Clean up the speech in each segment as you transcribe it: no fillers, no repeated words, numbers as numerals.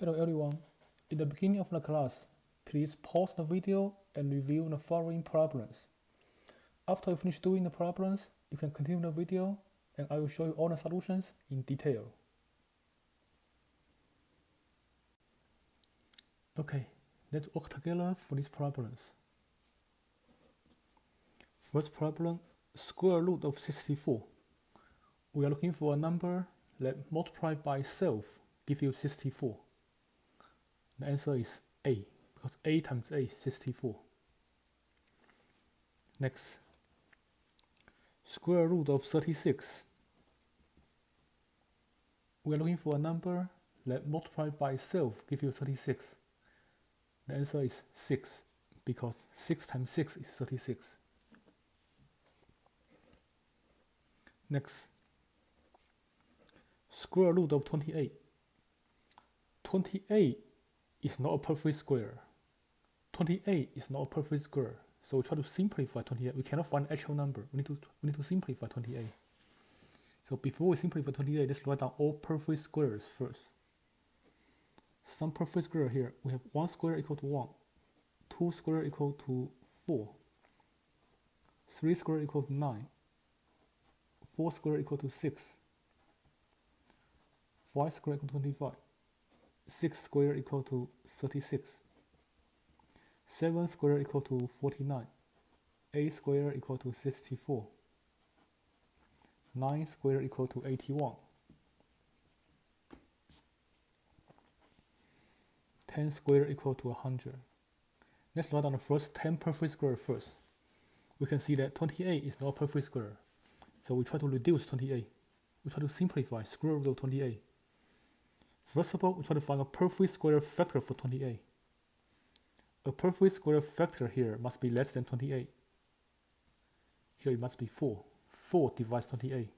Hello everyone. In the beginning of the class, please pause the video and review the following problems. After you finish doing the problems, you can continue the video and I will show you all the solutions in detail. Okay, let's work together for these problems. First problem, square root of 64. We are looking for a number that multiplied by itself gives you 64. The answer is A, because A times A is 64. Next, square root of 36. We are looking for a number that multiplied by itself gives you 36. The answer is 6, because 6 times 6 is 36. Next, square root of 28. 28 is not a perfect square. 28 is not a perfect square. So we try to simplify 28. We cannot find actual number. We need to simplify 28. So before we simplify 28, let's write down all perfect squares first. Some perfect square here. We have 1 square equal to 1. 2 square equal to 4. 3 square equal to 9. 4 square equal to 6. 5 square equal to 25. 6 square equal to 36. 7 square equal to 49. 8 square equal to 64. 9 square equal to 81. 10 square equal to 100. Let's write down the first 10 perfect square first. We can see that 28 is not a perfect square. So we try to reduce 28. We try to simplify square root of 28. First of all, we try to find a perfect square factor for 28. A perfect square factor here must be less than 28. Here it must be 4. 4 divides 28.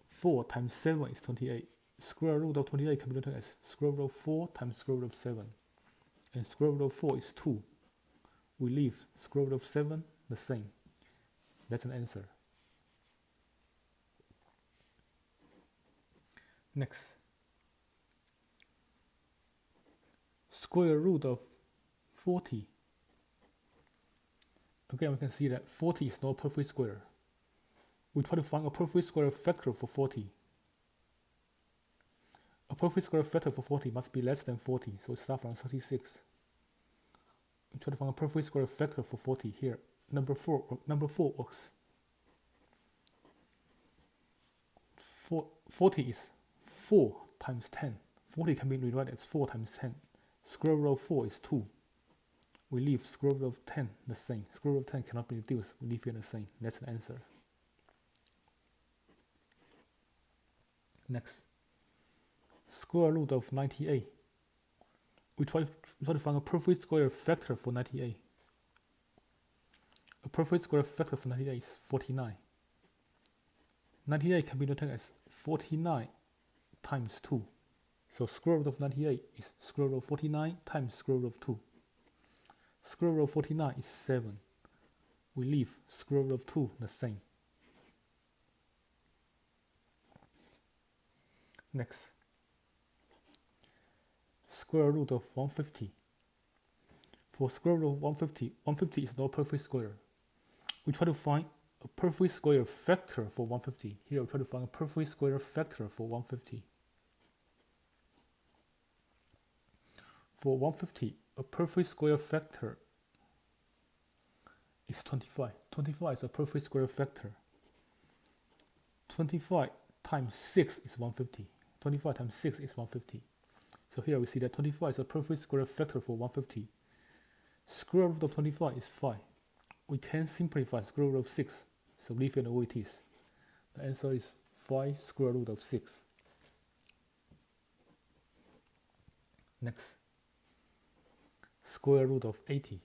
4 times 7 is 28. Square root of 28 can be written as square root of 4 times square root of 7. And square root of 4 is 2. We leave square root of 7 the same. That's an answer. Next, square root of 40. Again, we can see that 40 is not a perfect square. We try to find a perfect square factor for 40. A perfect square factor for 40 must be less than 40, so it starts from 36. We try to find a perfect square factor for 40 here. Number 4 works. 40 is 4 times 10. 40 can be rewritten as 4 times 10. Square root of 4 is 2. We leave square root of 10 the same. Square root of 10 cannot be reduced. We leave it the same. That's an answer. Next, square root of 98. We try to find a perfect square factor for 98. A perfect square factor for 98 is 49. 98 can be written as 49 times 2. So square root of 98 is square root of 49 times square root of 2. Square root of 49 is 7. We leave square root of 2 the same. Next, square root of 150. For square root of 150, 150 is not a perfect square. We try to find a perfect square factor for 150. Here we try to find a perfect square factor for 150. For 150, a perfect square factor is 25. 25 is a perfect square factor. 25 times 6 is 150. 25 times 6 is 150. So here we see that 25 is a perfect square factor for 150. Square root of 25 is 5. We can simplify square root of 6. So leave it the way it is. The answer is 5 square root of 6. Next, square root of 80.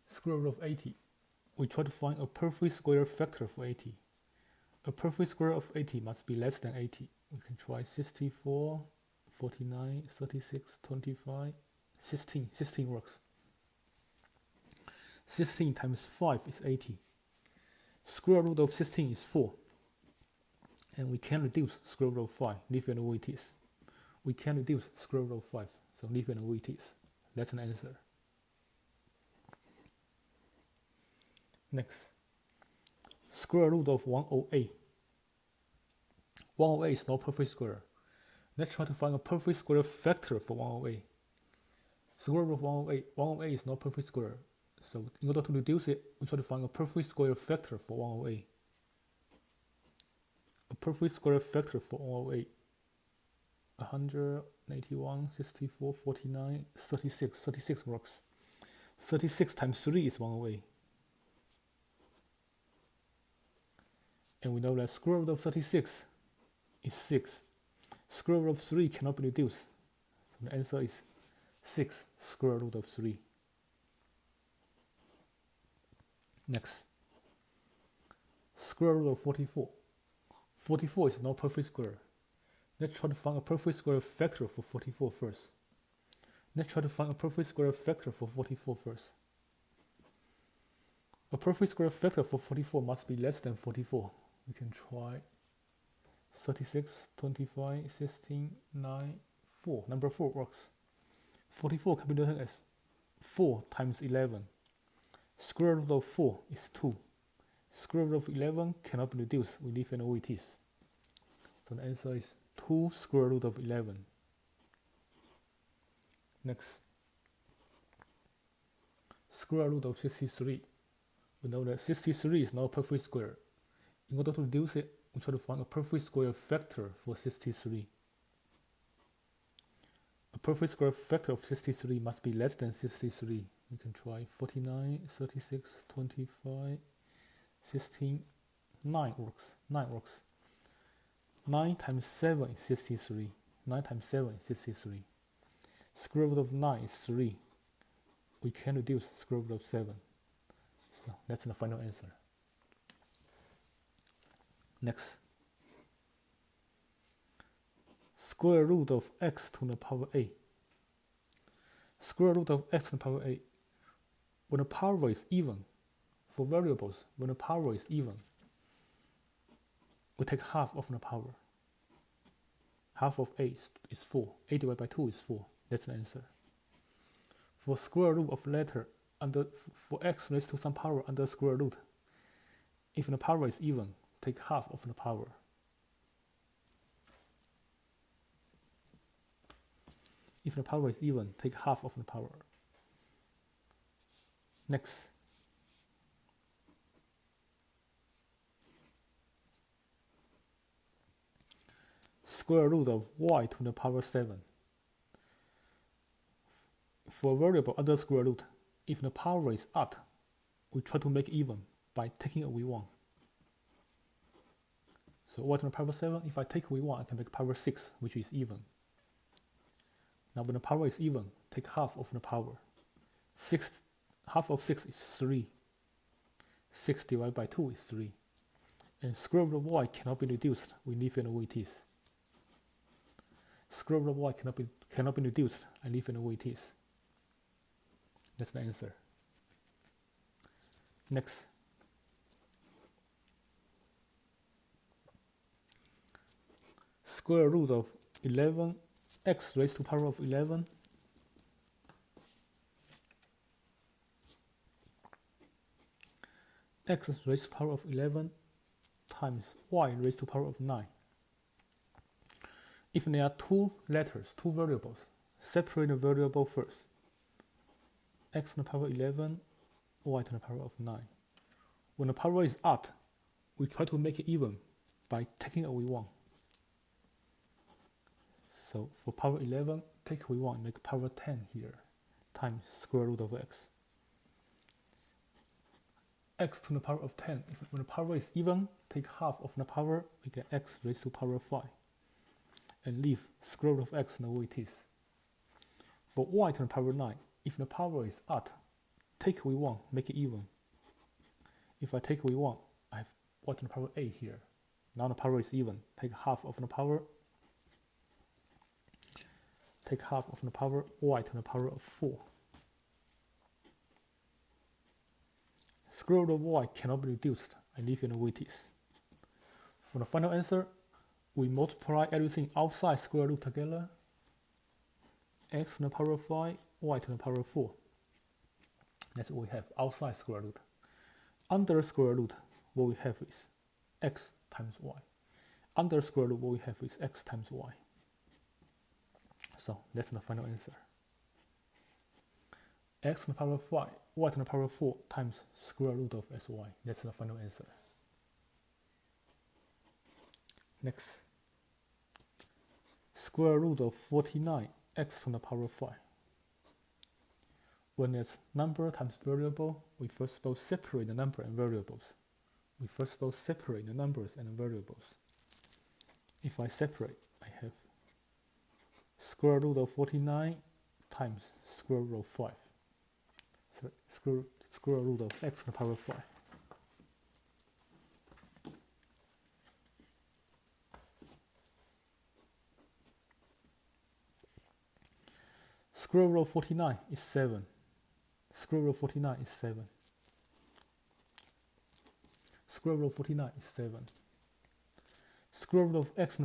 Square root of 80. We try to find a perfect square factor for 80. A perfect square of 80 must be less than 80. We can try 64, 49, 36, 25, 16. 16 works. 16 times 5 is 80. Square root of 16 is 4. And we can reduce square root of 5, leave it the way it is. We can reduce square root of 5, so leave it the way it is. That's an answer. Next, square root of 108. 108 is not perfect square. Let's try to find a perfect square factor for 108. Square root of 108. 108 is not perfect square. So in order to reduce it, we try to find a perfect square factor for 108. A perfect square factor for 108. 181, 64, 49, 36. 36 works. 36 times 3 is 108. And we know that square root of 36 is 6. Square root of 3 cannot be reduced. So the answer is 6 square root of 3. Next, square root of 44. 44 is not perfect square. Let's try to find a perfect square factor for 44 first. Let's try to find a perfect square factor for 44 first. A perfect square factor for 44 must be less than 44. We can try 36, 25, 16, 9, 4. Number 4 works. 44 can be written as 4 times 11. Square root of 4 is 2. Square root of 11 cannot be reduced. We leave it the way it is. So the answer is 2 square root of 11. Next, square root of 63. We know that 63 is not a perfect square. In order to reduce it, we try to find a perfect square factor for 63. A perfect square factor of 63 must be less than 63. We can try 49, 36, 25, 16, 9 works. 9 works. 9 times 7 is 63. 9 times 7 is 63. Square root of 9 is 3. We can reduce square root of 7. So that's the final answer. Next, square root of x to the power a. Square root of x to the power a. When the power is even, for variables, when the power is even, we take half of the power. Half of a is 4. A divided by 2 is 4. That's the answer. For square root of letter, for x raised to some power under square root, if the power is even, take half of the power. If the power is even, take half of the power. Next, square root of y to the power 7. For a variable under square root, if the power is odd, we try to make it even by taking away 1. So y to the power 7, if I take away 1, I can make power 6, which is even. Now when the power is even, take half of the power. Half of 6 is 3. 6 divided by 2 is 3. And square root of y cannot be reduced. We leave it the way it is. Square root of y cannot be reduced. I leave it the way it is. That's the answer. Next, square root of 11 x raised to power of 11 x raised to power of 11 times y raised to power of 9. If there are two letters, two variables, separate the variable first. X to the power 11, y to the power of 9. When the power is odd, we try to make it even by taking away 1. So for power 11, take away 1, make power 10 here, times square root of x. X to the power of 10, when the power is even, take half of the power, we get x raised to power 5. And leave square root of x the way it is. For y to the power 9, if the power is odd, take away 1, make it even. If I take away 1, I have y to the power a here. Now the power is even, take half of the power, take half of the power, y to the power of 4. Square root of y cannot be reduced. I leave it the way it is. For the final answer, we multiply everything outside square root together. X to the power of 5, y to the power of 4. That's what we have outside square root. Under square root, what we have is x times y. Under square root, what we have is x times y. So that's the final answer. X to the power of 5, y to the power of 4 times square root of sy. That's the final answer. Next, square root of 49, x to the power of 5. When it's number times variable, we first of all separate the number and variables. If I separate, I have square root of 49 times square root of 5. So square root of x to the power of 5. Square root of 49 is 7. Square root of 49 is 7. Square root of 49 is 7. Square root of x to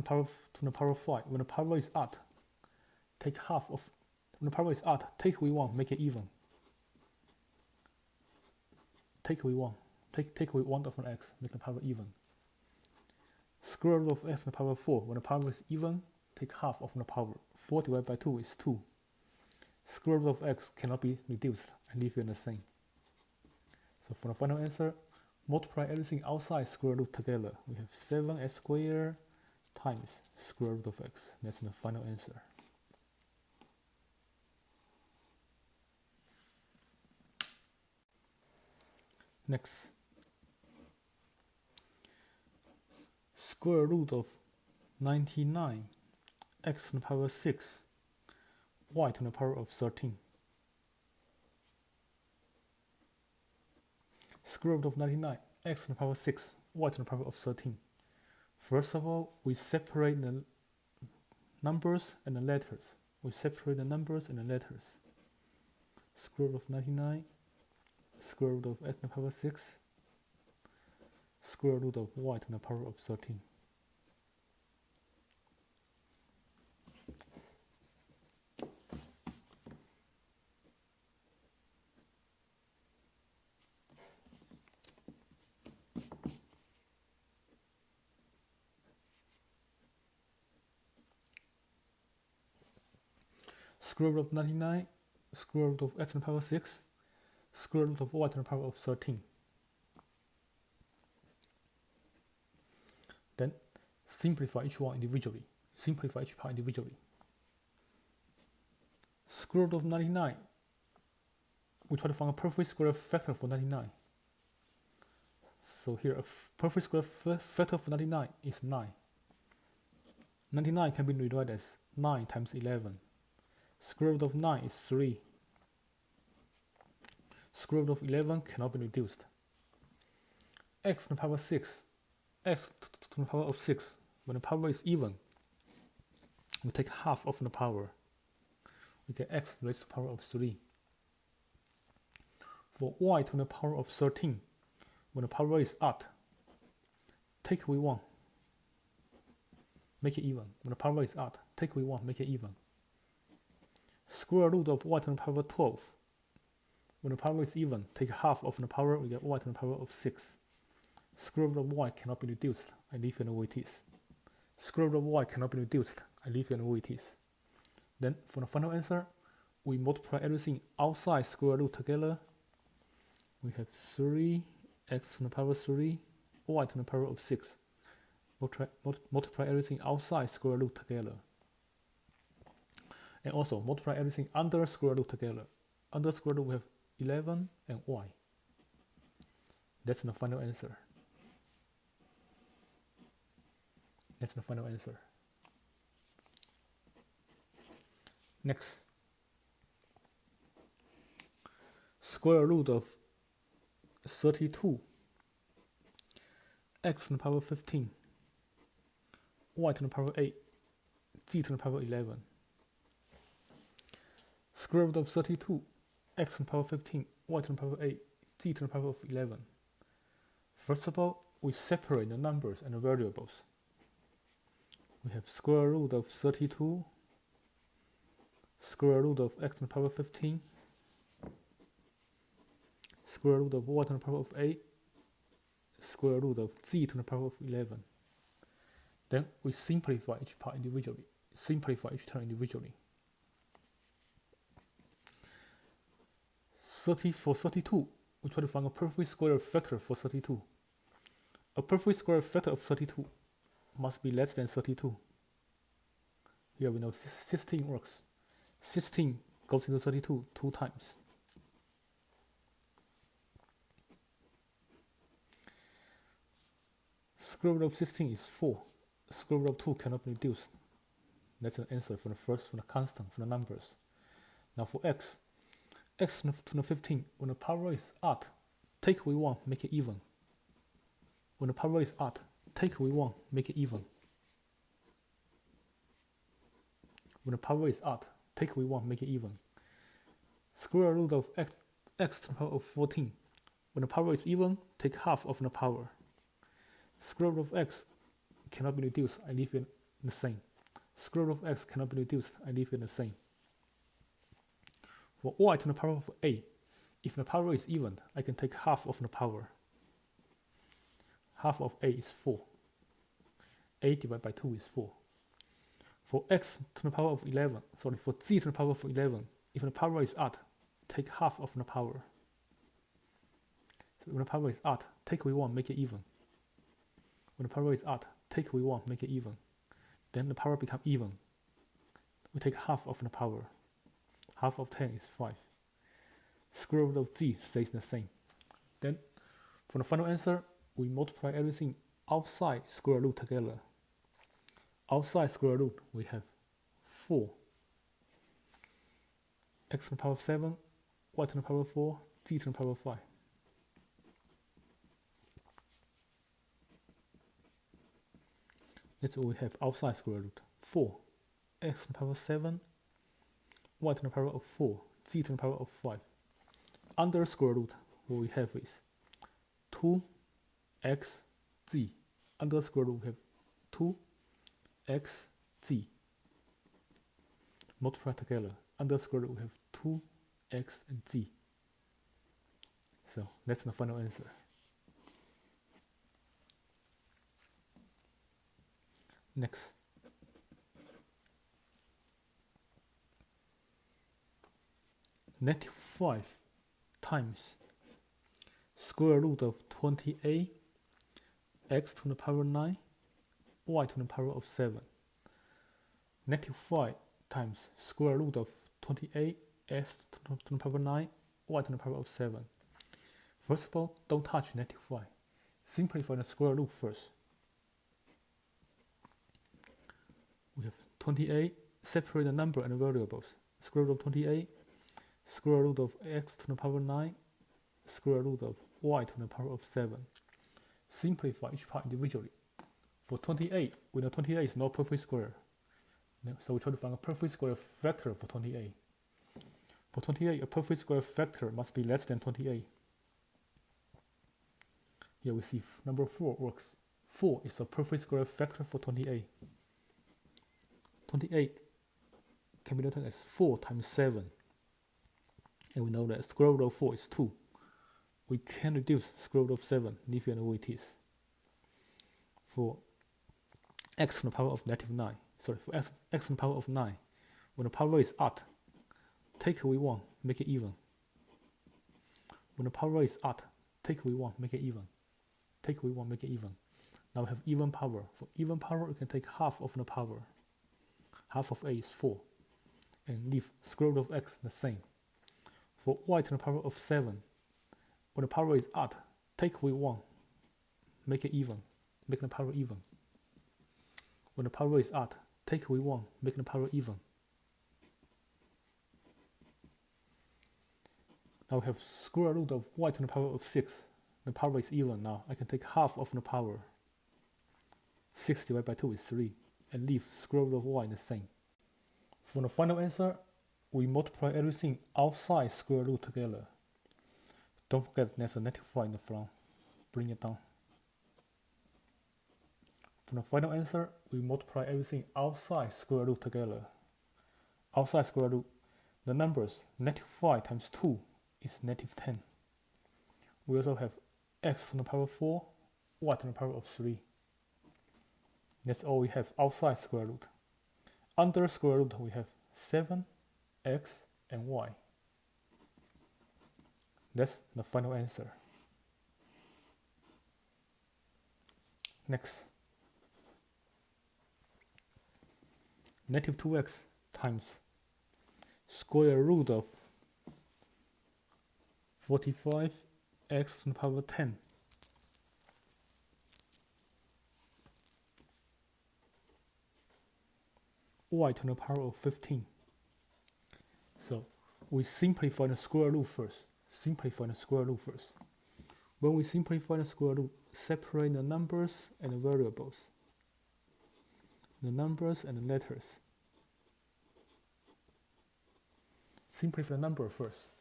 the power of 5. When the power is odd, take half of. When the power is odd, take away 1, make it even. Take away 1. Take away 1 of an x, make the power even. Square root of x to the power of 4. When the power is even, take half of the power. 4 divided by 2 is 2. Square root of x cannot be reduced. I leave it the same. So for the final answer, multiply everything outside square root together. We have 7x squared times square root of x. That's the final answer. Next, square root of 99, x to the power of 6, y to the power of 13. Square root of 99, x to the power of 6, y to the power of 13. First of all, we separate the numbers and the letters. Square root of 99, square root of x to the power of 6, square root of y to the power of 13. Square root of 99, square root of x to the power of 6, square root of y to the power of 13. Then simplify each one individually. Square root of 99, we try to find a perfect square factor for 99. So here a perfect square factor for 99 is 9. 99 can be rewritten as 9 times 11. Square root of 9 is 3. Square root of 11 cannot be reduced. X to the power of 6. X to the power of 6. When the power is even, we take half of the power. We get x raised to the power of 3. For y to the power of 13, when the power is odd, take away 1. Make it even. When the power is odd, take away 1, make it even. Square root of y to the power of 12. When the power is even, take half of the power, we get y to the power of 6. Square root of y cannot be reduced. I leave it the way it is. Square root of y cannot be reduced. I leave it the way it is. Then for the final answer, we multiply everything outside square root together. We have 3 x to the power of 3, y to the power of 6. Multiply everything outside square root together. And also multiply everything under square root together. Under square root we have 11 and y. That's the final answer. Next, square root of 32, x to the power of 15, y to the power of 8, z to the power of 11. Square root of 32, x to the power of 15, y to the power of 8, z to the power of 11. First of all, we separate the numbers and the variables. We have square root of 32, square root of x to the power 15, square root of y to the power of 8, square root of z to the power of 11. Then we simplify each part individually, simplify each term individually. For 32, we try to find a perfect square factor for 32. A perfect square factor of 32 must be less than 32. Here we know 16 works. 16 goes into 32 2 times. Square root of 16 is 4. Square root of 2 cannot be reduced. That's the answer for the constant, for the numbers. Now for x to the 15, when the power is odd, take away 1, make it even. When the power is odd, take away 1, make it even. When the power is odd, take away 1, make it even. Square root of x to the power of 14. When the power is even, take half of the power. Square root of x cannot be reduced, I leave it the same. Square root of x cannot be reduced, I leave it the same. For y to the power of a, if the power is even, I can take half of the power. Half of a is 4. A divided by 2 is 4. For x to the power of 11, for z to the power of 11, if the power is odd, take half of the power. So when the power is odd, take away 1, make it even. When the power is odd, take away 1, make it even. Then the power becomes even. We take half of the power. Half of 10 is 5. Square root of z stays the same. Then, for the final answer, we multiply everything outside square root together. Outside square root, we have 4. X to the power of 7, y to the power of 4, z to the power of 5. That's what we have outside square root. 4, x to the power of 7, y to the power of 4, z to the power of 5. Under square root, what we have is 2xz. Under square root, we have 2xz. Multiply together. Under square root, we have 2x and z. So that's the final answer. Next. -5 times square root of 28 x to the power 9 y to the power of 7. -5 times square root of 28 x to the power 9 y to the power of 7. First of all, don't touch -5. Simplify the square root first. We have 28, separate the number and the variables. Square root of 28, square root of x to the power 9, square root of y to the power of 7. Simplify each part individually. For 28, we know 28 is not perfect square. So we try to find a perfect square factor for 28. For 28, a perfect square factor must be less than 28. Here we see number 4 works. 4 is a perfect square factor for 28. 28 can be written as 4 times 7. And we know that square root of 4 is 2. We can reduce square root of 7, leave it the way it is. For x to the power of -9, for x to the power of 9, when the power is odd, take away 1, make it even. When the power is odd, take away 1, make it even. Take away 1, make it even. Now we have even power. For even power, we can take half of the power. Half of a is 4. And leave square root of x the same. For y to the power of 7, when the power is odd, take away 1, make it even. Make the power even. When the power is odd, take away 1, make the power even. Now we have square root of y to the power of 6. The power is even now. I can take half of the power. 6 divided by 2 is 3. And leave square root of y the same. For the final answer, we multiply everything outside square root together. Don't forget there's a -5 in the front. Bring it down. For the final answer, we multiply everything outside square root together. Outside square root, the numbers -5 times 2 is -10. We also have x to the power 4, y to the power of 3. That's all we have outside square root. Under square root, we have 7, x, and y. That's the final answer. Next, -2x times square root of 45 x to the power 10 y to the power of 15. So we simplify the square root first. When we simplify the square root, separate the numbers and the variables. The numbers and the letters. Simplify the number first.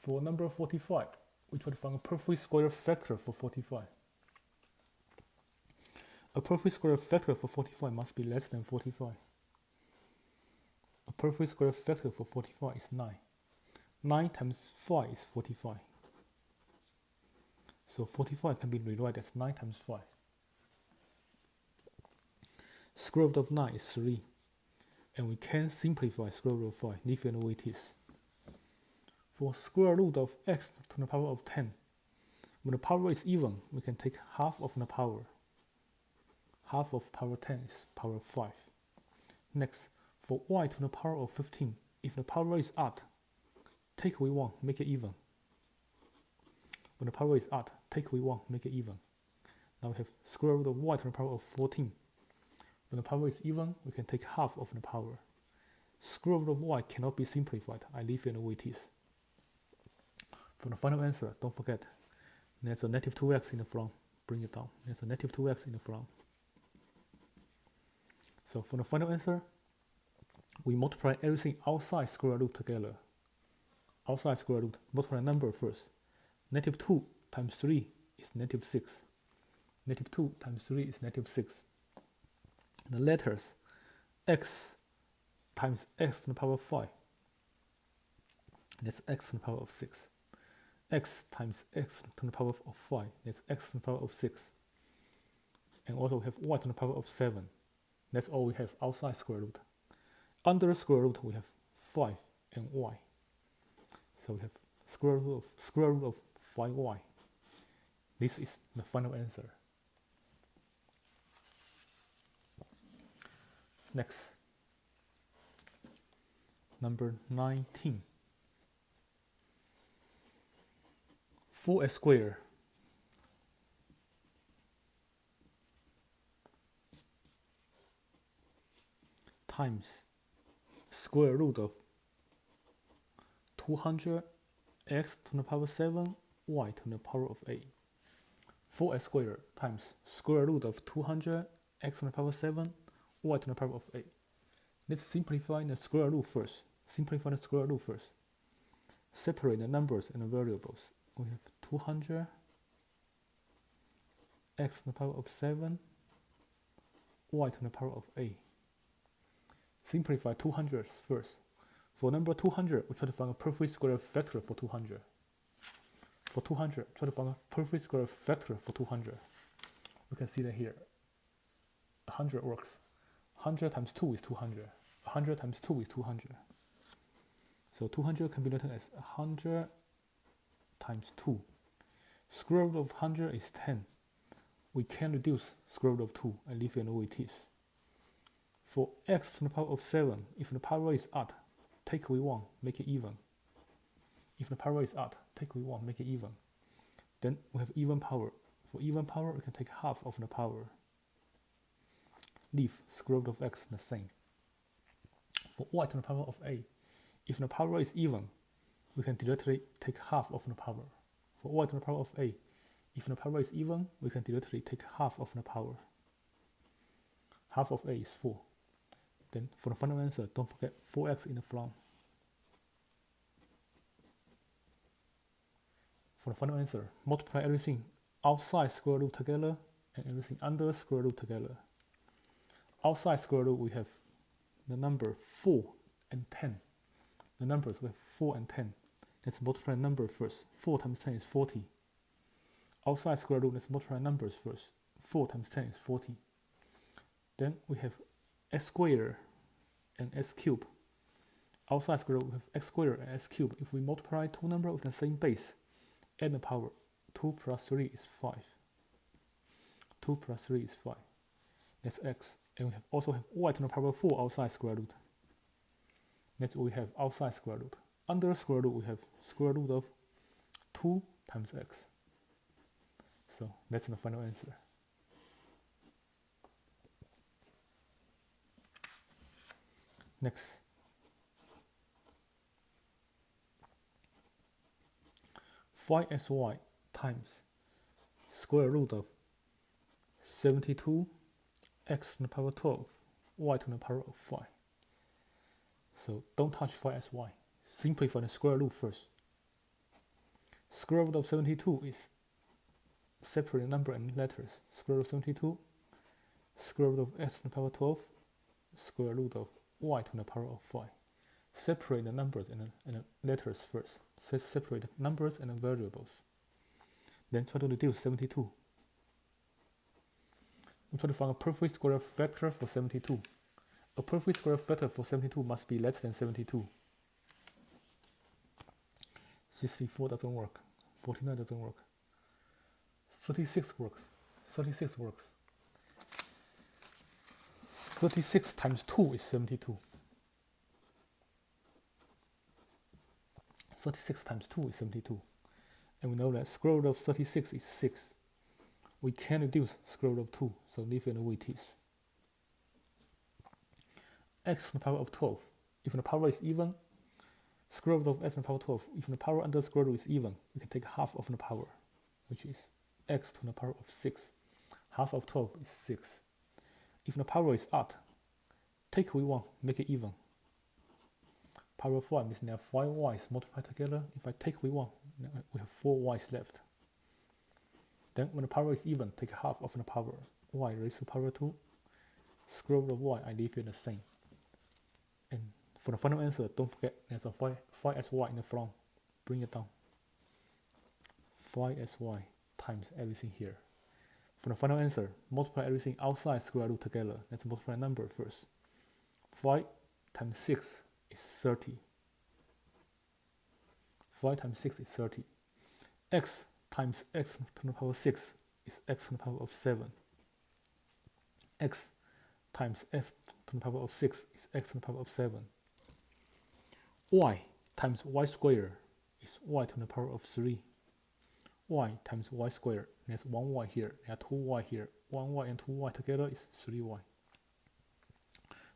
For number 45, we try to find a perfect square factor for 45. A perfect square factor for 45 must be less than 45. A perfect square factor for 45 is 9. 9 times 5 is 45. So 45 can be rewritten as 9 times 5. Square root of 9 is 3. And we can simplify square root of 5, leave it the way it is. For square root of x to the power of 10, when the power is even, we can take half of the power. Half of power 10 is power 5. Next, for y to the power of 15, if the power is odd, take away 1, make it even. When the power is odd, take away 1, make it even. Now we have square root of y to the power of 14. When the power is even, we can take half of the power. Square root of y cannot be simplified. I leave it the way it is. For the final answer, don't forget, there's a -2x in the front. Bring it down. There's a -2x in the front. So for the final answer, we multiply everything outside square root together. Outside square root, multiply number first. -2 times 3 is -6. -2 times 3 is -6. The letters x times x to the power 5. That's x to the power of 6. X times x to the power of 5. That's x to the power of 6. And also we have y to the power of 7. That's all we have outside square root. Under square root, we have 5 and y. So we have square root of 5y. This is the final answer. Next, number 19. 4x squared times square root of 200 x to the power 7 y to the power of 8. 4x squared times square root of 200 x to the power 7 y to the power of 8. Let's simplify the square root first. Separate the numbers and the variables. We have 200 x to the power of 7 y to the power of 8. Simplify 200 first. For number 200, we try to find a perfect square factor for 200. For 200, try to find a perfect square factor for 200. We can see that here. 100 works. 100 times 2 is 200. 100 times 2 is 200. So 200 can be written as 100 times 2. Square root of 100 is 10. We can reduce square root of 2 and leave it the way it is. For x to the power of 7, if the power is odd, take away 1, make it even. If the power is odd, take away 1, make it even. Then we have even power. For even power, we can take half of the power. Leave square root of x the same. For y to the power of 8, if the power is even, we can directly take half of the power. For y to the power of 8, if the power is even, we can directly take half of the power. Half of 8 is 4. Then for the final answer, don't forget 4x in the front. For the final answer, multiply everything outside square root together and everything under square root together. Outside square root, we have the number 4 and 10. The numbers we have 4 and 10. Let's multiply number first. 4 times 10 is 40. Outside square root, let's multiply numbers first. 4 times 10 is 40. Then we have x squared and x cubed. Outside square root, we have x squared and x cubed. If we multiply two numbers with the same base, add the power. 2 plus 3 is 5. 2 plus 3 is 5. That's x. And we also have y to the power 4 outside square root. Next we have outside square root. Under square root, we have square root of 2 times x. So that's the final answer. Next. Find sy times square root of 72 x to the power 12 y to the power of 5. So don't touch find sy. Simplify the square root first. Square root of 72 is separate number and letters. Square root of 72, square root of x to the power 12, square root of y to the power of 5. Separate the numbers and the letters first. Separate the numbers and the variables. Then try to reduce 72. We try to find a perfect square factor for 72. A perfect square factor for 72 must be less than 72. 64 doesn't work. 49 doesn't work. 36 works. 36 works. 36 times 2 is 72. 36 times 2 is 72. And we know that square root of 36 is 6. We can reduce square root of 2, so leave it the way it is. X to the power of 12. If the power is even, square root of x to the power 12. If the power under square root is even, we can take half of the power, which is x to the power of 6. Half of 12 is 6. If the power is odd, take away 1, make it even. Power of 5 means there are 5 y's multiplied together. If I take away 1, we have 4 y's left. Then when the power is even, take half of the power. Y raised to power 2. Square root of y, I leave it the same. And for the final answer, don't forget there's a 5 sy in the front. Bring it down. 5 sy times everything here. For the final answer, multiply everything outside square root together. Let's multiply the number first. 5 times 6 is 30. 5 times 6 is 30. X times x to the power 6 is x to the power of 7. X times x to the power of 6 is x to the power of 7. Y times y squared is y to the power of 3. Y times y squared, there's 1y here, there are 2y here. 1y and 2y together is 3y.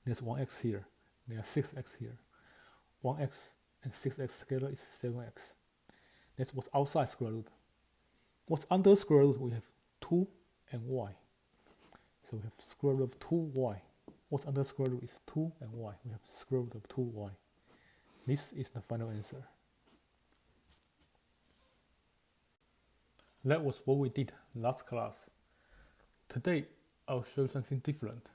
There's 1x here, there are 6x here. 1x and 6x together is 7x. That's what's outside square root. What's under square root, we have 2 and y. So we have square root of 2y. What's under square root is 2 and y. We have square root of 2y. This is the final answer. That was what we did last class. Today, I'll show you something different.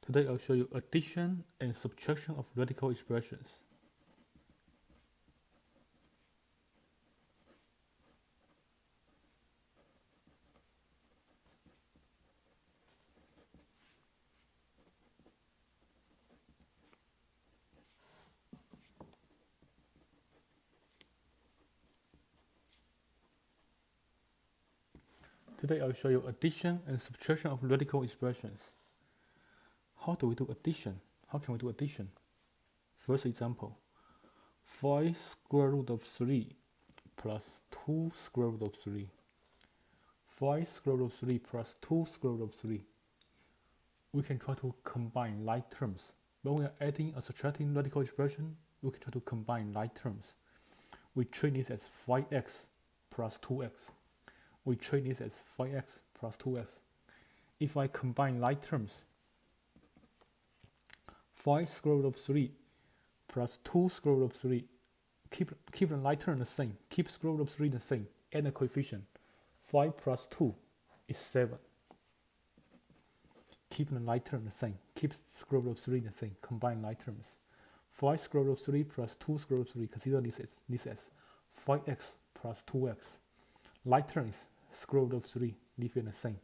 Today, I'll show you addition and subtraction of radical expressions. Today I'll show you addition and subtraction of radical expressions. How do we do addition? How can we do addition? First example, 5 square root of 3 plus 2 square root of 3. 5 square root of 3 plus 2 square root of 3. We can try to combine like terms. When we are adding or subtracting radical expression, we can try to combine like terms. We treat this as 5x plus 2x. We treat this as 5x plus 2x. If I combine like terms, 5 square root of 3 plus 2 square root of 3, keep the like term the same, keep square root of 3 the same, add a coefficient. 5 plus 2 is 7. keep the like term the same. Keep square root of 3 the same. Combine like terms. 5 square root of 3 plus 2 square root of 3. Consider this as 5x plus 2x. Like term is square root of 3. Leave it the same.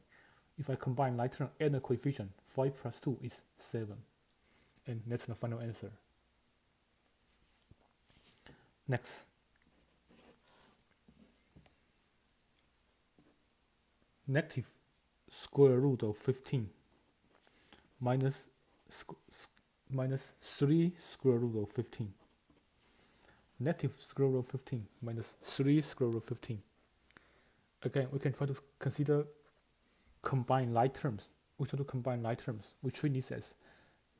If I combine like term and the coefficient, 5 plus 2 is 7. And that's the final answer. Next. Negative square root of 15 minus 3 square root of 15. Negative square root of 15 minus 3 square root of 15. Again, we can try to consider combine like terms. We try to combine like terms. We treat this as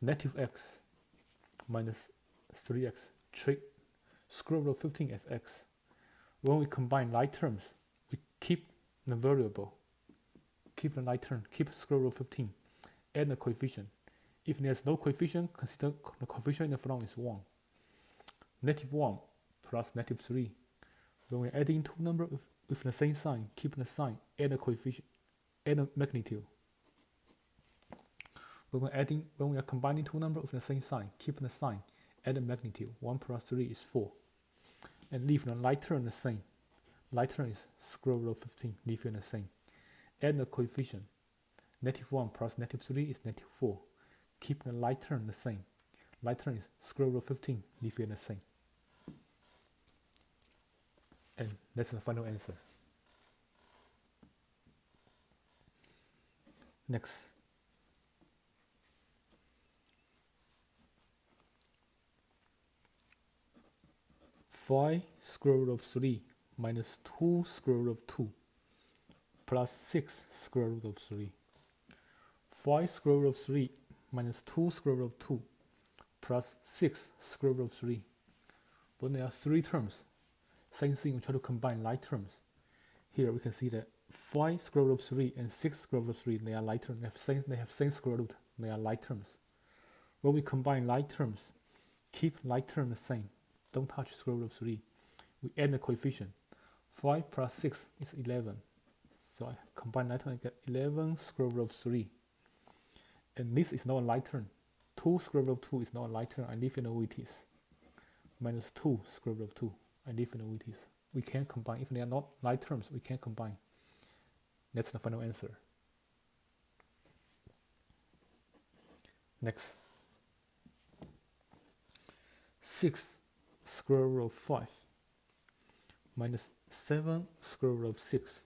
negative x minus 3x. Treat square root of 15 as x. When we combine like terms, we keep the variable, keep the like term, keep square root of 15, add the coefficient. If there's no coefficient, consider the coefficient in the front is 1. Negative 1 plus negative 3. When we're adding two numbers with the same sign, keep the sign, add the coefficient, add the magnitude. When we are combining two numbers with the same sign, keep the sign, add the magnitude. 1 plus 3 is 4. And leave the like term the same. Like term is square root of 15, leave it the same. Add the coefficient. Negative 1 plus negative 3 is negative 4. Keep the like term the same. Like term is square root of 15, leave it the same. And that's the final answer. Next. Five square root of 3 minus 2 square root of 2 plus 6 square root of 3. 5 square root of 3 minus 2 square root of 2 plus 6 square root of 3. When there are three terms, same thing, we try to combine like terms. Here we can see that 5 square root of 3 and 6 square root of 3, they are like terms. They have same square root, they are like terms. When we combine like terms, keep like term the same. Don't touch square root of 3. We add the coefficient. 5 plus 6 is 11. So I combine like term, I get 11 square root of 3. And this is not a like term. 2 square root of 2 is not a like term. I leave it the way it is. Minus 2 square root of 2. I leave it the way it is. We can combine. If they are not like terms, we can combine. That's the final answer. Next. 6 square root of 5 minus 7 square root of 6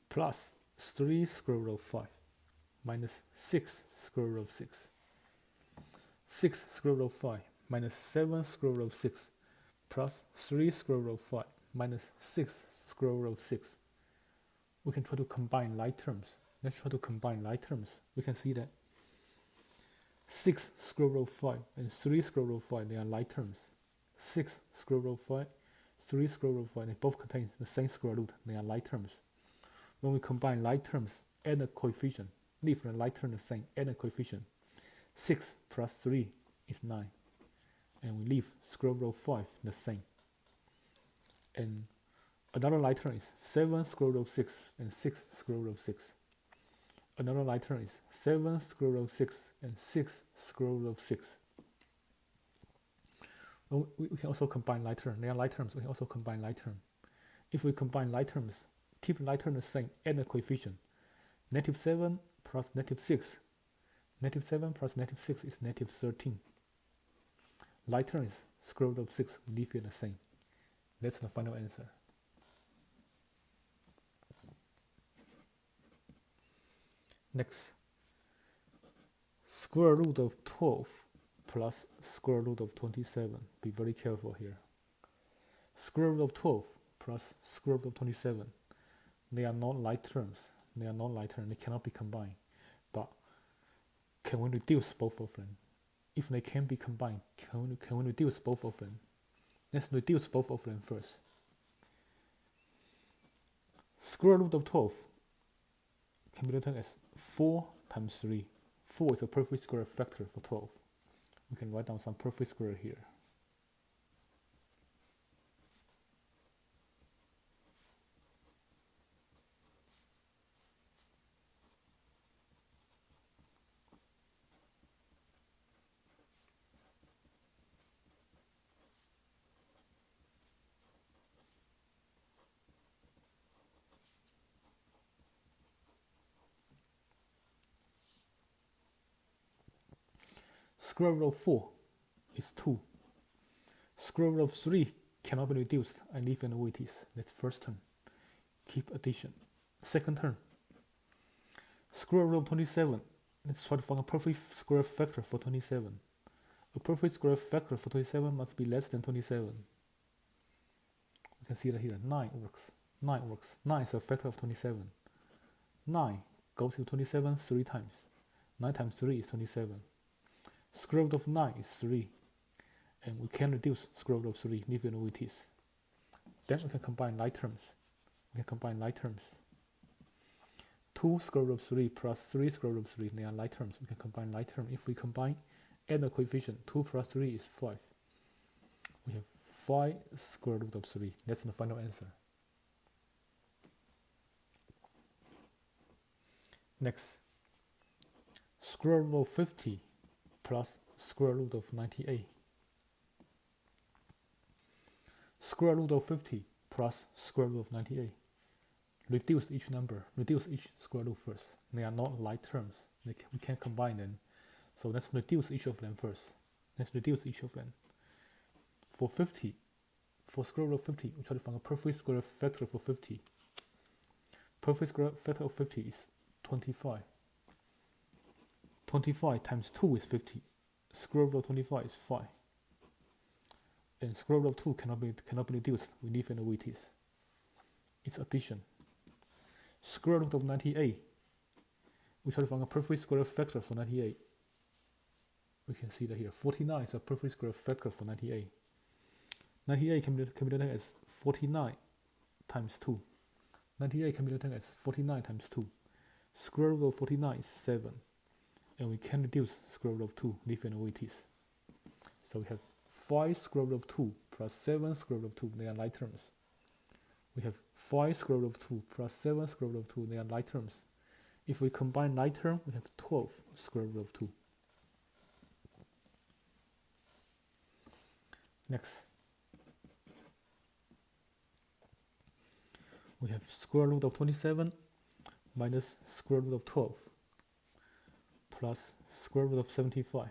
plus 3 square root of 5 minus 6 square root of 6. 6 square root of 5 minus 7 square root of 6 plus 3 square root of 5 minus 6 square root of 6. We can try to combine like terms. Let's try to combine like terms. We can see that 6 square root of 5 and 3 square root of 5, they are like terms. 6 square root of 5, 3 square root of 5, they both contain the same square root, they are like terms. When we combine like terms, add the coefficient, leave the like term the same, add the coefficient. 6 plus 3 is 9. And we leave square root of 5 the same. And another like term is 7 square root of 6 and 6 square root of 6. Another like term is 7 square root of 6 and 6 square root of 6. Well, we can also combine like terms. They are like terms. We can also combine like terms. If we combine like terms, keep like term the same, add the coefficient. Negative 7 plus negative 6. Negative 7 plus negative 6 is negative 13. Like term is square root of 6, we leave it the same. That's the final answer. Next, square root of 12 plus square root of 27. Be very careful here. Square root of 12 plus square root of 27. They are not like terms. They are not like terms. They cannot be combined. But can we reduce both of them? If they can be combined, can we reduce both of them? Let's reduce both of them first. Square root of 12 can be written as 4 times 3. 4 is a perfect square factor for 12. We can write down some perfect square here. Square root of 4 is 2. Square root of 3 cannot be reduced. I leave it the way it is. That's first term. Keep addition. Second term. Square root of 27. Let's try to find a perfect square factor for 27. A perfect square factor for 27 must be less than 27. You can see that here. 9 works. 9 works. 9 is a factor of 27. 9 goes to 27 3 times. 9 times 3 is 27. Square root of 9 is 3. And we can reduce square root of 3, leave it the way it is. Then we can combine like terms. 2 square root of 3 plus 3 square root of 3, they are like terms. We can combine like terms. If we combine, add the coefficient, 2 plus 3 is 5. We have 5 square root of 3. That's the final answer. Next, square root of 50 plus square root of 98. Square root of 50 plus square root of 98. Reduce each number, reduce each square root first. They are not like terms. We can't combine them. So let's reduce each of them first. For 50, for square root of 50, we try to find a perfect square factor for 50. Perfect square factor of 50 is 25. 25 times 2 is 50. Square root of 25 is 5. And square root of 2 cannot be reduced. We leave it the way it is. It's addition. Square root of 98. We try to find a perfect square factor for 98. We can see that here. 49 is a perfect square factor for 98. 98 can be written as 49 times 2. 98 can be written as 49 times 2. Square root of 49 is 7. And we can reduce square root of 2, leave it the way it is. So we have 5 square root of 2 plus 7 square root of 2, they are like terms. We have 5 square root of 2 plus 7 square root of 2, they are like terms. If we combine like term, we have 12 square root of 2. Next, we have square root of 27 minus square root of 12 plus square root of 75.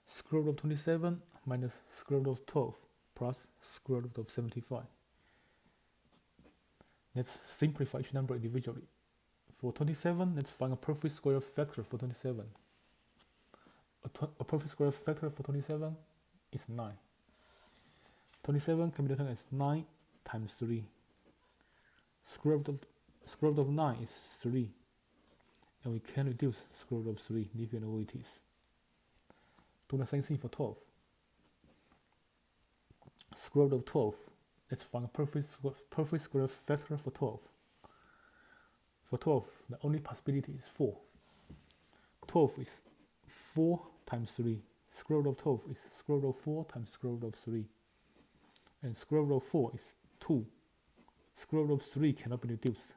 Square root of 27 minus square root of 12 plus square root of 75. Let's simplify each number individually. For 27, let's find a perfect square factor for 27. A perfect square factor for 27 is 9. 27 can be written as 9 times 3. Square root of 9 is 3. And we can reduce square root of 3, leave it the way it is. Do the same thing for 12. Square root of 12. Let's find a perfect square factor for 12. For 12, the only possibility is 4. 12 is 4 times 3. Square root of 12 is square root of 4 times square root of 3. And square root of 4 is 2. Square root of 3 cannot be reduced.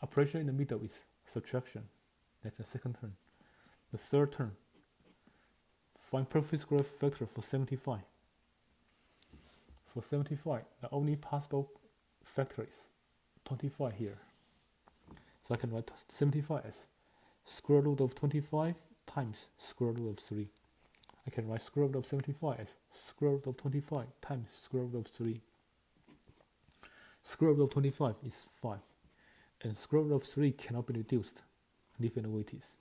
Operation in the middle is subtraction. That's the second term. The third term. Find perfect square factor for 75. For 75, the only possible factor is 25 here. So I can write 75 as square root of 25 times square root of 3. I can write square root of 75 as square root of 25 times square root of 3. Square root of 25 is 5. And square root of 3 cannot be reduced. Leave it the way it is.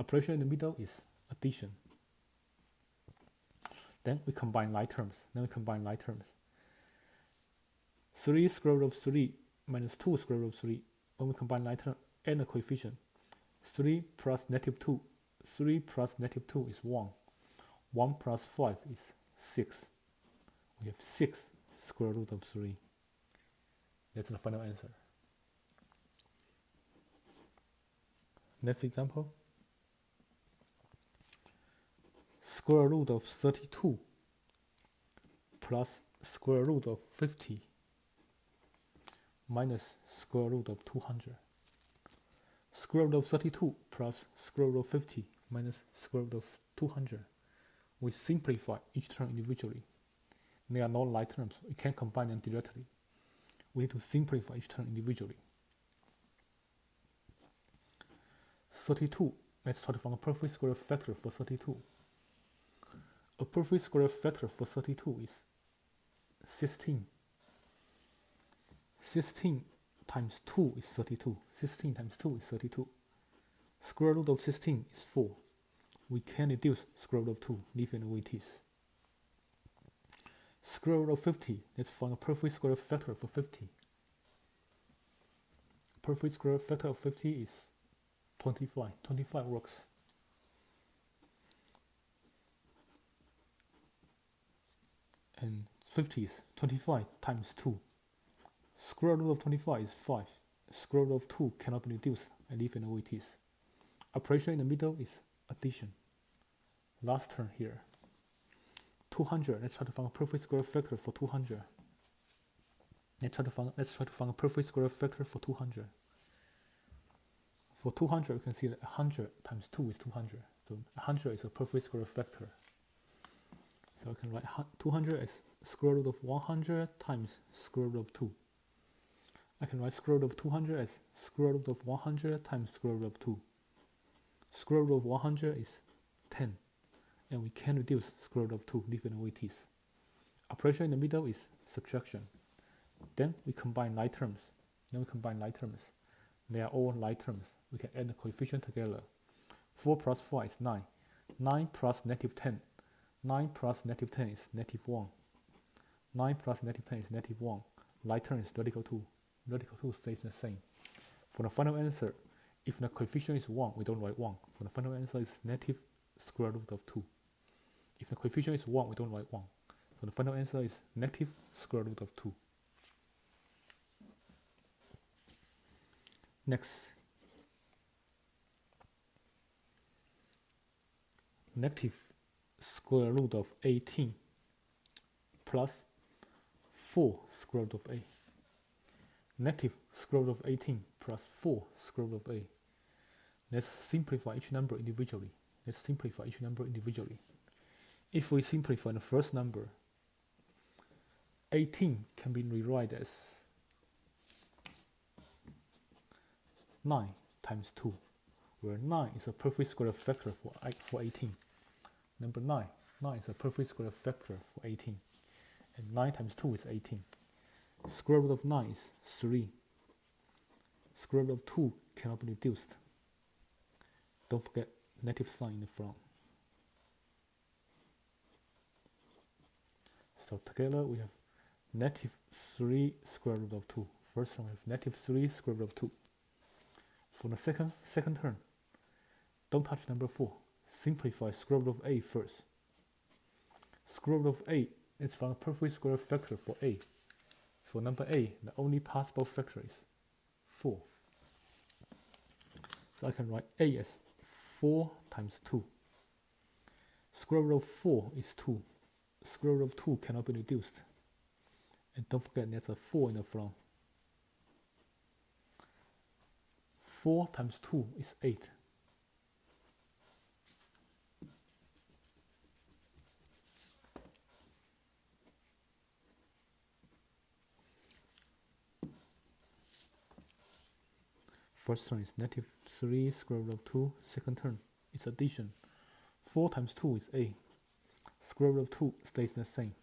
Operation in the middle is addition. Then we combine like terms. 3 square root of 3 minus 2 square root of 3. When we combine like term and the coefficient, 3 plus negative 2. 3 plus negative 2 is 1. 1 plus 5 is 6. We have 6 square root of 3. That's the final answer. Next example. Square root of 32 plus square root of 50 minus square root of 200. Square root of 32 plus square root of 50 minus square root of 200. We simplify each term individually. They are not like terms. We can't combine them directly. We need to simplify each term individually. 32 Let's try to find a perfect square factor for 32. A perfect square factor for 32 is 16. 16 times 2 is 32. 16 times 2 is 32. Square root of 16 is 4. We can reduce square root of 2, leaving the way it is. Square root of 50, let's find a perfect square factor for 50. Perfect square factor of 50 is 25. 25 works. And 50 is 25 times 2. Square root of 25 is 5. Square root of 2 cannot be reduced. I leave it the way it is. Operation in the middle is addition. Last term here. 200. Let's try to find a perfect square factor for 200. Let's try to find a perfect square factor for 200. For 200, you can see that 100 times 2 is 200. So 100 is a perfect square factor. So I can write 200 as square root of 100 times square root of 2. I can write square root of 200 as square root of 100 times square root of 2. Square root of 100 is 10. And we can reduce square root of 2, leaving the way it is. Operation in the middle is subtraction. Then we combine like terms. They are all like terms. We can add the coefficient together. 4 plus 4 is 9. 9 plus negative 10. 9 plus negative 10 is negative 1. 9 plus negative 10 is negative 1. Like term is radical 2. Radical 2 stays the same. For the final answer, if the coefficient is 1, we don't write 1. So the final answer is negative square root of 2. If the coefficient is 1, we don't write 1. So the final answer is negative square root of 2. Next, negative square root of 18 plus 4 square root of a. Negative square root of 18 plus 4 square root of a. Let's simplify each number individually. If we simplify the first number, 18 can be rewritten as 9 times 2, where 9 is a perfect square factor for 18. Number 9 is a perfect square factor for 18. And 9 times 2 is 18. Square root of 9 is 3. Square root of 2 cannot be reduced. Don't forget negative sign in the front. So together we have negative 3 square root of 2. First one we have negative 3 square root of 2. For the second term, don't touch number 4. Simplify square root of a first. Square root of a is from a perfect square factor for a. For number a, the only possible factor is 4. So I can write a as 4 times 2. Square root of 4 is 2. Square root of 2 cannot be reduced. And don't forget there's a 4 in the front. 4 times 2 is 8. First term is negative 3 square root of 2. Second term is addition. 4 times 2 is 8. Square root of 2 stays the same.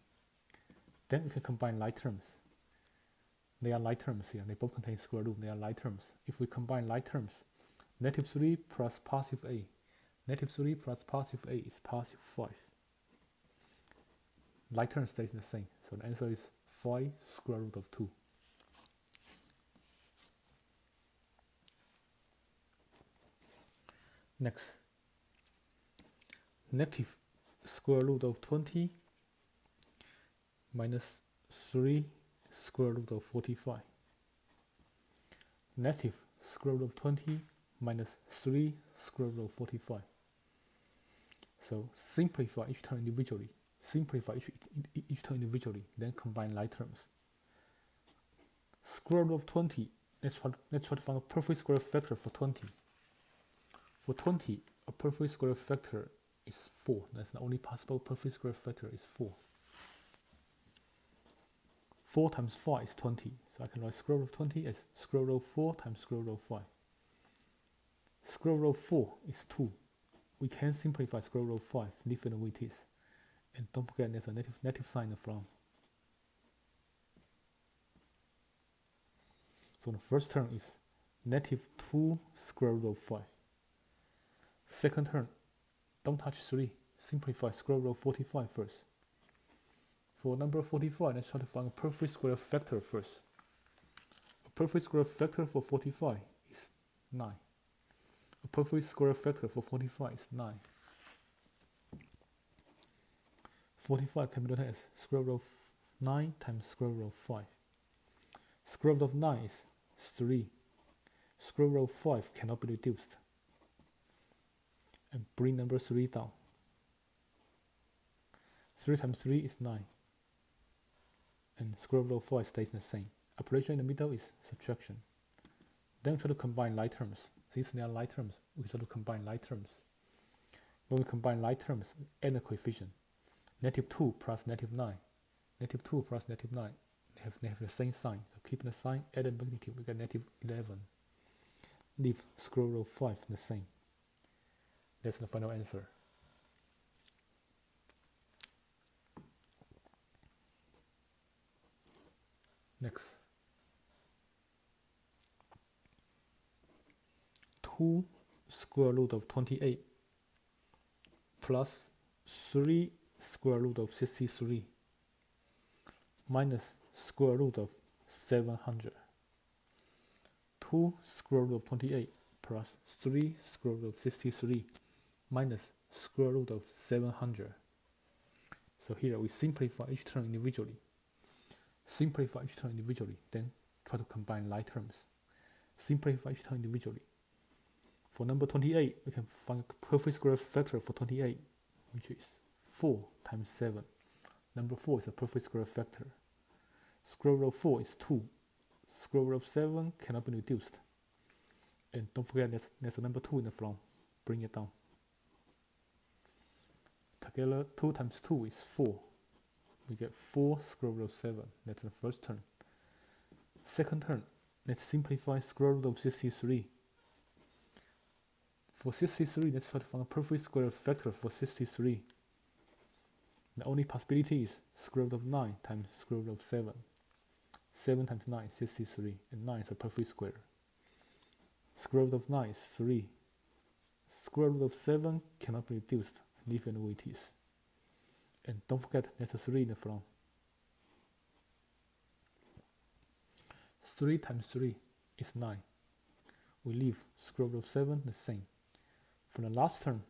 Then we can combine like terms. They are like terms here. They both contain square root. They are like terms. If we combine like terms, negative 3 plus positive a. Negative 3 plus positive a is positive 5. Like term stays the same. So the answer is 5 square root of 2. Next, negative square root of 20 minus 3 square root of 45. Negative square root of 20 minus 3 square root of 45. So simplify each term individually. Then combine like terms. Square root of 20. Let's try to find a perfect square factor for 20. For 20, a perfect square factor is 4. That's the only possible perfect square factor is 4. 4 times 5 is 20. So I can write square root of 20 as square root of 4 times square root of 5. Square root of 4 is 2. We can simplify square root of 5, leave it the way it is. And don't forget there's a negative sign in the front. So the first term is negative 2 square root of 5. Second term, don't touch 3. Simplify square root of 45 first. For number 45, let's try to find a perfect square factor first. A perfect square factor for 45 is 9. A perfect square factor for 45 is 9. 45 can be written as square root of 9 times square root of 5. Square root of 9 is 3. Square root of 5 cannot be reduced. And bring number 3 down. 3 times 3 is 9. And square root of 5 stays the same. Operation in the middle is subtraction. Then try to combine like terms. Since they are like terms, we try to combine like terms. When we combine like terms, add the coefficient. Negative 2 plus negative 9. Negative 2 plus negative 9. They have the same sign. So keep the sign, add the magnitude, we get negative 11. Leave square root of 5 the same. That's the final answer. Next. 2 square root of 28 plus 3 square root of 63 minus square root of 700. 2 square root of 28 plus 3 square root of 63 minus square root of 700. So here we simplify each term individually. Simplify each term individually, then try to combine like terms. Simplify each term individually. For number 28, we can find a perfect square factor for 28, which is 4 times 7. Number 4 is a perfect square factor. Square root of 4 is 2. Square root of 7 cannot be reduced. And don't forget there's a number 2 in the front. Bring it down. Together, 2 times 2 is 4. We get 4 square root of 7. That's the first term. Second term, let's simplify square root of 63. For 63, let's try to find a perfect square factor for 63. The only possibility is square root of 9 times square root of 7. 7 times 9 is 63, and 9 is a perfect square. Square root of 9 is 3. Square root of 7 cannot be reduced, leave it the way it is. And don't forget there's a 3 in the front. 3 times 3 is 9. We leave square root of 7 the same. For the last term,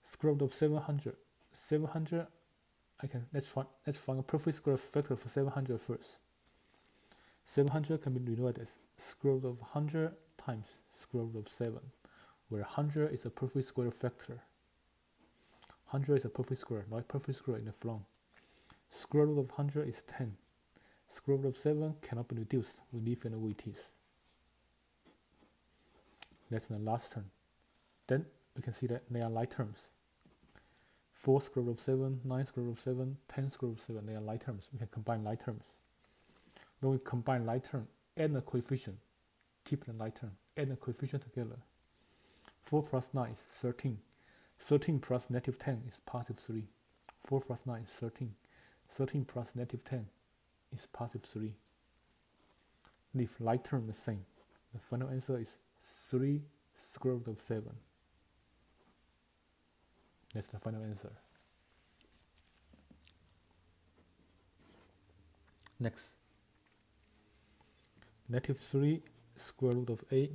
square root of 700. 700, let's find a perfect square factor for 700 first. 700 can be rewritten as square root of 100 times square root of 7, where 100 is a perfect square factor. 100 is a perfect square, not a perfect square in the front. Square root of 100 is 10. Square root of 7 cannot be reduced. We leave it the way it is. That's the last term. Then we can see that they are like terms. 4 square root of 7, 9 square root of 7, 10 square root of 7, they are like terms. We can combine like terms. When we combine like term, add the coefficient. Keep the like term. Add the coefficient together. 4 plus 9 is 13. 13 plus negative 10 is positive 3. 4 plus 9 is 13. 13 plus negative 10 is positive 3. Leave like term the same. The final answer is 3 square root of 7. That's the final answer. Next. Negative 3 square root of 8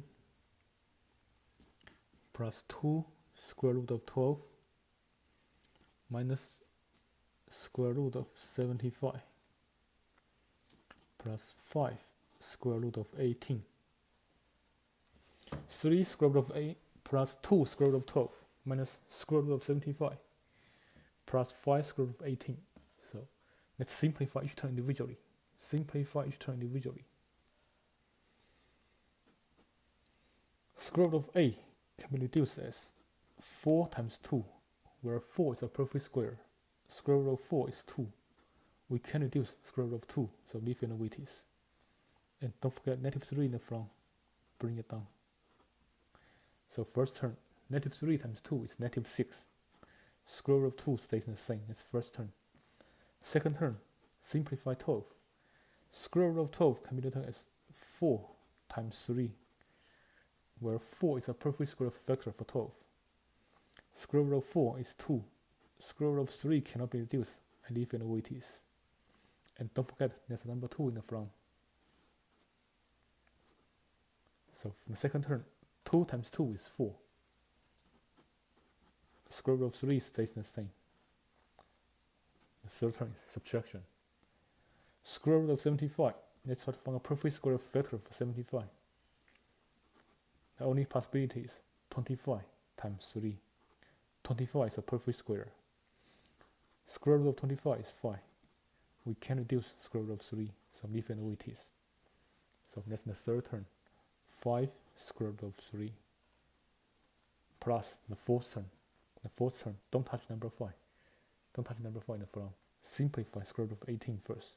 plus 2 square root of 12 minus square root of 75 plus 5 square root of 18. 3 square root of 8 plus 2 square root of 12 minus square root of 75 plus 5 square root of 18. So let's simplify each term individually. Simplify each term individually. Square root of 8 can be reduced as 4 times 2, where 4 is a perfect square. Square root of 4 is 2. We can reduce square root of 2, so leave it the way it is. And don't forget negative 3 in the front. Bring it down. So first term, negative 3 times 2 is negative 6. Square root of 2 stays the same. That's first term. Second term, simplify 12. Square root of 12 can be written as 4 times 3, where 4 is a perfect square factor for 12. Square root of 4 is 2. Square root of 3 cannot be reduced. I leave it the way it is. And don't forget, there's a number 2 in the front. So from the second term, 2 times 2 is 4. Square root of 3 stays the same. The third term is subtraction. Square root of 75. Let's try to find a perfect square factor for 75. The only possibility is 25 times 3. 25 is a perfect square. Square root of 25 is 5. We can reduce square root of 3, so leave it the way it is. So that's the third term. 5 square root of 3 plus the fourth term. The fourth term, don't touch number 5. Don't touch number 5 in the front. Simplify square root of 18 first.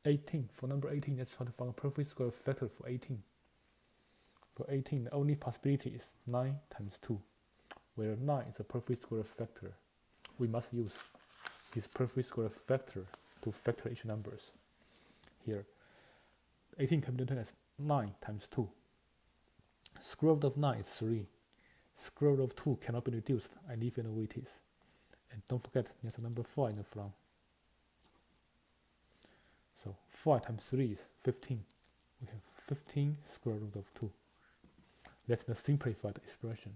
18, for number 18, let's try to find a perfect square factor for 18. For 18, the only possibility is 9 times 2, where 9 is a perfect square factor. We must use this perfect square factor to factor each numbers. Here, 18 can be written as 9 times 2. Square root of 9 is 3. Square root of 2 cannot be reduced. I leave it the way it is. And don't forget, there's a number 5 in the front. So 5 times 3 is 15. We have 15 square root of 2. That's the simplified expression.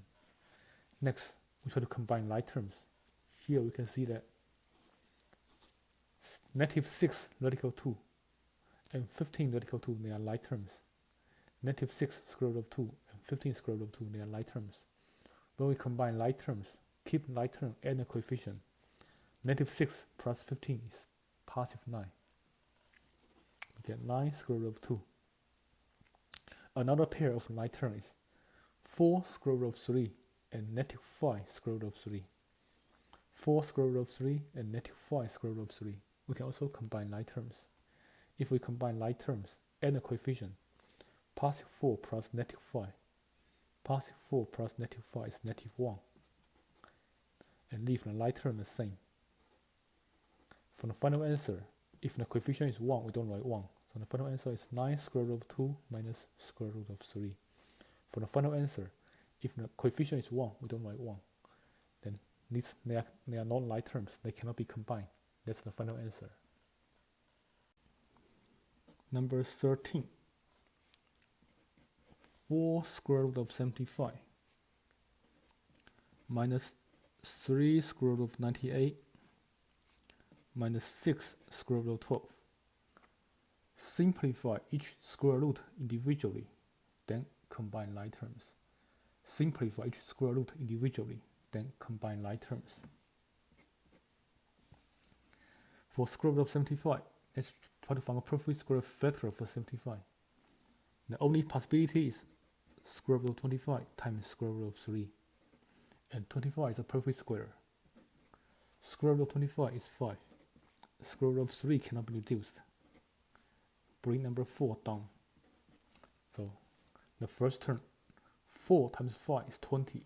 Next, we try to combine like terms. Here we can see that negative 6 radical 2 and 15 radical 2, they are like terms. Negative 6 square root of 2 and 15 square root of 2, they are like terms. When we combine like terms, keep like term and the coefficient. Negative 6 plus 15 is positive 9. We get 9 square root of 2. Another pair of like terms is 4 square root of 3 and negative 5 square root of 3. 4 square root of 3 and negative 5 square root of 3. We can also combine like terms. If we combine like terms and the coefficient, positive 4 plus negative 5. Positive 4 plus negative 5 is negative 1. And leave the like term the same. For the final answer, if the coefficient is 1, we don't write 1. So the final answer is 9 square root of 2 minus square root of 3. For the final answer, if the coefficient is 1, we don't write 1. Then they are not like terms. They cannot be combined. That's the final answer. Number 13. 4 square root of 75 minus 3 square root of 98 minus 6 square root of 12. Simplify each square root individually, then combine like terms. Simplify each square root individually, then combine like terms. For square root of 75, let's try to find a perfect square factor for 75. The only possibility is square root of 25 times square root of 3. And 25 is a perfect square. Square root of 25 is 5. Square root of 3 cannot be reduced. Bring number 4 down. So the first term, 4 times 5 is 20.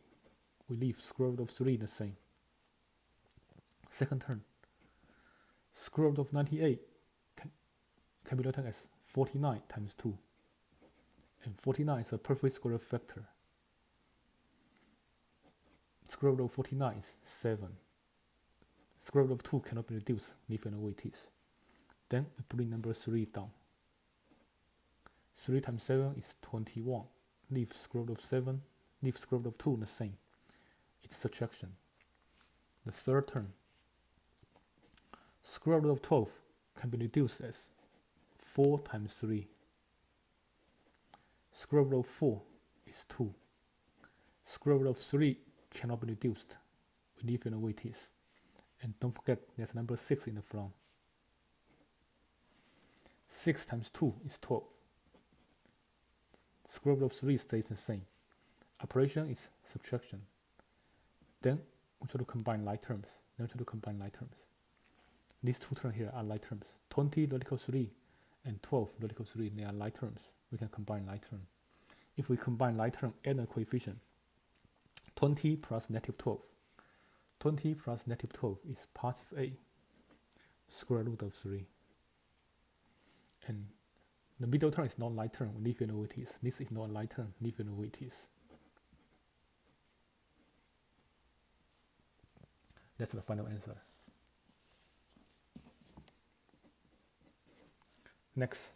We leave square root of 3 the same. Second term, square root of 98 can be written as 49 times 2. And 49 is a perfect square factor. Square root of 49 is 7. Square root of 2 cannot be reduced, leave it the way it is. Then we bring number 3 down. 3 times 7 is 21. Leave square root of 7, leave square root of 2 the same. It's subtraction. The third term, square root of 12 can be reduced as 4 times 3. Square root of 4 is 2. Square root of 3 cannot be reduced. We leave it the way it is. And don't forget, there's number 6 in the front. 6 times 2 is 12. Square root of 3 stays the same. Operation is subtraction. Then we try to combine like terms. These two terms here are like terms. 20 radical 3 and 12 radical 3, they are like terms. We can combine like terms. if we combine like term and the coefficient, 20 plus negative 12. 20 plus negative 12 is positive 8 square root of 3. And the middle term is not like term, leave it the way it is. This is not a like term, leave it the way it is. That's the final answer. Next.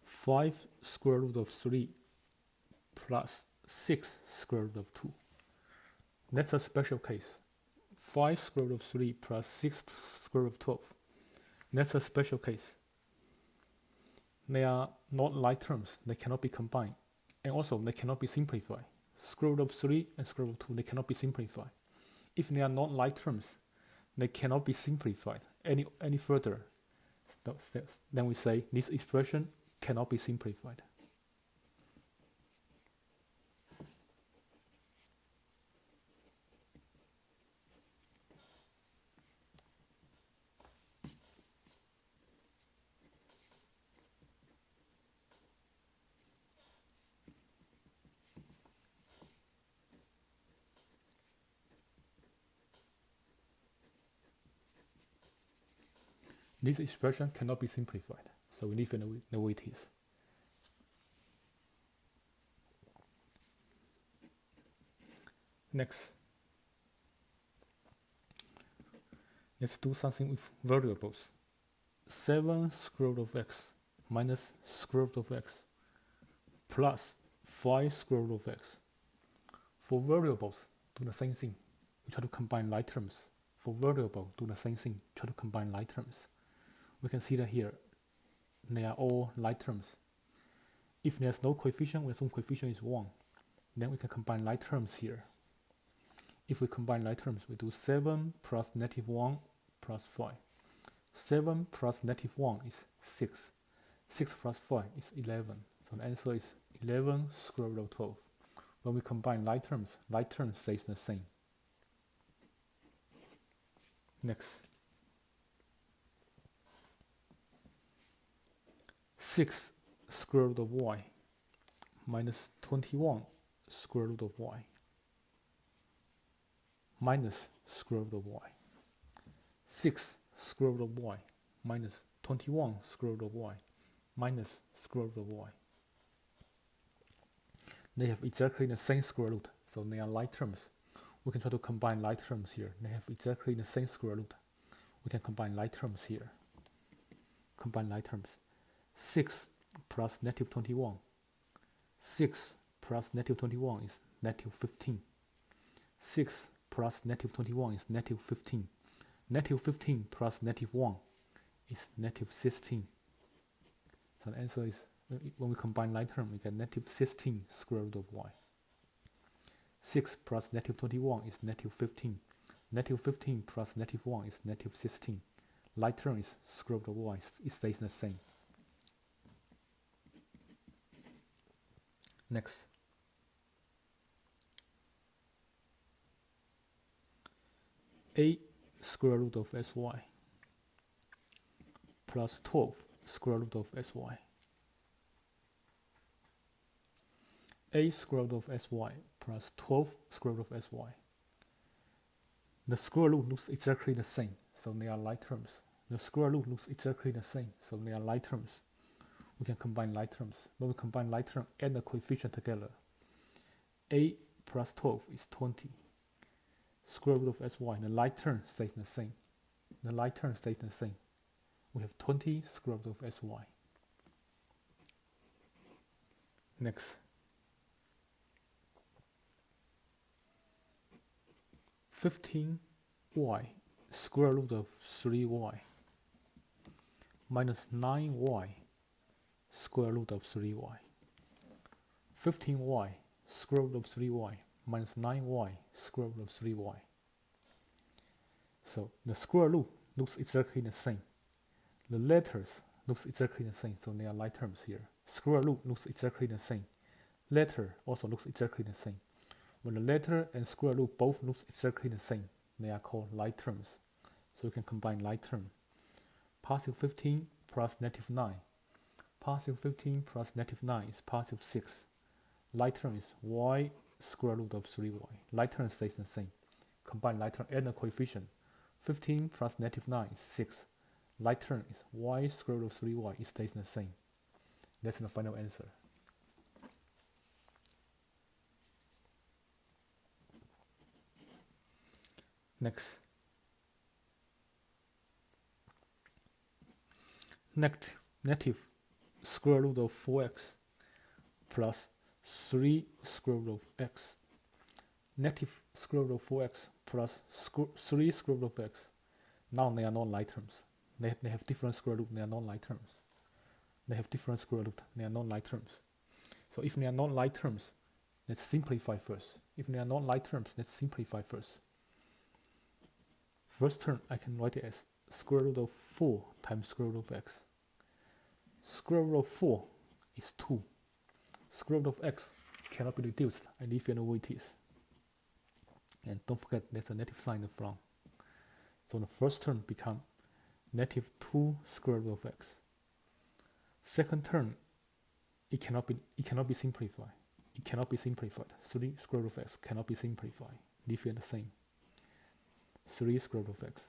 Five square root of 3 plus 6 square root of 2. That's a special case. 5 square root of 3 plus 6 square root of 12. That's a special case. They are not like terms. They cannot be combined. And also, they cannot be simplified. Square root of 3 and square root of 2, they cannot be simplified. If they are not like terms, they cannot be simplified any further. Then we say this expression cannot be simplified. This expression cannot be simplified, so we leave it the way it is. Next, let's do something with variables. 7 square root of x minus square root of x plus 5 square root of x. For variables, do the same thing. We try to combine like terms. For variable, do the same thing. Try to combine like terms. We can see that here, they are all like terms. If there's no coefficient, we assume coefficient is 1, then we can combine like terms here. If we combine like terms, we do 7 plus negative 1 plus 5. 7 plus negative 1 is 6. 6 plus 5 is 11. So the answer is 11 square root of 12. When we combine like terms stays the same. Next. 6 square root of y minus 21 square root of y minus square root of y. 6 square root of y minus 21 square root of y minus square root of y. They have exactly the same square root, so they are like terms. We can try to combine like terms here. They have exactly the same square root. We can combine like terms here. Combine like terms. 6 plus negative 21. 6 plus negative 21 is negative 15. 6 plus negative 21 is negative 15. Negative 15 plus negative 1 is negative 16. So the answer is, when we combine like term, we get negative 16 square root of y. 6 plus negative 21 is negative 15. Negative 15 plus negative 1 is negative 16. Like term is square root of y. It stays the same. Next. A square root of sy plus 12 square root of sy. A square root of sy plus 12 square root of sy. The square root looks exactly the same, so they are like terms. The square root looks exactly the same, so they are like terms. We can combine like terms. When we combine like term and the coefficient together, a plus 12 is 20. Square root of sy, the like term stays the same. The like term stays the same. We have 20 square root of sy. Next. 15y square root of 3y minus 9y square root of 3y. 15y square root of 3y minus 9y square root of 3y. So the square root looks exactly the same. The letters looks exactly the same, so they are like terms here. Square root looks exactly the same. Letter also looks exactly the same. When the letter and square root both look exactly the same, they are called like terms. So we can combine like term. Positive 15 plus negative 9. Positive 15 plus negative 9 is positive 6. Like term is y square root of 3y. Like term stays the same. Combine like term and the coefficient. 15 plus negative 9 is 6. Like term is y square root of 3y. It stays the same. That's the final answer. Next. Negative square root of 4x plus 3 square root of x. Negative square root of 4x plus 3 square root of x. Now they are non-like terms. They have different square root, they are non-like terms. They have different square root, they are non-like terms. So if they are non-like terms, let's simplify first. If they are non-like terms, let's simplify first. First term, I can write it as square root of 4 times square root of x. Square root of 4 is 2. Square root of x cannot be reduced. I leave it the way it is. And don't forget there's a negative sign in the front. So the first term becomes negative 2 square root of x. Second term, it cannot be simplified. It cannot be simplified. 3 square root of x cannot be simplified. Leave it the same. 3 square root of x.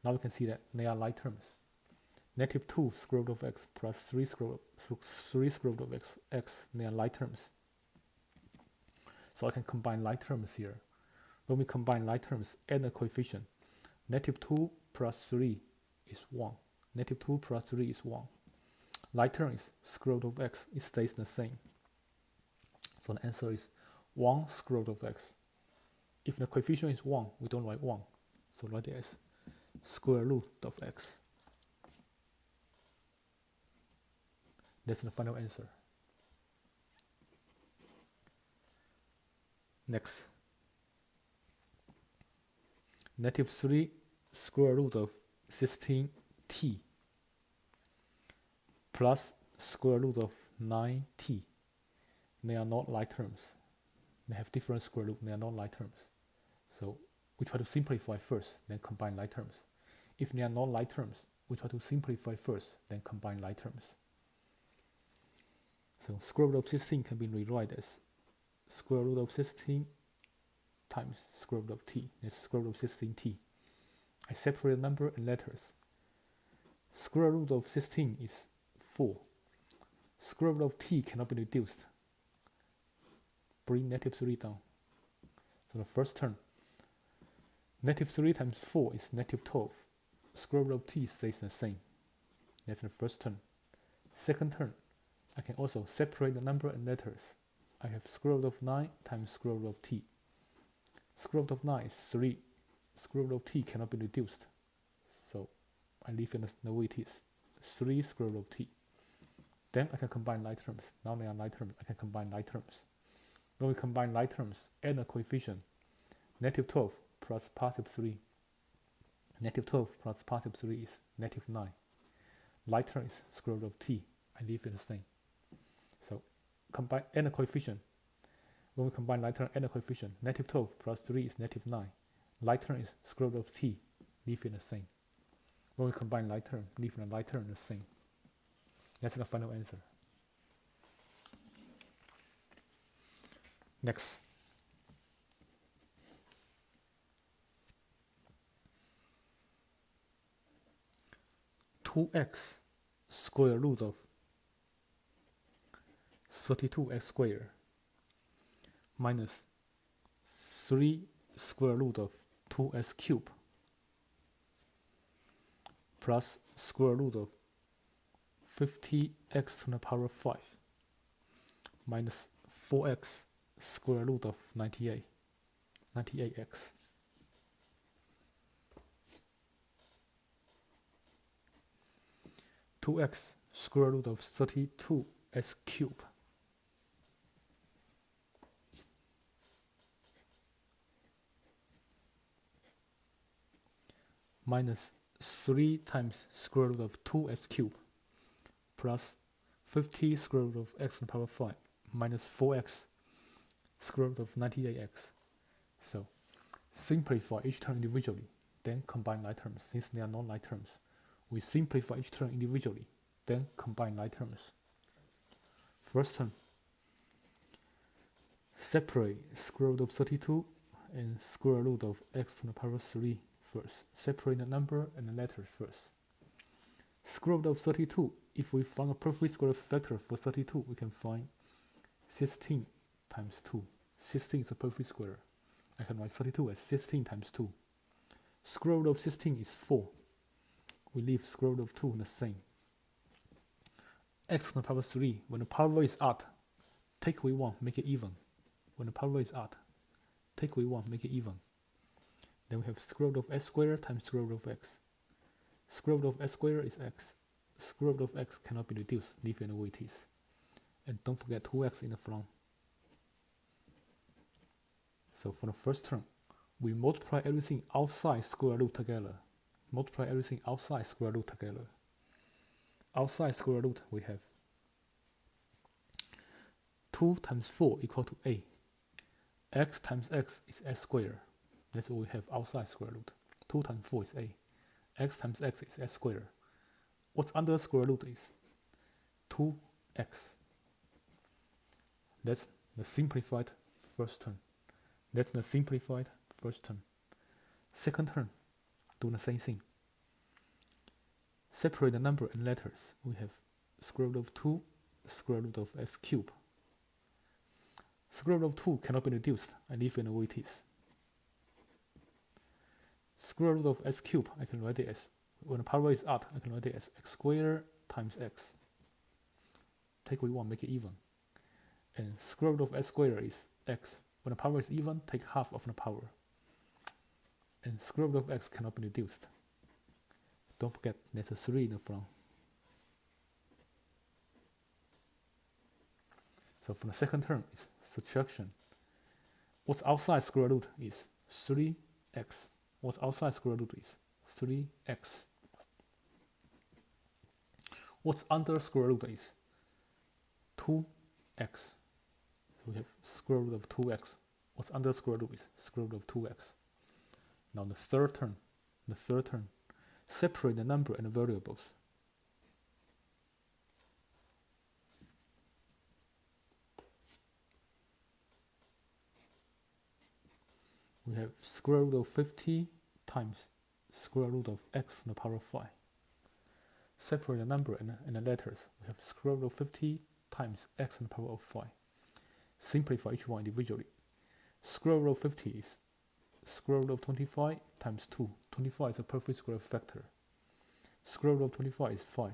Now we can see that they are like terms. Negative 2 square root of x plus 3 square root of x, they are like terms. So I can combine like terms here. When we combine like terms, add the coefficient. Negative 2 plus 3 is 1. Negative 2 plus 3 is 1. Like term is square root of x. It stays the same. So the answer is 1 square root of x. If the coefficient is 1, we don't write 1. So write it as square root of x. That's the final answer. Next. Negative 3 square root of 16t plus square root of 9t. They are not like terms. They have different square root. They are not like terms. So we try to simplify first, then combine like terms. If they are not like terms, we try to simplify first, then combine like terms. So square root of 16 can be rewritten as square root of 16 times square root of t. That's square root of 16t. I separate number and letters. Square root of 16 is 4. Square root of t cannot be reduced. Bring negative 3 down. So the first term, negative 3 times 4 is negative 12. Square root of t stays the same. That's the first term. Second term, I can also separate the number and letters. I have square root of 9 times square root of t. Square root of 9 is 3. Square root of t cannot be reduced. So I leave it the way it is. 3 square root of t. Then I can combine like terms. Now they are like terms. I can combine like terms. When we combine like terms, add a coefficient. Negative 12 plus positive 3. Negative 12 plus positive 3 is negative 9. Like term is square root of t. I leave it the same. So combine and a coefficient. When we combine like term and a coefficient, negative 12 plus 3 is negative 9. Like term is square root of t. Leave it the same. When we combine like term, leave the like term the same. That's the final answer. Next. (2x) square root of 32x squared minus 3 square root of 2x cubed plus square root of 50x to the power 5 minus 4x square root of 98, 98x. (2x) square root of 32x cubed minus 3 times square root of 2x cubed plus 50 square root of x to the power 5 minus 4x square root of 98x. So simplify each term individually, then combine like terms. Since they are non-like terms, we simplify each term individually, Then combine like terms. First term, separate square root of 32 and square root of x to the power 3 first. Separate the number and the letters first. Square root of 32, if we find a perfect square factor for 32, we can find 16 times 2. 16 is a perfect square. I can write 32 as 16 times 2. Square root of 16 is 4. We leave square root of 2 the same. X to the power 3, when the power is odd, take away 1, make it even. When the power is odd, take away 1, make it even. Then we have square root of s squared times square root of x. Square root of s squared is x. Square root of x cannot be reduced, leave it the way it is. And don't forget 2x in the front. So for the first term, we multiply everything outside square root together. Multiply everything outside square root together. Outside square root, we have 2 times 4 equal to a. X times x is s squared. That's what we have outside square root. 2 times 4 is a. X times x is s squared. What's under square root is 2x. That's the simplified first term. That's the simplified first term. Second term, do the same thing. Separate the number and letters. We have square root of 2, square root of s cubed. Square root of 2 cannot be reduced. I leave it the way it is. Square root of s cubed, I can write it as, when the power is odd, I can write it as x squared times x. Take away 1, make it even. And square root of s squared is x. When the power is even, take half of the power. And square root of x cannot be reduced. Don't forget, there's a 3 in the front. So for the second term, it's subtraction. What's outside square root is 3x. What's outside square root is 3x. What's under square root is 2x. So we have square root of 2x. What's under square root is square root of 2x. Now the third term, separate the number and the variables. We have square root of 50 times square root of x to the power 5. Separate the number and the letters. We have square root of 50 times x to the power of 5. Simplify each one individually. Square root of 50 is square root of 25 times 2. 25 is a perfect square factor. Square root of 25 is 5.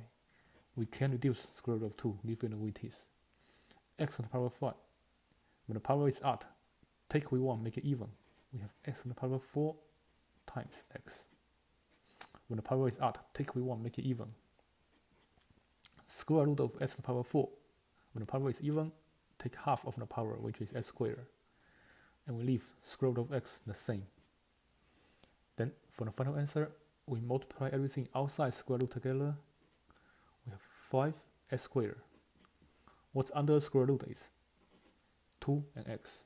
We can reduce square root of 2, leave it the way it is. X to the power 5. When the power is odd, take away 1, make it even. We have x to the power 4 times x. When the power is odd, take away 1, make it even. Square root of s to the power 4. When the power is even, take half of the power, which is s squared. And we leave square root of x the same. Then for the final answer, we multiply everything outside square root together. We have 5s squared. What's under square root is 2 and x.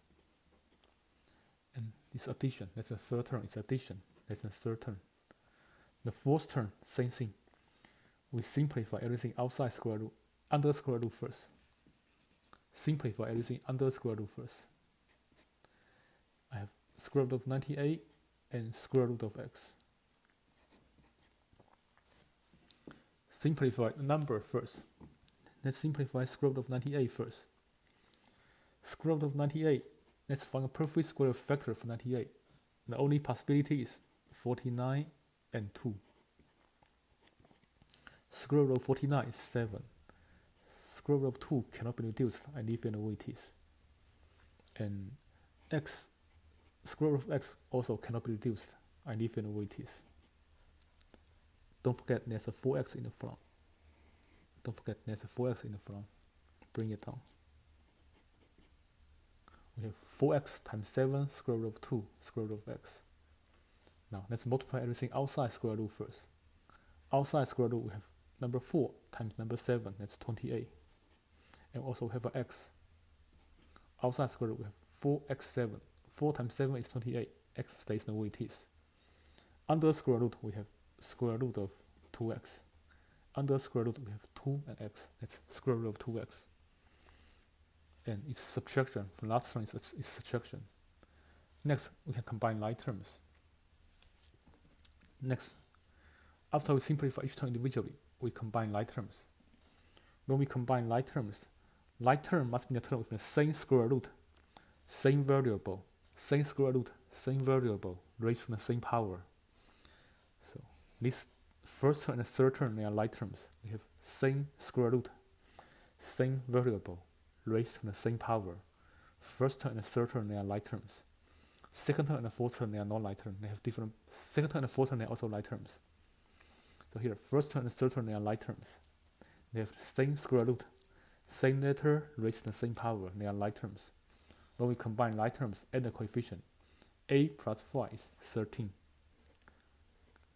And it's addition. That's the third term. It's addition. That's the third term. The fourth term, same thing. We simplify everything outside square root, under square root first. Simplify everything under square root first. I have square root of 98 and square root of x. Simplify the number first. Let's simplify square root of 98 first. Square root of 98, let's find a perfect square factor for 98. The only possibility is 49 and 2. Square root of 49 is 7. Square root of 2 cannot be reduced. I leave it the way it is. And x, square root of x also cannot be reduced. I leave it the way it is. Don't forget there's a 4x in the front. Don't forget there's a 4x in the front. Bring it down. We have 4x times 7 square root of 2 square root of x. Now let's multiply everything outside square root first. Outside square root we have number 4 times number 7, that's 28. And also we have an x. Outside square root we have 4x7. 4 times 7 is 28. X stays the way it is. Under square root we have square root of 2x. Under square root, we have 2 and x. That's square root of 2x. And it's subtraction. The last one is subtraction. Next, we can combine like terms. Next, after we simplify each term individually, we combine like terms. When we combine like terms, like term must be a term with the same square root, same variable, same square root, same variable, raised to the same power. So this first term and the third term, they are like terms. We have same square root, same variable, raised to the same power. First term and the third term, they are like terms. Second term and the fourth term, they are not like terms. They have different. Second term and the fourth term, they are also like terms. So here, first term and the third term, they are like terms. They have the same square root, same letter, raised to the same power. They are like terms. When we combine like terms, add the coefficient. A plus 5 is 13.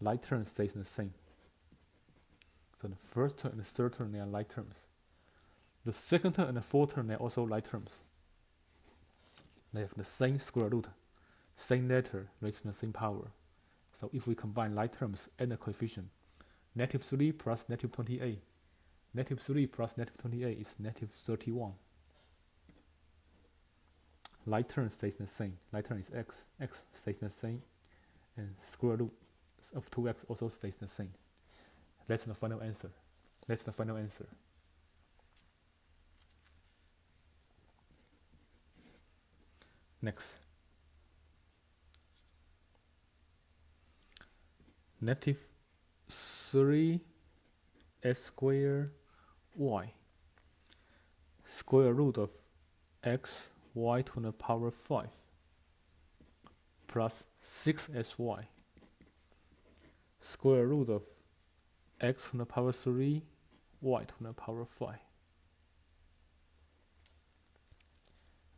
Like term stays the same. So the first term and the third term, they are like terms. The second term and the fourth term, they are also like terms. They have the same square root, same letter, raised to the same power. So if we combine like terms, add the coefficient. Negative 3 plus negative 28. Negative 3 plus negative 28 is negative 31. Like term stays the same. Like term is x. X stays the same. And square root of 2x also stays the same. That's the final answer. That's the final answer. Next. Negative 3 x squared y. Square root of x y to the power 5 plus 6sy. Square root of x to the power 3 y to the power 5.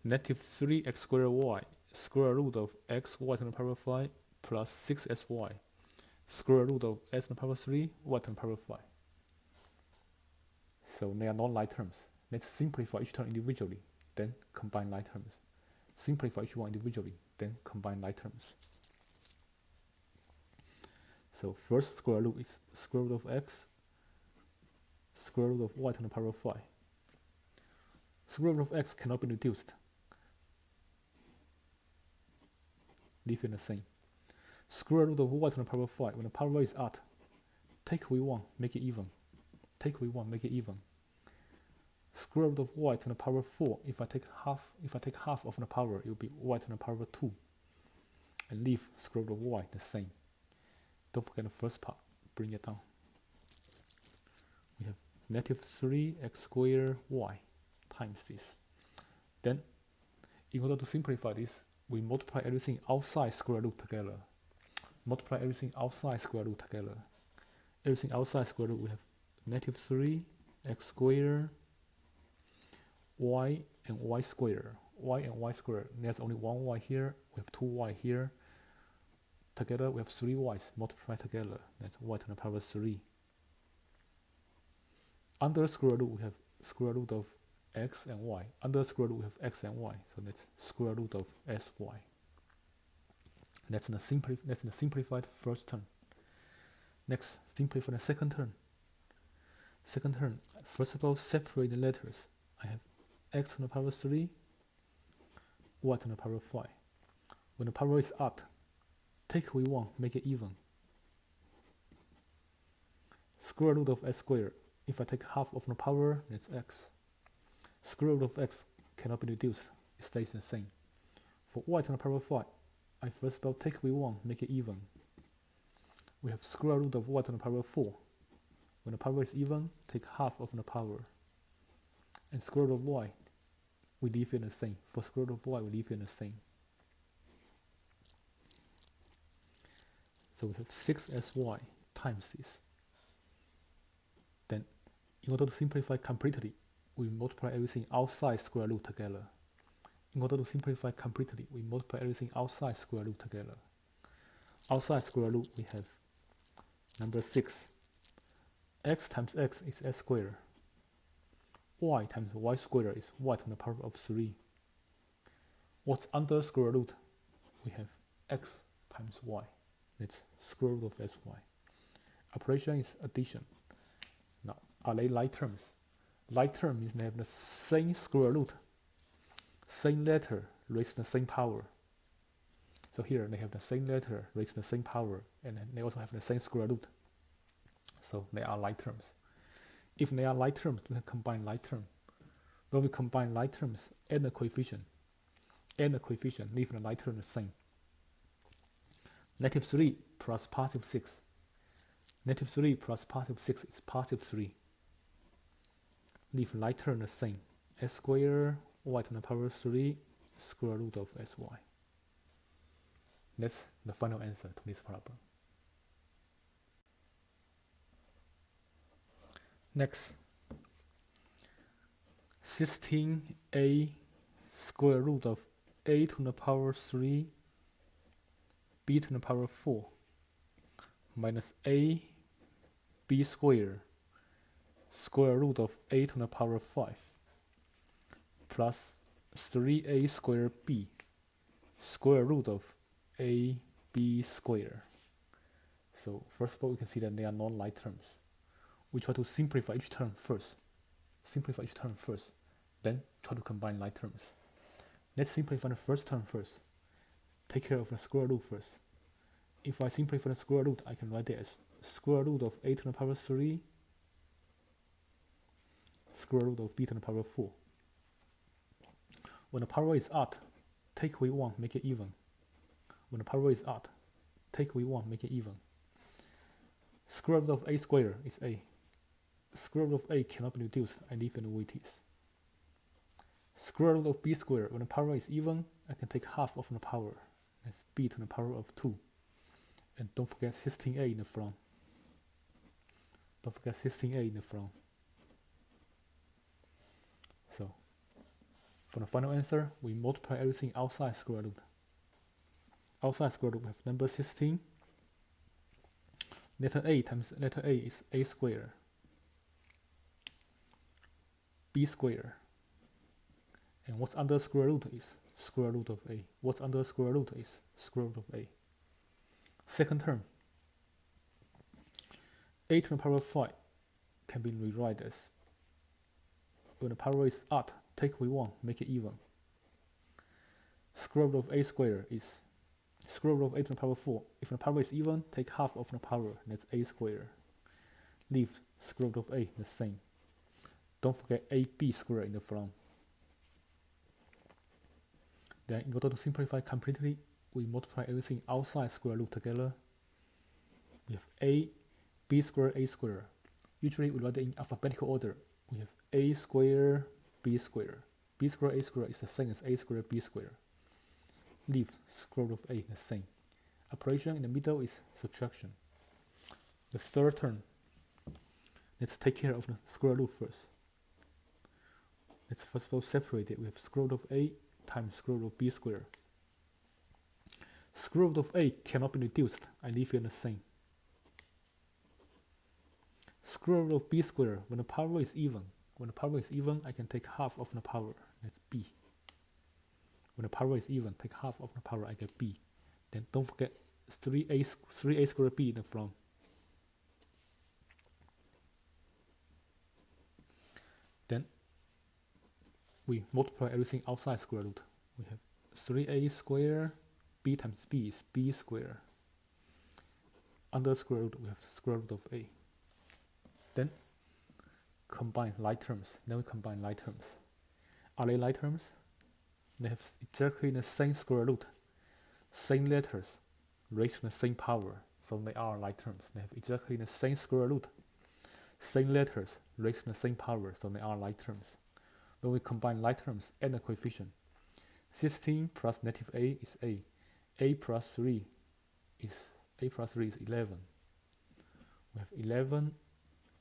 Negative 3x squared y. Square root of x y to the power 5 plus 6sy. Square root of x to the power 3 y to the power 5. So they are not like terms. Let's simplify each term individually, then combine like terms. Simplify each one individually, then combine like terms. So first square root is square root of x, square root of y to the power 5. Square root of x cannot be reduced. Leave it the same. Square root of y to the power 5. When the power is odd, take away 1, make it even. Take away 1, make it even. Square root of y to the power 4. If I take half of the power, it will be y to the power 2. And leave square root of y the same. Don't forget the first part. Bring it down. We have negative 3x squared y times this. Then, in order to simplify this, we multiply everything outside square root together. Multiply everything outside square root together. Everything outside square root, we have negative 3x squared y and y squared. Y and y squared. There's only one y here. We have 2y here. Together we have 3 y's. Multiply together. That's y to the power 3. Under square root we have square root of x and y. Under square root we have x and y. So that's square root of sy. That's the simplified first term. Next, simplify the second term. Second term, first of all, separate the letters. I have x to the power 3, y to the power 5. When the power is odd, take away 1, make it even. Square root of x squared. If I take half of the power, that's x. Square root of x cannot be reduced. It stays the same. For y to the power 5, I first of all take away 1, make it even. We have square root of y to the power 4. When the power is even, take half of the power. And square root of y, we leave it the same. For square root of y, we leave it the same. So we have 6sy times this. Then, in order to simplify completely, we multiply everything outside square root together. In order to simplify completely, we multiply everything outside square root together. Outside square root, we have number 6. X times x is x squared. Y times y squared is y to the power of 3. What's under square root? We have x times y. That's square root of sy. Operation is addition. Are they like terms? Like term means they have the same square root, same letter raised to the same power. So here they have the same letter raised to the same power, and then they also have the same square root. So they are like terms. If they are like terms, we can combine like term. When we combine like terms, add the coefficient, leave the like term the same. Negative 3 plus positive 6. Negative 3 plus positive 6 is positive 3. Leave like term the same. S squared y to the power 3 square root of sy. That's the final answer to this problem. Next, 16a square root of a to the power 3 b to the power 4 minus a b squared square root of a to the power 5 plus 3a squared b square root of a b squared. So first of all, we can see that they are non-like terms. We try to simplify each term first. Then try to combine like terms. Let's simplify the first term first. Take care of the square root first. If I simplify the square root, I can write it as square root of a to the power 3 square root of b to the power 4. When the power is odd, take away 1, make it even. When the power is odd, take away 1, make it even. Square root of a squared is a. Square root of a cannot be reduced, I leave it the way it is. Square root of b squared, when the power is even, I can take half of the power. That's b to the power of 2. And don't forget 16a in the front. So, for the final answer, we multiply everything outside square root. Outside square root, we have number 16. Letter a times letter a is a squared. B squared. And what's under square root is square root of a. What's under square root is square root of a. Second term, a to the power 5 can be rewritten as, when the power is odd, take away 1, make it even. Square root of a squared is square root of a to the power 4. If the power is even, take half of the power, that's a squared. Leave square root of a the same. Don't forget ab squared in the front. Then in order to simplify completely, we multiply everything outside square root together. We have a, b squared, a squared. Usually we write it in alphabetical order. We have a squared, b squared. B squared, a squared is the same as a squared, b squared. Leave square root of a the same. Operation in the middle is subtraction. The third term, let's take care of the square root first. Let's first of all separate it. We have square root of a times square root of b squared. Square root of a cannot be reduced, I leave it the same. Square root of b squared, when the power is even, I can take half of the power, that's b. When the power is even, take half of the power, I get b. Then don't forget 3a squared b in the front. Then we multiply everything outside square root. We have 3a squared, b times b is b squared. Under square root, we have square root of a. Then combine like terms. Are they like terms? They have exactly the same square root, same letters, raised to the same power, so they are like terms. They have exactly the same square root, same letters, raised to the same power, so they are like terms. When we combine like terms, add the coefficient. 16 plus negative a is a. A plus 3 is 11. We have 11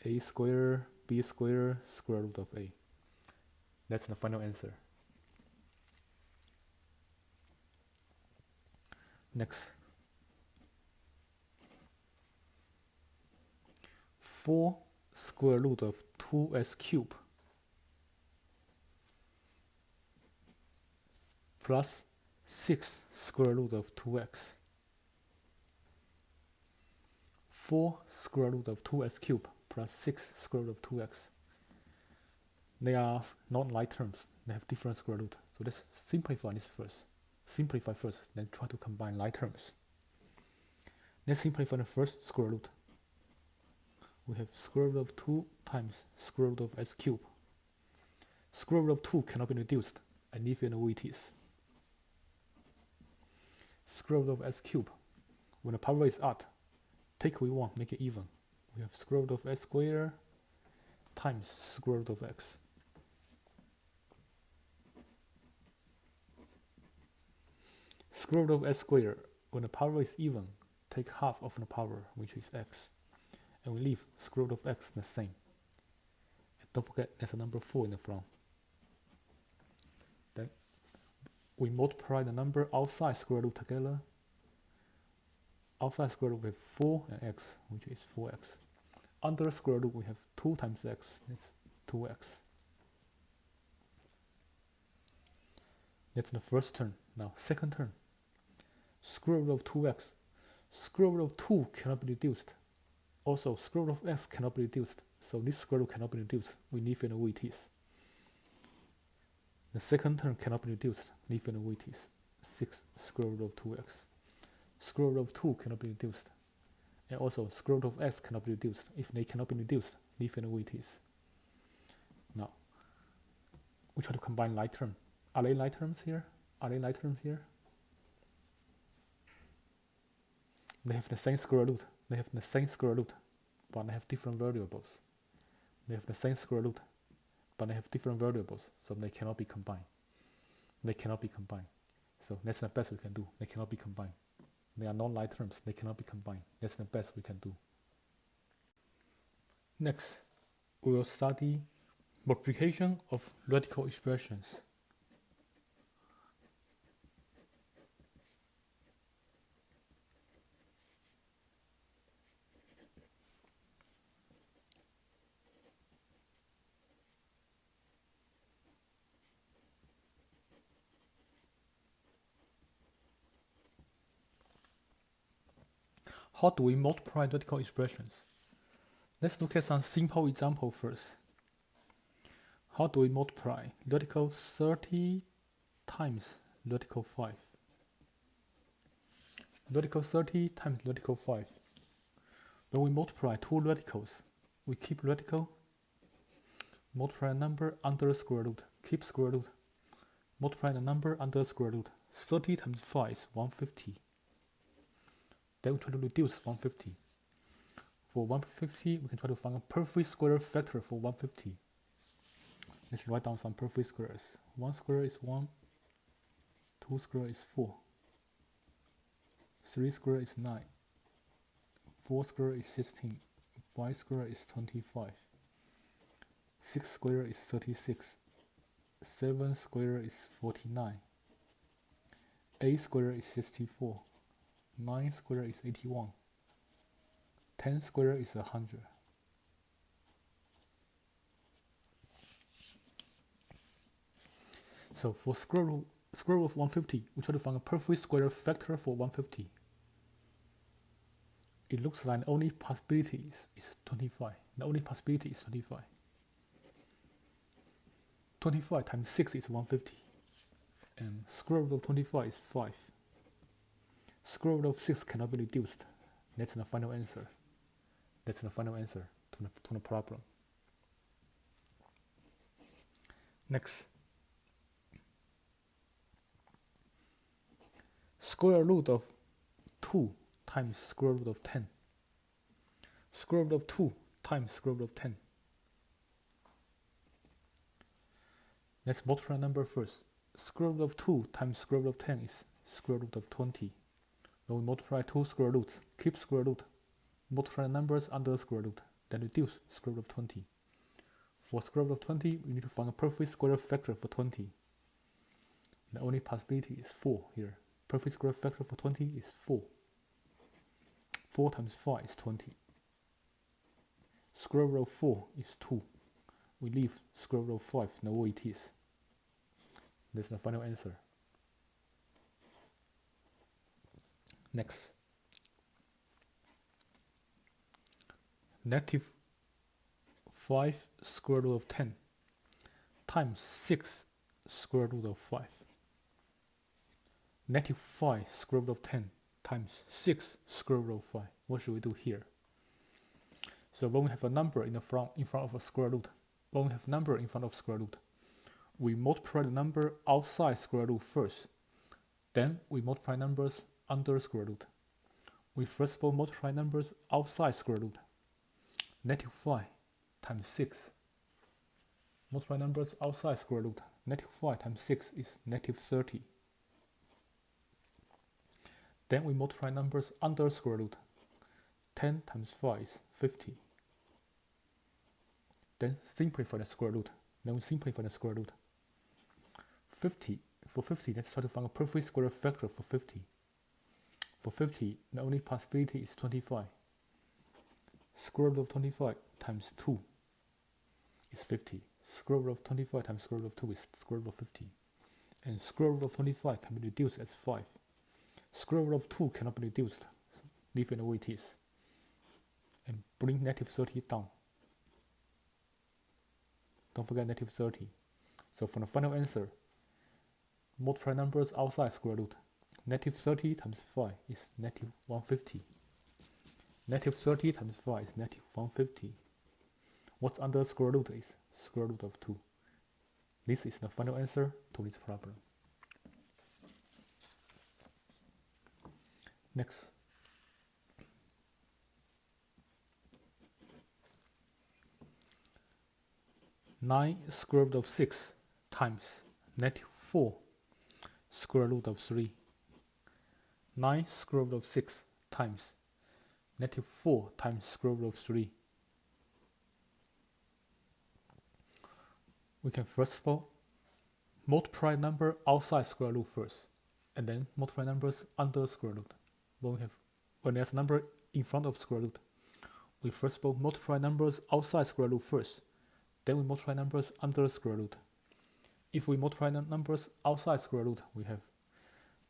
a squared, b squared, square root of a. That's the final answer. Next, 4 square root of 2s cubed plus 6 square root of 2x. 4 square root of 2s cubed plus 6 square root of 2x. They are not like terms. They have different square root. So let's simplify this first. Simplify first, then try to combine like terms. Let's simplify the first square root. We have square root of 2 times square root of s cubed. Square root of 2 cannot be reduced. I leave it the way it is. Square root of s cubed. When the power is odd, take what we want, make it even. We have square root of s squared times square root of x. Square root of s squared, when the power is even, take half of the power, which is x. And we leave square root of x the same. And don't forget, there's a number 4 in the front. Then we multiply the number outside square root together. Outside square root we have 4 and x, which is 4x. Under square root we have 2 times x, that's 2x. That's the first term. Now second term. Square root of 2x. Square root of 2 cannot be reduced. Also, square root of x cannot be reduced. So this square root cannot be reduced. We leave it the way it is. The second term cannot be reduced. Leave it the way it is. 6 square root of 2x. Square root of 2 cannot be reduced. And also, square root of x cannot be reduced. If they cannot be reduced, leave it the way it is. Now, we try to combine like terms. Are they like terms here? Are they like terms here? They have the same square root. They have the same square root, but they have different variables. They have the same square root, but they have different variables, so they cannot be combined. They cannot be combined. So that's the best we can do. They cannot be combined. They are not like terms. They cannot be combined. That's the best we can do. Next, we will study multiplication of radical expressions. How do we multiply radical expressions? Let's look at some simple example first. How do we multiply radical 30 times radical 5? Radical 30 times radical 5. When we multiply two radicals, we keep radical, multiply the number under the square root, keep square root, multiply the number under the square root. 30 times 5 is 150. Then we try to reduce 150. For 150, we can try to find a perfect square factor for 150. Let's write down some perfect squares. 1 square is 1, 2 square is 4, 3 square is 9, 4 square is 16, 5 square is 25, 6 square is 36, 7 square is 49, 8 square is 64, 9 square is 81, 10 square is 100. So for square root of 150, we try to find a perfect square factor for 150. It looks like the only possibility is 25. The only possibility is 25. 25 times 6 is 150. And square root of 25 is 5. Square root of 6 cannot be reduced. That's the final answer. That's the final answer to the problem. Next. Square root of 2 times square root of 10. Square root of 2 times square root of 10. Let's multiply the number first. Square root of 2 times square root of 10 is square root of 20. When we multiply two square roots, keep square root, multiply the numbers under the square root, then reduce square root of 20. For square root of 20, we need to find a perfect square factor for 20. The only possibility is 4 here. Perfect square factor for 20 is 4. 4 times 5 is 20. Square root of 4 is 2. We leave square root of 5 the way it is. That's the final answer. Next. Negative 5 square root of 10 times 6 square root of 5. Negative 5 square root of 10 times 6 square root of 5. What should we do here? So when we have a number in front of a square root, when we have a number in front of square root, we multiply the number outside square root first. Then we multiply numbers under square root. We first of all multiply numbers outside square root. Negative 5 times 6. Multiply numbers outside square root. Negative 5 times 6 is negative 30. Then we multiply numbers under square root. 10 times 5 is 50. Then simplify the square root. Then we simplify the square root. 50. For 50, let's try to find a perfect square factor for 50. For 50, the only possibility is 25. Square root of 25 times 2 is 50. Square root of 25 times square root of 2 is square root of 50. And square root of 25 can be reduced as 5. Square root of 2 cannot be reduced. So leave it the way it is. And bring negative 30 down. Don't forget negative 30. So for the final answer, multiply numbers outside square root. Negative 30 times 5 is negative 150. Negative 30 times 5 is negative 150. What's under square root is square root of 2. This is the final answer to this problem. Next. Nine square root of 6 times negative 4 square root of 3. 9 square root of 6 times negative 4 times square root of 3. We can first of all multiply number outside square root first, and then multiply numbers under square root. When there's a number in front of square root, we first of all multiply numbers outside square root first, then we multiply numbers under square root. If we multiply numbers outside square root, we have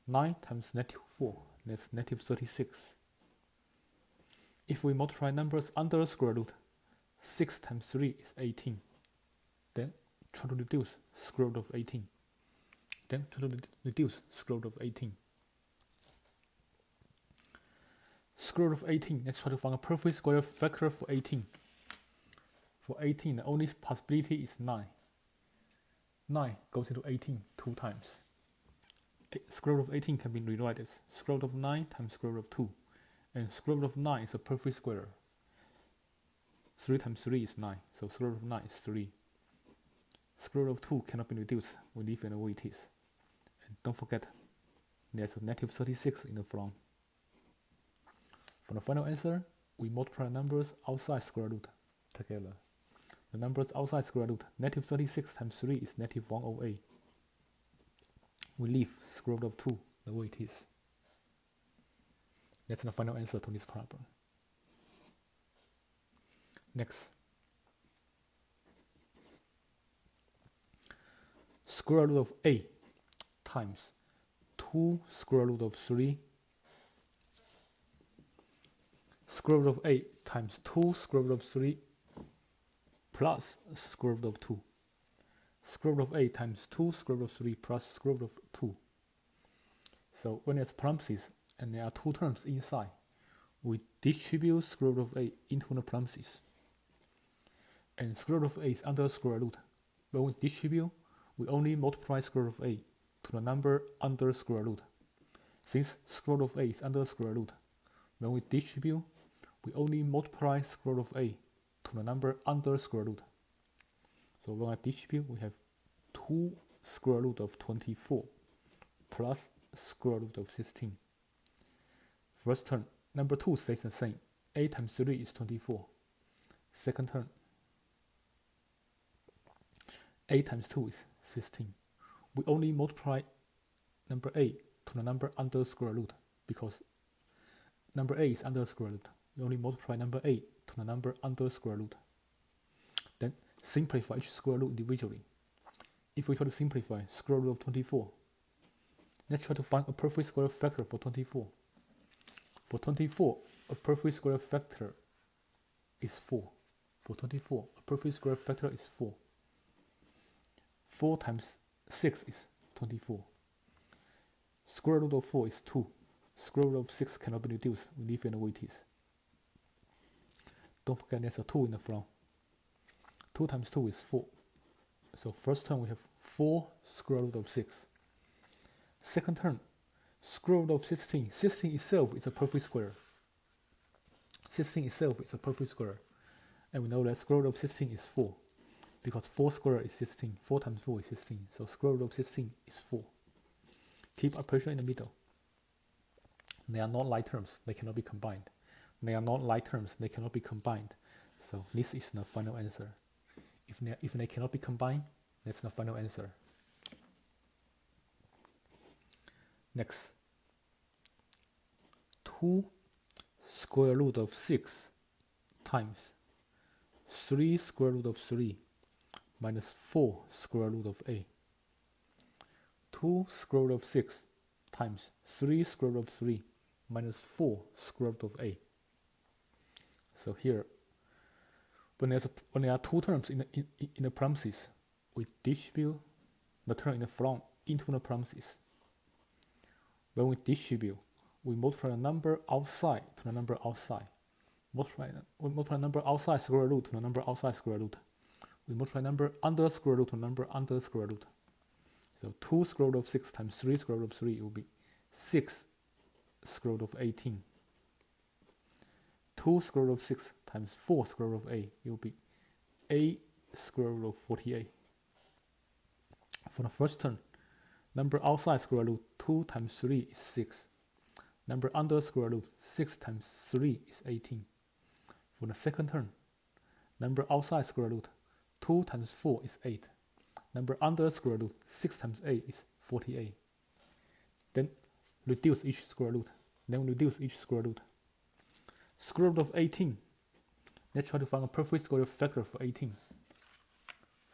9 times negative 4, that's negative 36. If we multiply numbers under square root, 6 times 3 is 18. Then try to reduce square root of 18. Then try to reduce square root of 18. Square root of 18, let's try to find a perfect square factor for 18. For 18, the only possibility is 9. 9 goes into 18 2 times. Square root of 18 can be rewritten as square root of 9 times square root of 2. And square root of 9 is a perfect square. 3 times 3 is 9, so square root of 9 is 3. Square root of 2 cannot be reduced, we leave it the way it is. And don't forget, there's a negative 36 in the front. For the final answer, we multiply numbers outside square root together. The numbers outside square root, negative 36 times 3 is negative 108. We leave square root of 2 the way it is. That's the final answer to this problem. Next. Square root of a times 2 square root of 3. Square root of a times 2 square root of 3 plus square root of 2. Square root of a times 2 square root of 3 plus square root of 2. So when there's parentheses and there are two terms inside, we distribute square root of a into the parentheses. And square root of a is under square root. When we distribute, we only multiply square root of a to the number under square root. Since square root of a is under square root, when we distribute, we only multiply square root of a to the number under square root. So when I distribute, we have 2 square root of 24 plus square root of 16. First term, number 2 stays the same. A times 3 is 24. Second term, a times 2 is 16. We only multiply number a to the number under square root because number a is under square root. We only multiply number a to the number under square root. Then simplify each square root individually. If we try to simplify square root of 24, let's try to find a perfect square factor for 24. For 24, a perfect square factor is 4. For 24, a perfect square factor is 4. 4 times 6 is 24. Square root of 4 is 2. Square root of 6 cannot be reduced. We leave it the way it is. Don't forget there's a 2 in the front. 2 times 2 is 4. So first term we have 4 square root of 6. Second term, square root of 16. 16 itself is a perfect square. 16 itself is a perfect square. And we know that square root of 16 is 4. Because 4 squared is 16. 4 times 4 is 16. So square root of 16 is 4. Keep operation in the middle. They are not like terms. They cannot be combined. They are not like terms. They cannot be combined. So this is the final answer. If they cannot be combined, that's the final answer. Next. 2 square root of 6 times 3 square root of 3 minus 4 square root of a. 2 square root of 6 times 3 square root of 3 minus 4 square root of a. So here, when there are two terms in the parentheses, we distribute the term in the front into the parentheses. When we distribute, we multiply the number outside to the number outside. We multiply the number outside square root to the number outside square root. We multiply number under square root to number under square root. So 2 square root of 6 times 3 square root of 3 will be 6 square root of 18. 2 square root of 6 times 4 square root of a, it will be 8 square root of 48. For the first term, number outside square root 2 times 3 is 6. Number under square root 6 times 3 is 18. For the second term, number outside square root 2 times 4 is 8. Number under square root 6 times 8 is 48. Then reduce each square root. Then reduce each square root. Square root of 18. Let's try to find a perfect square factor for 18.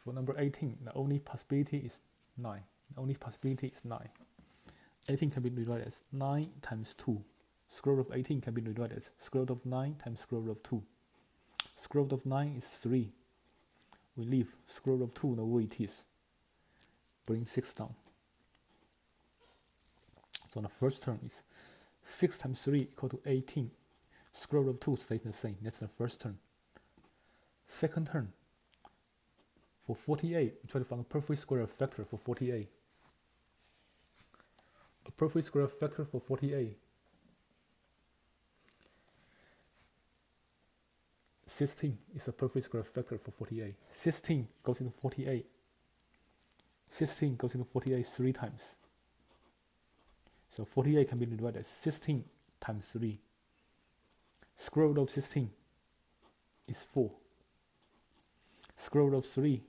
For number 18, the only possibility is 9. The only possibility is 9. 18 can be rewritten as 9 times 2. Square root of 18 can be rewritten as square root of 9 times square root of 2. Square root of 9 is 3. We leave square root of 2 the way it is. Bring 6 down. So the first term is 6 times 3 equal to 18. Square root of 2 stays the same. That's the first term. Second term, for 48, we try to find a perfect square factor for 48. A perfect square factor for 48. 16 is a perfect square factor for 48. 16 goes into 48. 16 goes into 48 3 times. So 48 can be divided as 16 times 3. Square root of 16 is 4. Square root of 3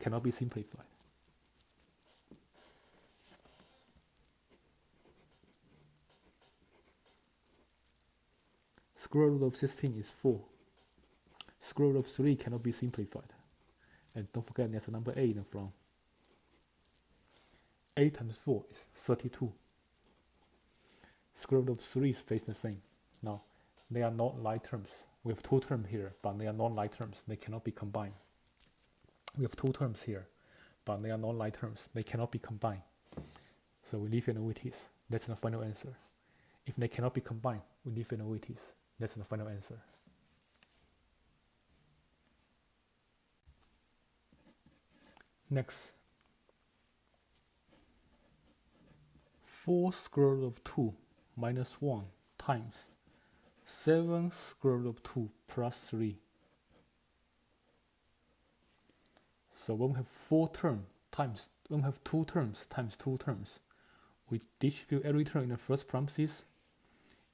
cannot be simplified. Square root of 16 is 4. Square root of 3 cannot be simplified. And don't forget there's a number 8 in the front. 8 times 4 is 32. Square root of 3 stays the same. Now, they are not like terms. We have two terms here, but they are not like terms. They cannot be combined. We have two terms here, but they are not like terms. They cannot be combined. So we leave it the way it is. That's the final answer. If they cannot be combined, we leave it the way it is. That's the final answer. Next. 4 square root of 2 minus 1 times 7 square root of 2 plus 3. So when we have 4 terms times, when we have 2 terms times 2 terms, we distribute every term in the first parenthesis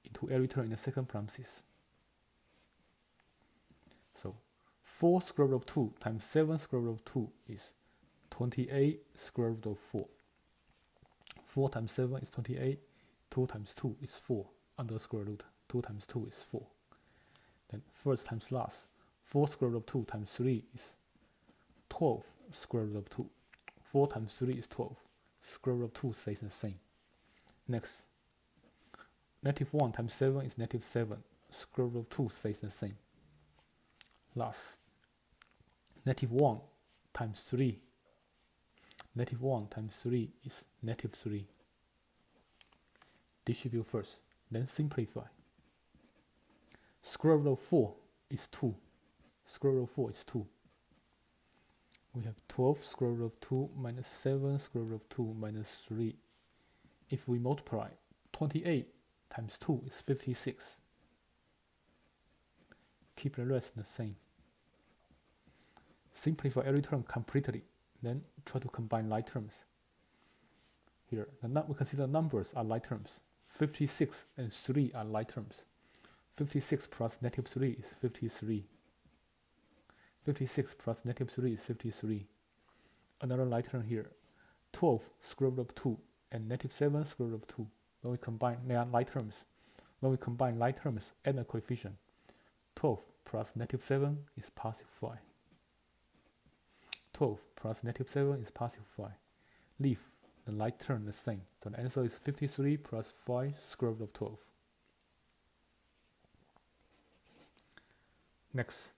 into every term in the second parenthesis. So 4 square root of 2 times 7 square root of 2 is 28 square root of 4. 4 times 7 is 28. 2 times 2 is 4 under square root. 2 times 2 is 4. Then first times last. 4 square root of 2 times 3 is 12 square root of 2. 4 times 3 is 12. Square root of 2 stays the same. Next. Negative 1 times 7 is negative 7. Square root of 2 stays the same. Last. Negative 1 times 3. Negative 1 times 3 is negative 3. Distribute first, then simplify. Square root of 4 is 2. Square root of 4 is 2. We have 12 square root of 2 minus 7 square root of 2 minus 3. If we multiply, 28 times 2 is 56. Keep the rest the same. Simplify every term completely, then try to combine like terms. Here, we consider numbers are like terms. 56 and 3 are like terms. 56 plus negative 3 is 53. 56 plus negative 3 is 53. Another like term here. 12 square root of 2 and negative 7 square root of 2. When we combine, they are like terms. When we combine like terms, add a coefficient. 12 plus negative 7 is positive 5. 12 plus negative 7 is positive 5. Leave the like term the same. So the answer is 53 plus 5 square root of 12. Next.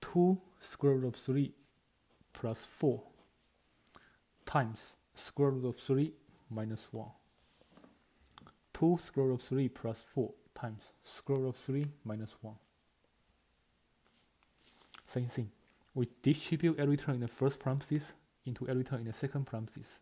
Two square root of 3 plus 4 times square root of 3 minus 1. 2 square root of 3 plus 4 times square root of 3 minus 1. Same thing. We distribute every term in the first parenthesis into every term in the second parenthesis.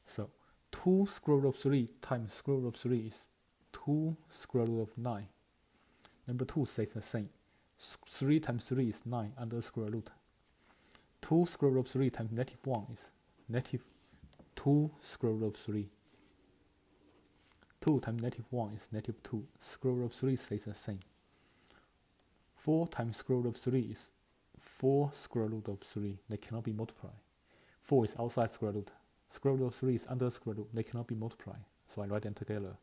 So 2 square root of 3 times square root of 3 is 2 square root of 9. Number 2 stays the same. 3 times 3 is 9 under square root. 2 square root of 3 times negative 1 is negative 2 square root of 3. 2 times negative 1 is negative 2. Square root of 3 stays the same. 4 times square root of 3 is 4 square root of 3. They cannot be multiplied. 4 is outside square root. Square root of 3 is under square root. They cannot be multiplied. So I write them together.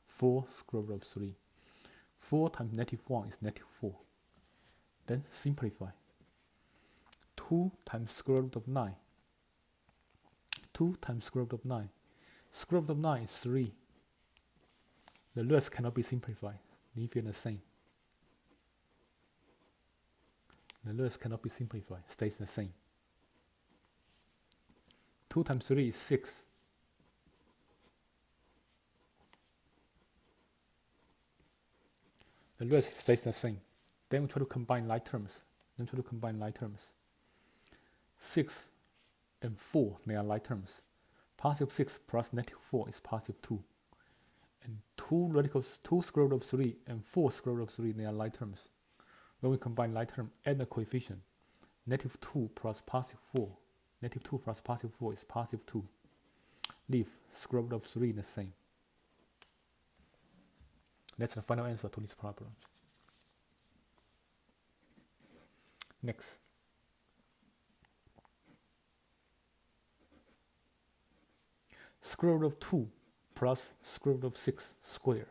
4 square root of 3. 4 times negative 1 is negative 4. Then simplify. 2 times square root of 9. 2 times square root of 9. Square root of 9 is 3. The rest cannot be simplified. Leave it the same. The rest cannot be simplified. Stays the same. 2 times 3 is 6. The rest stays the same. Then we try to combine like terms. 6 and 4, they are like terms. Positive 6 plus negative 4 is positive 2. And 2 square root of 3 and 4 square root of 3, they are like terms. When we combine like term, add the coefficient. Negative 2 plus positive 4. Negative 2 plus positive 4 is positive 2. Leave square root of 3 the same. That's the final answer to this problem. Next. Square root of 2 plus square root of 6 square.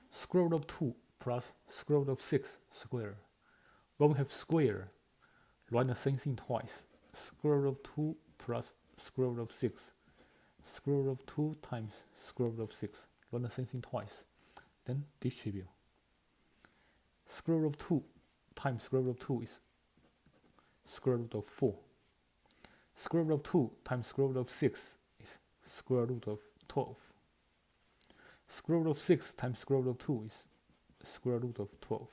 Square root of 2 plus square root of 6 square. When we have square, write the same thing twice. Square root of 2 plus square root of 6. Square root of 2 times square root of 6. Run the same thing twice. Then distribute. Square root of 2 times square root of 2 is square root of 4. Square root of 2 times square root of 6 is square root of 12. Square root of 6 times square root of 2 is square root of 12.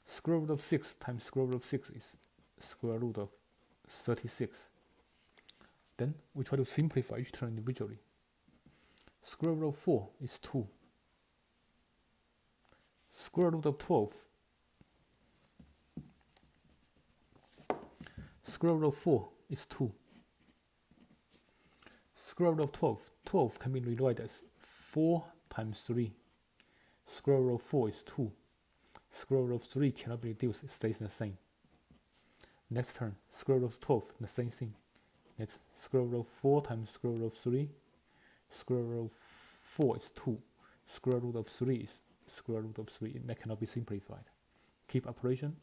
Square root of 6 times square root of 6 is square root of 36. Then we try to simplify each term individually. Square root of 4 is 2. Square root of 12. Square root of 4 is 2. Square root of 12. 12 can be rewritten as 4 times 3. Square root of 4 is 2. Square root of 3 cannot be reduced, it stays the same. Next term, square root of 12, the same thing. That's square root of 4 times square root of 3. Square root of 4 is 2. Square root of 3 is square root of 3. That cannot be simplified. Keep operation.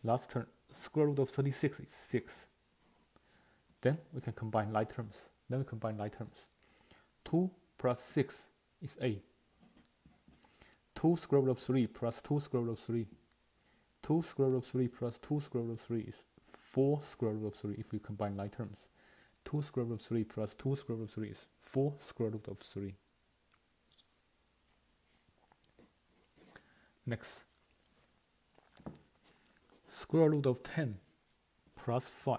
Last term, square root of 36 is 6. Then we can combine like terms. 2 plus 6 is 8. 2 square root of 3 plus 2 square root of 3. 2 square root of 3 plus 2 square root of 3 is 4 square root of 3 if we combine like terms. 2 square root of 3 plus 2 square root of 3 is 4 square root of 3. Next, square root of 10 plus 5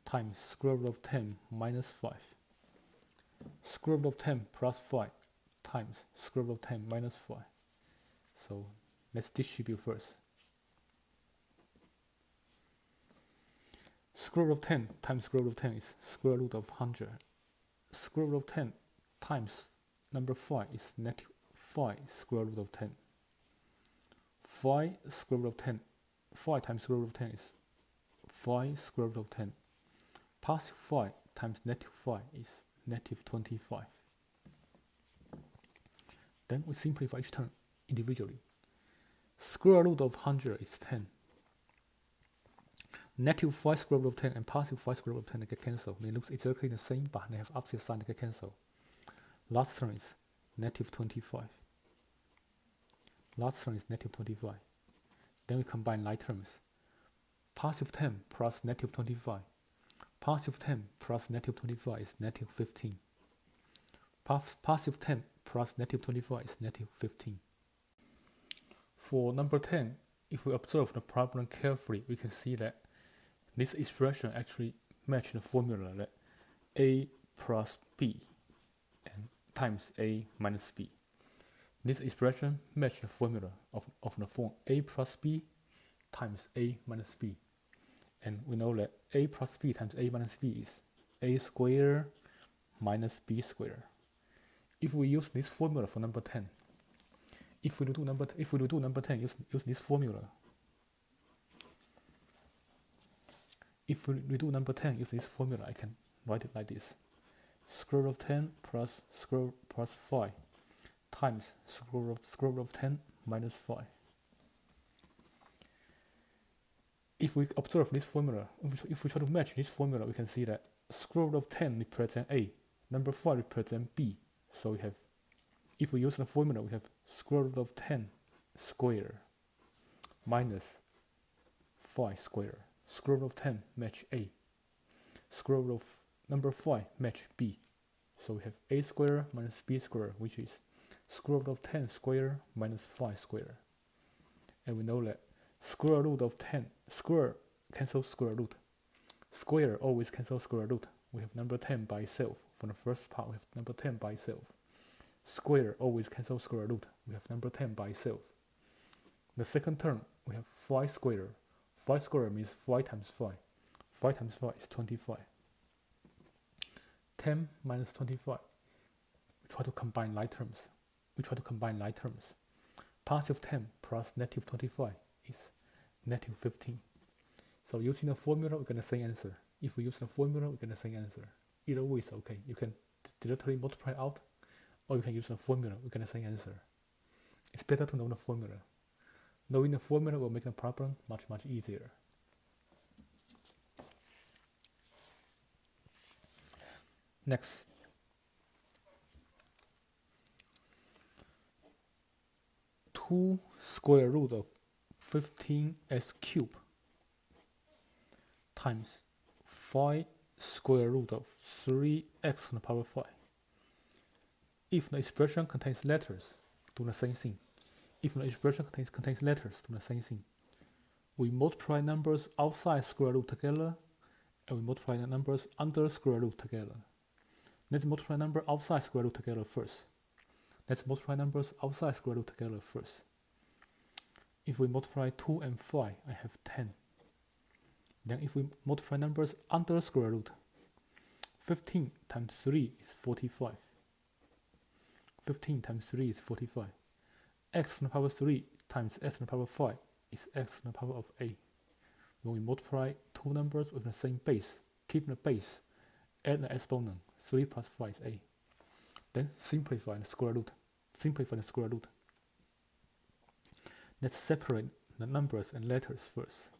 times square root of 10 minus 5. Square root of 10 plus 5 times square root of 10 minus 5. So let's distribute first. Square root of 10 times square root of 10 is square root of 100. Square root of 10 times number 5 is negative 5 square root of 10. 5 square root of 10, 5 times square root of 10 is 5 square root of 10. Positive 5 times negative 5 is negative 25. Then we simplify each term individually. Square root of 100 is 10. Negative 5 square root of 10 and positive 5 square root of 10 they get cancelled. They look exactly the same, but they have opposite sign, they get cancelled. Last term is negative 25. Last term is negative 25. Then we combine like terms. Positive 10 plus negative 25. Positive 10 plus negative 25 is negative 15. Positive 10 plus negative 25 is negative 15. For number 10, if we observe the problem carefully, we can see that this expression actually matches the formula that a plus b and times a minus b. This expression matches the formula of the form a plus b times a minus b. And we know that a plus b times a minus b is a squared minus b squared. If we use this formula for number 10, if we do number 10, use this formula. If we do number 10, use this formula, I can write it like this. Square root of 10 plus 5 times square root of 10 minus 5. If we observe this formula, if we try to match this formula, we can see that square root of 10 represents A, number 5 represents B. So we have, if we use the formula, we have square root of 10 squared minus 5 squared. Square root of 10 match A. Square root of number 5 match B. So we have A squared minus B squared, which is square root of 10 squared minus 5 squared. And we know that square root of 10, square cancel square root. Square always cancel square root. We have number 10 by itself. For the first part, we have number 10 by itself. Square always cancel square root. We have number 10 by itself. The second term, we have 5 squared. 5 squared means 5 times 5. 5 times 5 is 25. 10 minus 25. We try to combine like terms. Positive 10 plus negative 25 is negative 15. So using the formula, we're going to say answer. If we use the formula, we're going to say answer. Either way is okay. You can directly multiply out, or you can use the formula, we're going to say answer. It's better to know the formula. Knowing the formula will make the problem much easier. Next, two square root of 15x cubed times 5 square root of 3x to the power 5. If the expression contains letters, do the same thing. If the expression contains letters, do the same thing. We multiply numbers outside square root together, and we multiply the numbers under square root together. Let's multiply numbers outside square root together first. If we multiply 2 and 5, I have 10. Then if we multiply numbers under square root, 15 times 3 is 45. 15 times 3 is 45. X to the power 3 times x to the power 5 is x to the power of a. When we multiply two numbers with the same base, keep the base, add the exponent, 3 plus 5 is a. Then simplify the square root. Let's separate the numbers and letters first.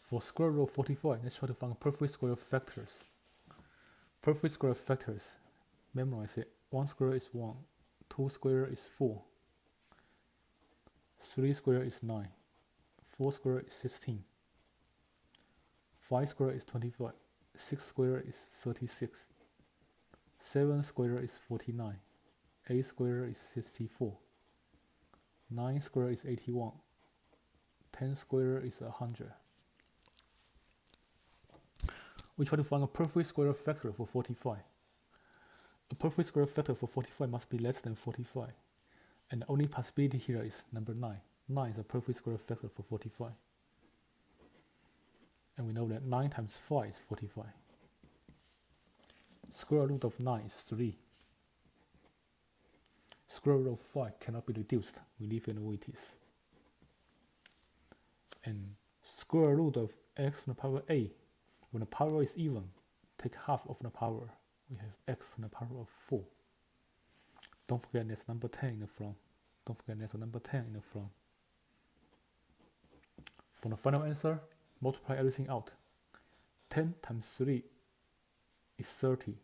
For square root of 45, let's try to find perfect square factors. Perfect square factors, memorize it. 1 square is 1, 2 square is 4, 3 square is 9, 4 square is 16, 5 square is 25, 6 square is 36, 7 square is 49, 8 square is 64, 9 square is 81, 10 square is 100. We try to find a perfect square factor for 45. A perfect square factor for 45 must be less than 45. And the only possibility here is number 9. 9 is a perfect square factor for 45. And we know that 9 times 5 is 45. Square root of 9 is 3. Square root of 5 cannot be reduced. We leave it the way it is. And square root of x to the power a. When the power is even, take half of the power. We have x to the power of 4. Don't forget there's number 10 in the front. Don't forget there's a number 10 in the front. For the final answer, multiply everything out. 10 times 3 is 30.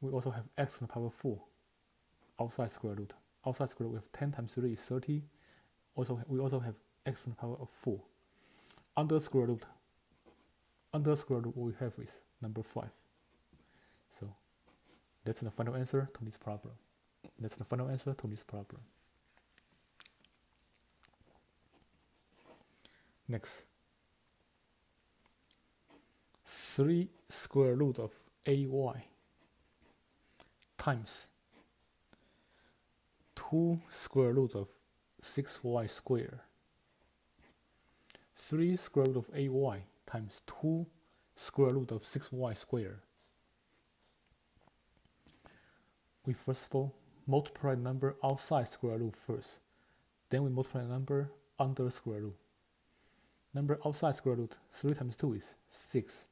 We also have x to the power 4 outside square root. Outside square root, we have 10 times 3 is 30. We also have x to the power of 4. Under square root, what we have is number 5. So that's the final answer to this problem. That's the final answer to this problem. Next, 3 square root of ay times 2 square root of 6y squared. 3 square root of ay times 2 square root of 6y squared. We first of all multiply the number outside square root first. Then we multiply the number under square root. Number outside square root, 3 times 2 is 6.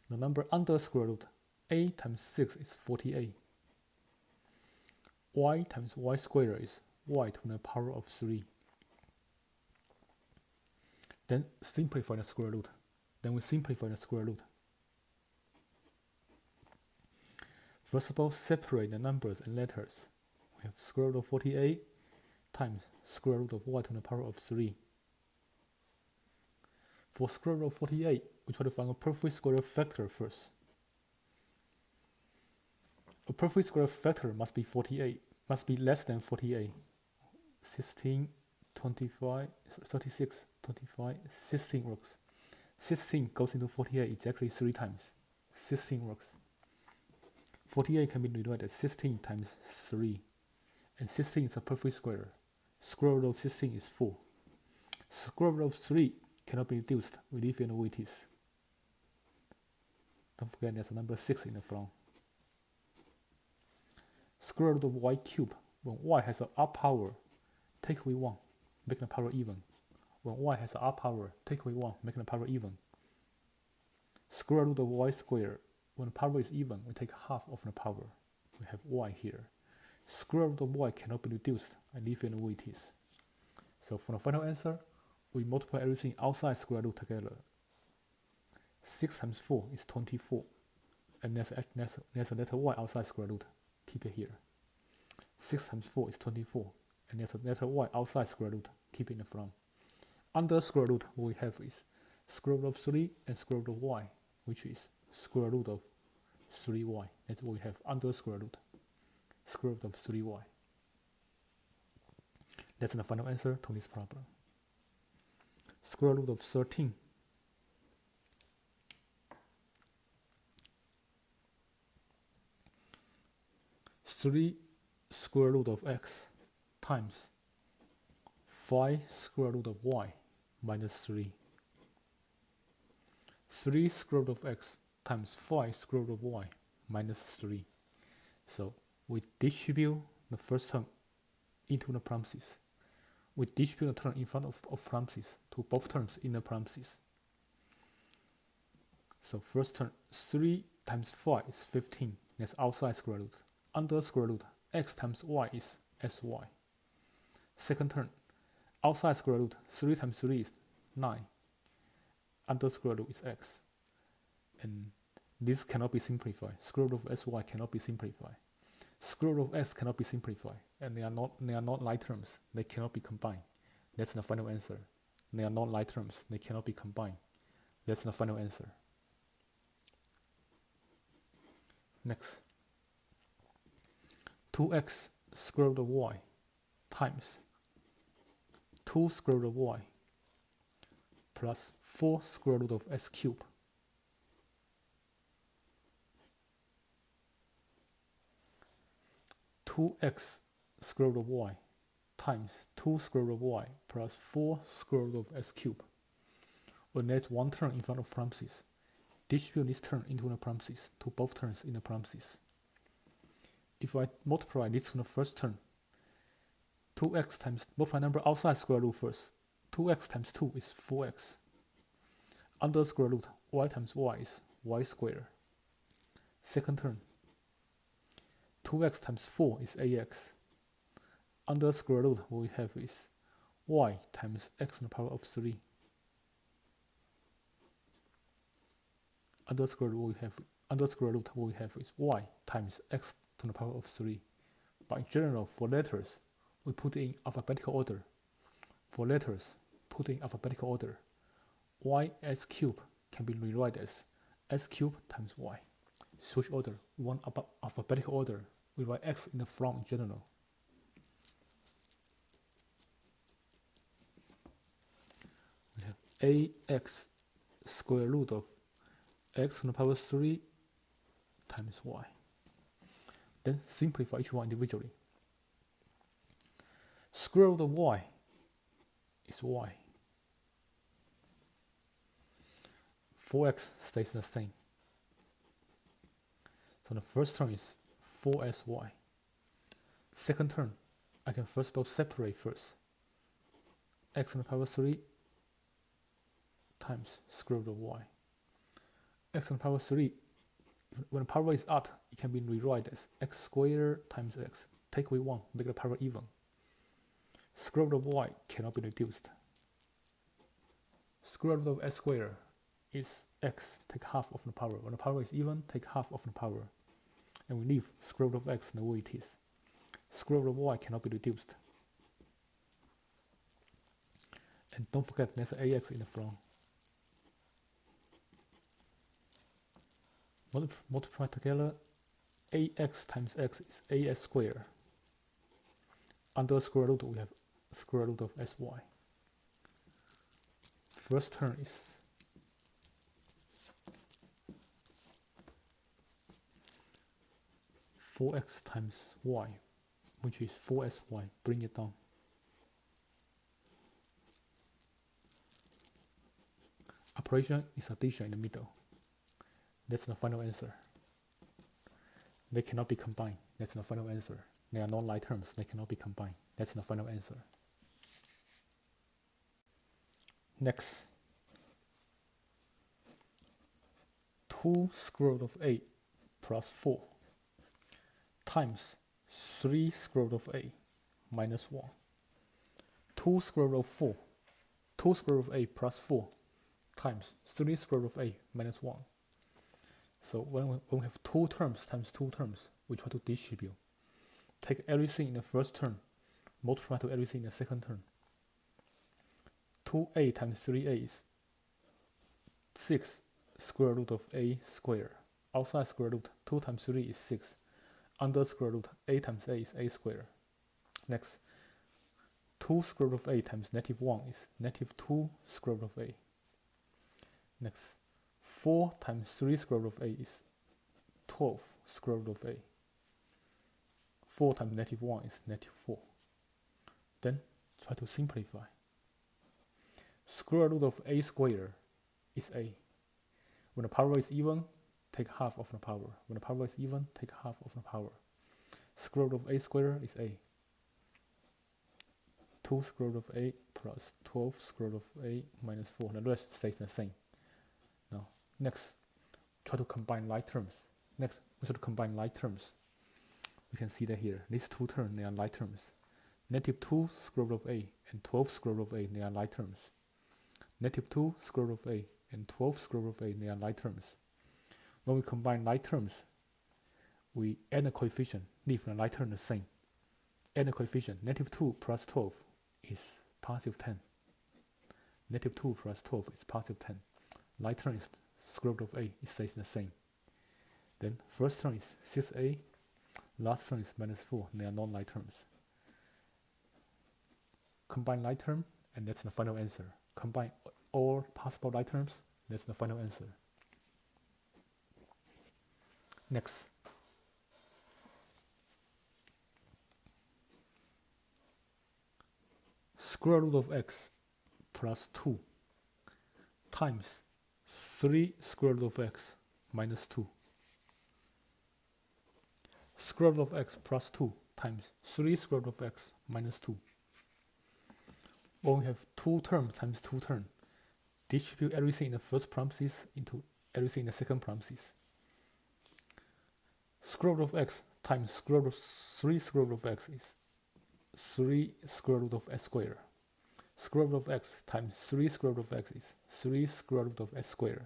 The number under square root, a times 6 is 48. Y times y squared is y to the power of 3. Then simplify the square root. Then we simplify the square root. First of all, separate the numbers and letters. We have square root of 48 times square root of y to the power of 3. For square root of 48, we try to find a perfect square factor first. A perfect square factor must be 48, must be less than 48. 16, 25, 36, 25, 16 works. 16 goes into 48 exactly 3 times. 16 works. 48 can be divided as 16 times 3. And 16 is a perfect square. Square root of 16 is 4. Square root of 3 cannot be reduced. We leave it the way it is. Don't forget there's a number 6 in the front. Square root of y cubed. When y has an odd power, take away 1, make the power even. When y has an odd power, take away 1, make the power even. Square root of y squared. When the power is even, we take half of the power. We have y here. Square root of y cannot be reduced. I leave it the way it is. So for the final answer, we multiply everything outside square root together. 6 times 4 is 24. And there's a letter y outside square root. Keep it here. 6 times 4 is 24. And there's a letter y outside square root. Keep it in the front. Under square root, what we have is square root of 3 and square root of y, which is square root of 3y. That's what we have under square root. Square root of 3y. That's the final answer to this problem. Square root of 13. Three square root of x times 5 square root of y minus 3. 3 square root of x times 5 square root of y minus 3. So we distribute the first term into the parentheses. we distribute the term in front of parentheses to both terms in the parentheses. So first term, 3 times 5 is 15. That's outside square root. Under square root, x times y is sy. Second term, outside square root, 3 times 3 is 9. Under square root is x. And this cannot be simplified. Square root of sy cannot be simplified. Square root of x cannot be simplified. And they are not like terms. They cannot be combined. That's the final answer. They are not like terms. They cannot be combined. That's the final answer. Next, 2x square root of y times 2 square root of y plus 4 square root of x cubed. Two x square root of y times 2 square root of y plus 4 square root of x cubed. When there's one term in front of parentheses, distribute this term into the parentheses to both terms in the parentheses. If I multiply this to the first term, 2x times, multiply number outside square root first. 2x times 2 is 4x. Under square root, y times y is y squared. Second term, 2x times 4 is ax. Under square root, what we have is y times x to the power of 3. Under square root, what we have is y times x to the power of 3. But in general, for letters, we put in alphabetical order. For letters, put in alphabetical order. Y(x cubed) can be rewritten as x cubed times y. Switch order. We want alphabetical order. We write x in the front in general. We have ax square root of x to the power 3 times y. Then simplify each one individually. Square root of y is y. 4x stays the same. So the first term is 4sy. Second term, I can first both separate first. X to the power 3 times square root of y. X to the power 3, when the power is odd, it can be rewritten as x squared times x. Take away 1, make the power even. Square root of y cannot be reduced. Square root of x squared is x, take half of the power. When the power is even, take half of the power. And we leave square root of x the way it is. Square root of y cannot be reduced. And don't forget there's ax in the front. Multiply together, ax times x is as squared. Under square root, we have square root of sy. First term is 4x times y, which is 4sy. Bring it down. Operation is addition in the middle. That's the final answer. They cannot be combined. That's the final answer. They are non-like terms. They cannot be combined. That's the final answer. Next. 2 square root of a plus 4 times 3 square root of a minus 1. 2 square root of 4. 2 square root of a plus 4 times 3 square root of a minus 1. So when we have 2 terms times 2 terms, we try to distribute. Take everything in the first term, multiply to everything in the second term. 2a times 3a is 6 square root of a squared. Outside square root, 2 times 3 is 6. Under square root, a times a is a squared. Next, 2 square root of a times negative 1 is negative 2 square root of a. Next, 4 times 3 square root of a is 12 square root of a. 4 times negative 1 is negative 4. Then try to simplify. Square root of a squared is a. When the power is even, take half of the power. When the power is even, take half of the power. Square root of a squared is a. 2 square root of a plus 12 square root of a minus 4. The rest stays the same. Now, next, try to combine like terms. Next, we try to combine like terms. We can see that here. These two terms, they are like terms. Negative 2 square root of a and 12 square root of a, they are like terms. Negative 2 square root of a and 12 square root of a, they are like terms. When we combine like terms, we add a coefficient, leave the like term the same. Add a coefficient, negative 2 plus 12 is positive 10. Negative 2 plus 12 is positive 10. Like term is square root of a, it stays the same. Then first term is 6a, last term is minus 4, they are non-like terms. Combine like term, and that's the final answer. Combine all possible like terms, that's the final answer. Next. Square root of x plus 2 times 3 square root of x minus 2. Square root of x plus 2 times 3 square root of x minus 2. When we have 2 terms times 2 terms, distribute everything in the first parenthesis into everything in the second parenthesis. Square root of x times square root of 3 square root of x is 3 square root of x squared. Square root of x times 3 square root of x is 3 square root of x squared.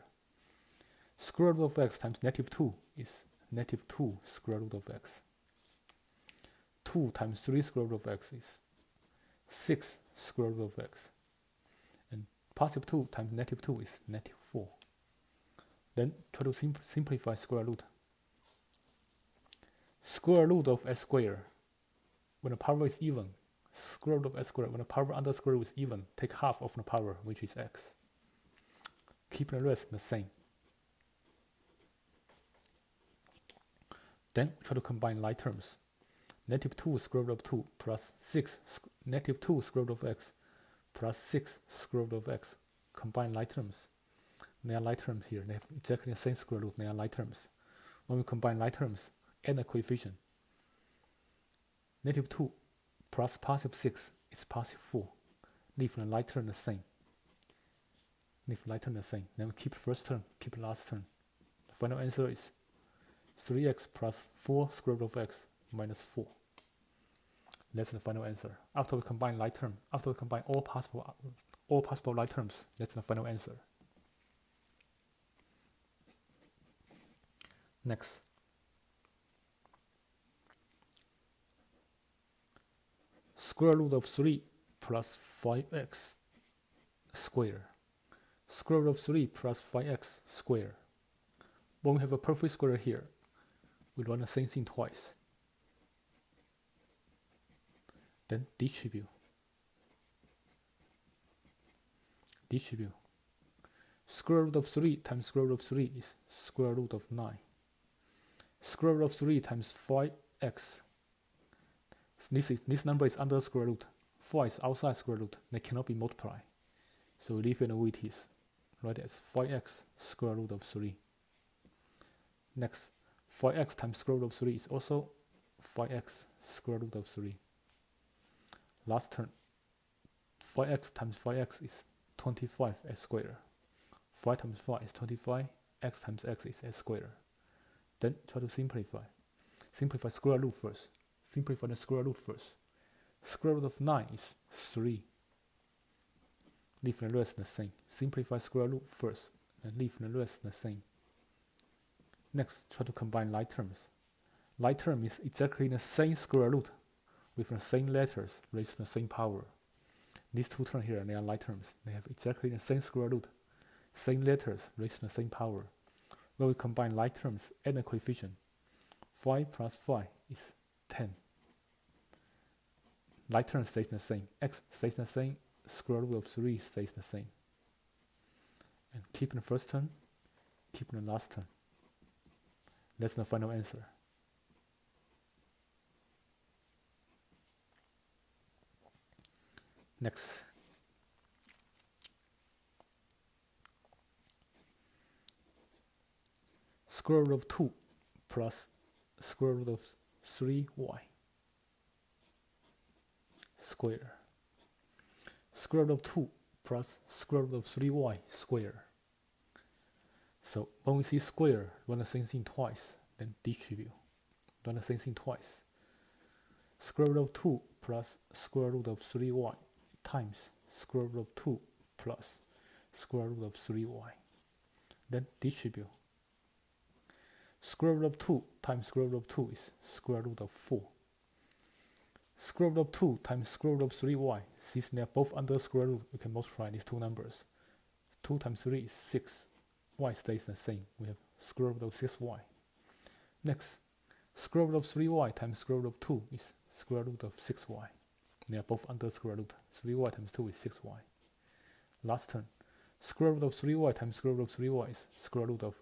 Square root of x times negative 2 is negative 2 square root of x. 2 times 3 square root of x is 6 square root of x. And positive 2 times negative 2 is negative 4. Then try to simplify square root. Square root of x squared, when the power is even, square root of x squared, when the power under square root is even, take half of the power, which is x. Keep the rest the same. Then try to combine like terms. Negative 2 square root of 2 plus 6, negative 2 square root of x plus 6 square root of x. Combine like terms. They are like terms here. They have exactly the same square root. They are like terms. When we combine like terms, add a coefficient. Negative 2 plus positive 6 is positive 4. Leave the like term the same. Leave the like term the same. Then we keep the first term, keep the last term. The final answer is 3x plus 4 square root of x minus 4. That's the final answer. After we combine like term, after we combine all possible like terms, that's the final answer. Next. Square root of 3 plus 5x squared. Square root of 3 plus 5x squared. When we have a perfect square here, we run the same thing twice. Then distribute. Distribute. Square root of 3 times square root of 3 is square root of 9. Square root of 3 times 5x. This number is under square root. 4 is outside square root. They cannot be multiplied. So we leave it the way it is. Write it as 5x square root of 3. Next, 5x times square root of 3 is also 5x square root of 3. Last term, 5x times 5x is 25x squared. 5 times 5 is 25. X times x is x squared. Then try to simplify. Simplify square root first. Simplify the square root first. Square root of 9 is 3. Leave the rest the same. Simplify square root first and leave the rest the same. Next, try to combine like terms. Like term is exactly the same square root with the same letters raised to the same power. These two terms here, they are like terms. They have exactly the same square root, same letters raised to the same power. When we combine like terms, add a coefficient. 5 plus 5 is 10. Like term stays the same. X stays the same. Square root of 3 stays the same. And keep the first term, keep the last term. That's the final answer. Next. Square root of 2 plus square root of 3y squared. square root of 2 plus square root of 3y squared. So when we see square, run the same thing twice, then distribute. Run the same thing twice. Square root of 2 plus square root of 3y times square root of 2 plus square root of 3y. Then distribute. Square root of 2 times square root of 2 is square root of 4. Square root of 2 times square root of 3y. Since they are both under square root, we can multiply these two numbers. 2 times 3 is 6. Y stays the same. We have square root of 6y. Next, square root of 3y times square root of 2 is square root of 6y. They are both under square root. 3y times 2 is 6y. Last term, square root of 3y times square root of 3y is square root of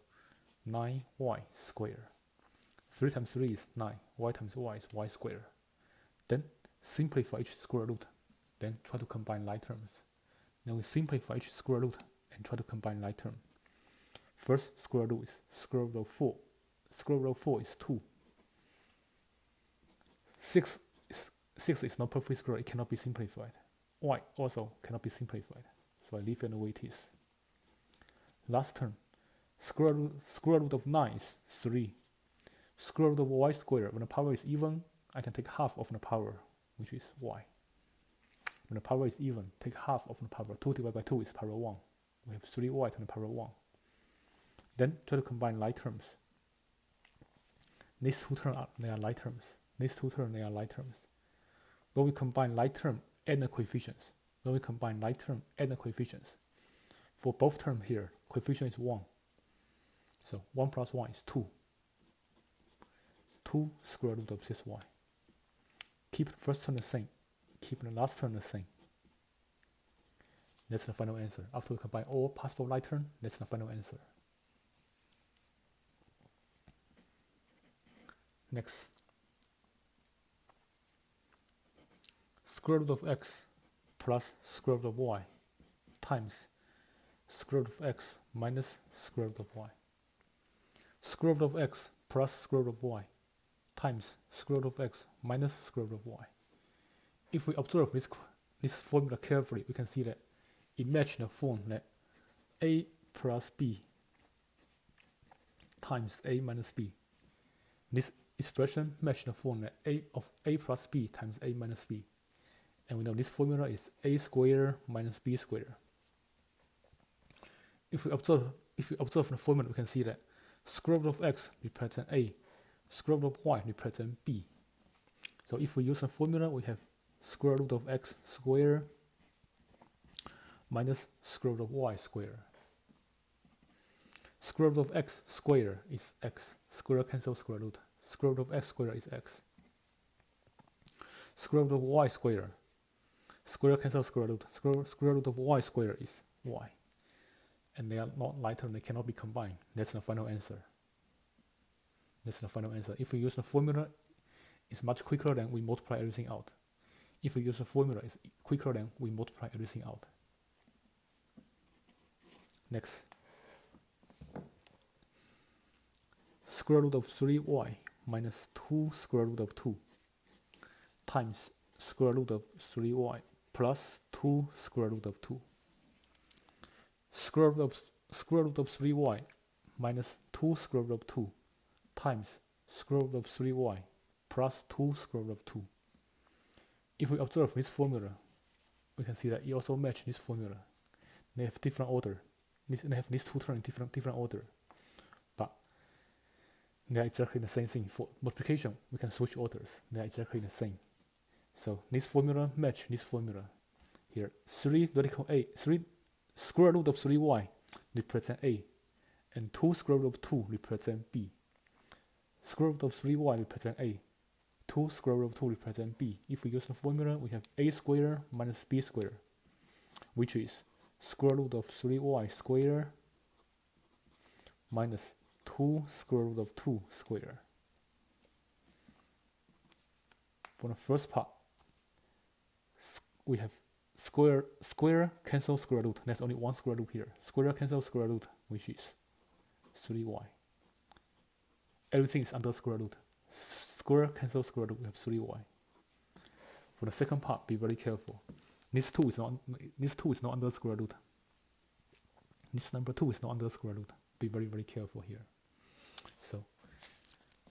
9y squared. 3 times 3 is 9. Y times y is y squared. Then simplify each square root. Then try to combine like terms. Then we simplify each square root and try to combine like term. First square root is square root of 4. Square root of 4 is 2. 6 is not perfect square. It cannot be simplified. Y also cannot be simplified. So I leave it the way it is. Last term, square root of 9 is 3. Square root of y squared, when the power is even, I can take half of the power, which is y. When the power is even, take half of the power. 2 divided by 2 is power 1. We have 3y to the power 1. Then try to combine like terms. These two terms they are like terms. These two terms they are like terms. When we combine like term and the coefficients, when we combine like term and the coefficients, for both terms here, coefficient is 1. So 1 plus 1 is 2. 2 square root of 6y. Keep the first term the same. Keep the last term the same. That's the final answer. After we combine all possible like terms, that's the final answer. Next. Square root of x plus square root of y times square root of x minus square root of y. Square root of x plus square root of y times square root of x minus square root of y. If we observe this formula carefully, we can see that it matches the form that a plus b times a minus b. This expression matches the form that a plus b times a minus b. And we know this formula is a squared minus b squared. If we observe the formula, we can see that square root of x represents a, square root of y represents b. So if we use the formula, we have square root of x squared minus square root of y squared. Square root of x squared is x. Square cancel square root. Square root of x squared is x. Square root of y squared. Square cancel square root. Square root of y squared is y. And they are not like terms, they cannot be combined. That's the final answer. That's the final answer. If we use the formula, it's much quicker than we multiply everything out. If we use the formula, it's quicker than we multiply everything out. Next. Square root of 3y minus 2 square root of 2 times square root of 3y plus 2 square root of 2. Square root of 3y minus 2 square root of 2 times square root of 3y plus 2 square root of 2. If we observe this formula, we can see that it also matches this formula. They have different order. They have these two terms in different order. But they are exactly the same thing. For multiplication, we can switch orders. They are exactly the same. So this formula match this formula. Here, 3 radical a, 3 square root of 3y represent a, and 2 square root of 2 represent b. Square root of 3y represent a, 2 square root of 2 represent b. If we use the formula, we have a squared minus b squared, which is square root of 3y squared minus 2 square root of 2 squared. For the first part, we have square cancel square root. There's only one square root here. Square cancel square root, which is 3y. Everything is under square root. Square cancel square root, we have 3y. For the second part, be very careful. This 2 is not under square root. This number 2 is not under square root. Be very, very careful here. So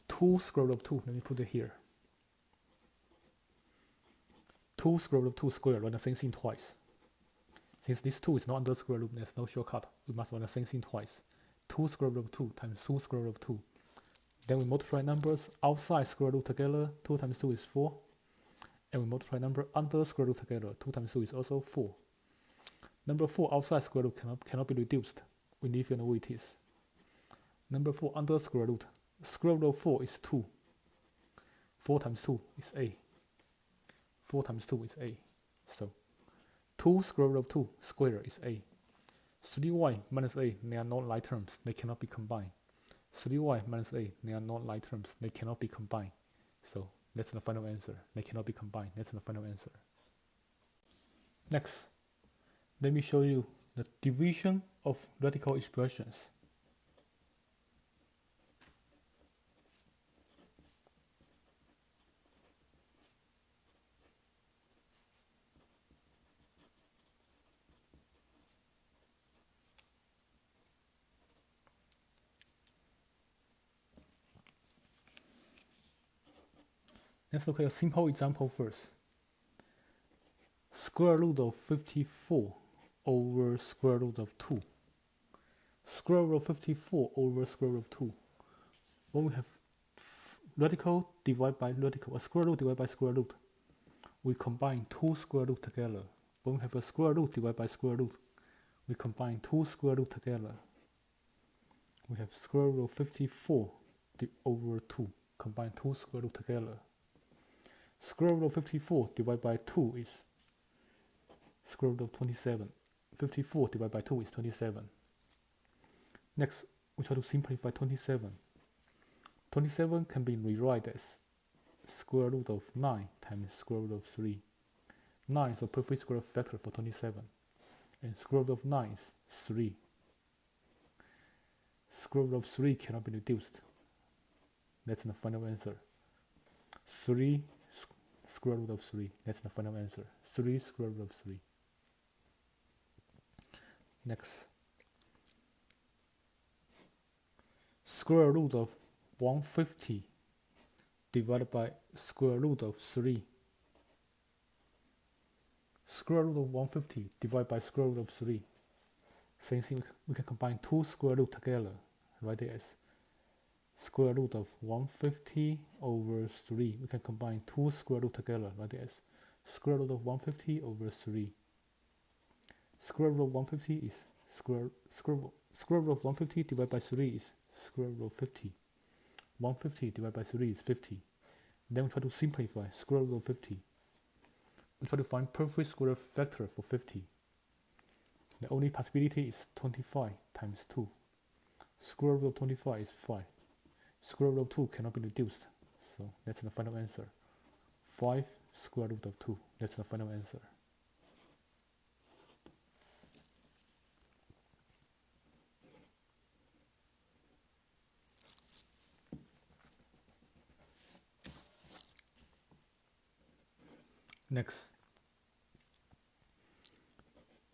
2 square root of 2, let me put it here. 2 square root of 2 squared, run the same thing twice. Since this 2 is not under square root, there's no shortcut. We must run the same thing twice. 2 square root of 2 times 2 square root of 2. Then we multiply numbers outside square root together. 2 times 2 is 4. And we multiply number under square root together. 2 times 2 is also 4. Number 4 outside square root cannot be reduced. We leave it the way it is. Number 4 under square root. Square root of 4 is 2. 4 times 2 is a. 4 times 2 is a. So 2 square root of 2 square is a. 3y minus a, they are non-like terms. They cannot be combined. 3y minus a, they are non-like terms. They cannot be combined. So that's the final answer. They cannot be combined. That's the final answer. Next, let me show you the division of radical expressions. Let's look at a simple example first. Square root of 54 over square root of 2. Square root of 54 over square root of 2. When we have radical divided by radical, a square root divided by square root, we combine 2 square root together. When we have a square root divided by square root, we combine 2 square root together. We have square root of 54 over 2. Combine 2 square root together. Square root of 54 divided by 2 is square root of 27. 54 divided by 2 is 27. Next, we try to simplify 27. 27 can be rewritten as square root of 9 times square root of 3. 9 is a perfect square factor for 27. And square root of 9 is 3. Square root of 3 cannot be reduced. That's the final answer. 3 square root of 3. That's the final answer. 3 square root of 3. Next. Square root of 150 divided by square root of 3. Square root of 150 divided by square root of 3. Same thing, we can combine 2 square root together. Write it as square root of 150 over 3. We can combine 2 square root together. Write it as square root of 150 over 3. Square root of 150 is square root of 150 divided by 3 is square root of 50. 150 divided by 3 is 50. Then we try to simplify square root of 50. We try to find perfect square factor for 50. The only possibility is 25 times 2. Square root of 25 is 5. Square root of 2 cannot be reduced. So that's the final answer. 5 square root of 2. That's the final answer. Next,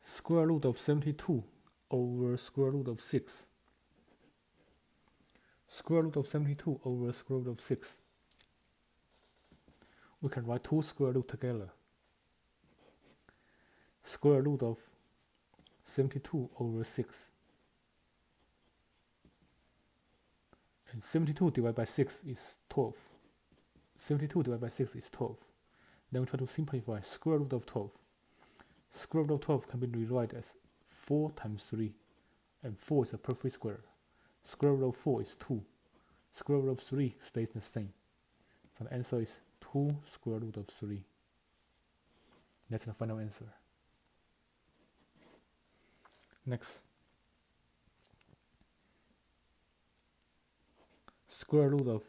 square root of 72 over square root of 6. Square root of 72 over square root of 6. We can write 2 square root together. Square root of 72 over 6. And 72 divided by 6 is 12. 72 divided by 6 is 12. Then we try to simplify square root of 12. Square root of 12 can be rewritten as 4 times 3. And 4 is a perfect square. Square root of 4 is 2. Square root of 3 stays the same. So the answer is 2 square root of 3. That's the final answer. Next. Square root of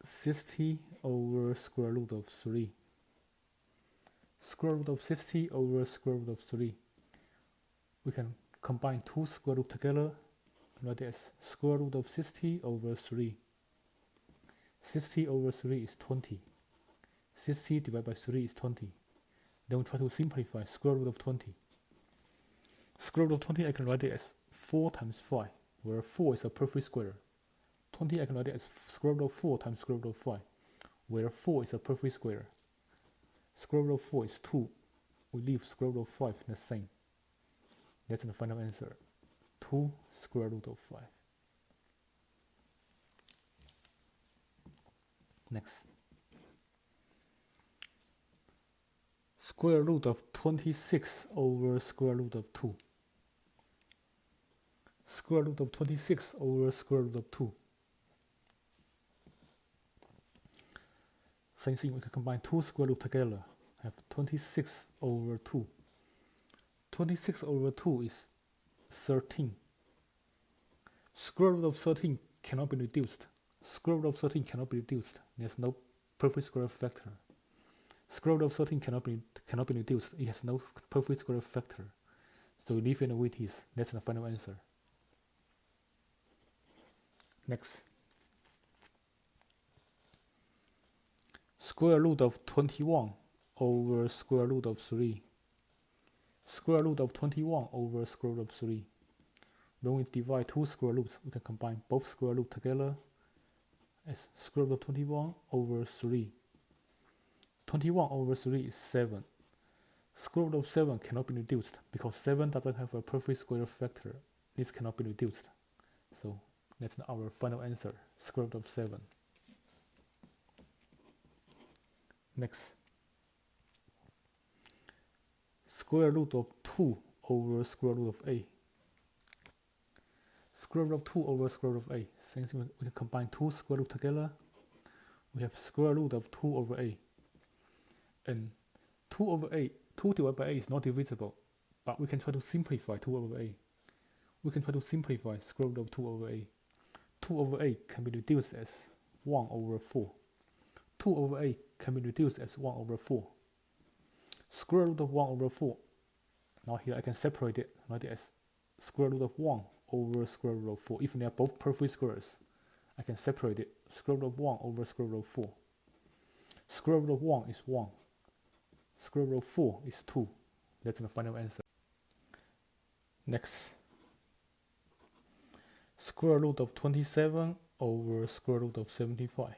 60 over square root of 3. Square root of 60 over square root of 3. We can combine 2 square root together. Write it as square root of 60 over 3. 60 over 3 is 20. 60 divided by 3 is 20. Then we try to simplify square root of 20. Square root of 20, I can write it as 4 times 5, where 4 is a perfect square. 20, I can write it as square root of 4 times square root of 5, where 4 is a perfect square. Square root of 4 is 2. We leave square root of 5 the same. That's the final answer. 2 square root of 5. Next. Square root of 26 over square root of 2. Square root of 26 over square root of 2. Same thing, we can combine 2 square root together. Have 26 over 2. 26 over 2 is 13. Square root of 13 cannot be reduced. Square root of 13 cannot be reduced. There's no perfect square factor. Square root of 13 cannot be reduced. It has no perfect square factor. So we leave it the way it is. That's the final answer. Next. Square root of 21 over square root of 3. Square root of 21 over square root of 3. When we divide two square roots, we can combine both square roots together as square root of 21 over 3. 21 over 3 is 7. Square root of 7 cannot be reduced because 7 doesn't have a perfect square factor. This cannot be reduced. So that's our final answer, square root of 7. Next. Square root of 2 over square root of a. Square root of 2 over square root of a. Since we can combine two square roots together, we have square root of 2 over a. And 2 over a, 2 divided by a is not divisible, but we can try to simplify 2 over a. We can try to simplify square root of 2 over a. 2 over a can be reduced as 1 over 4. 2 over a can be reduced as 1 over 4. Square root of 1 over 4. Now here I can separate it, write it as square root of 1 over square root of 4. If they are both perfect squares, I can separate it. Square root of 1 over square root of 4. Square root of 1 is 1. Square root of 4 is 2. That's the final answer. Next. Square root of 27 over square root of 75.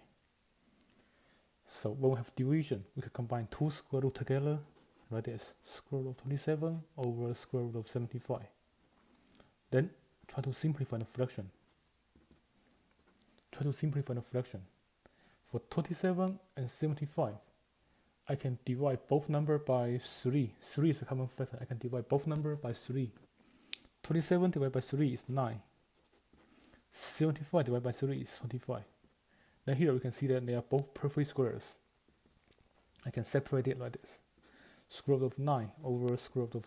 So when we have division, we can combine two square roots together. Write it as square root of 27 over square root of 75. Then try to simplify the fraction. Try to simplify the fraction. For 27 and 75, I can divide both numbers by 3. 3 is a common factor. I can divide both numbers by 3. 27 divided by 3 is 9. 75 divided by 3 is 25. Then here we can see that they are both perfect squares. I can separate it like this. Square root of 9 over square root of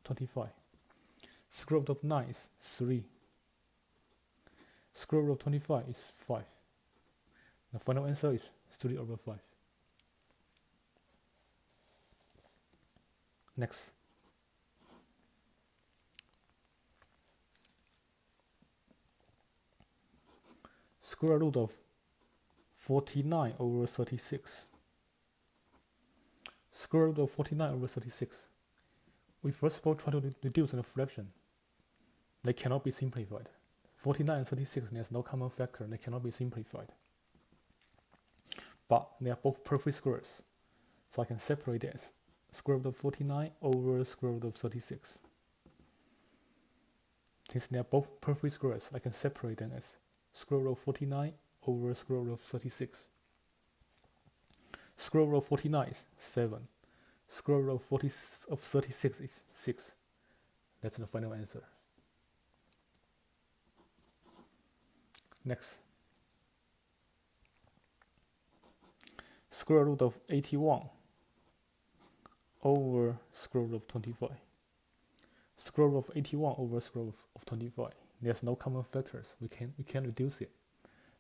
25. Square root of 9 is 3. Square root of 25 is 5. The final answer is 3 over 5. Next. Square root of 49 over 36. Square root of 49 over 36. We first of all try to reduce the fraction. They cannot be simplified. 49 and 36, there's no common factor. They cannot be simplified. But they are both perfect squares. So I can separate it as square root of 49 over square root of 36. Since they are both perfect squares, I can separate them as square root of 49 over square root of 36. Square root of 49 is 7. Square root of 36 is 6. That's the final answer. Next. Square root of 81 over square root of 25. Square root of 81 over square root of 25. There's no common factors. We can reduce it.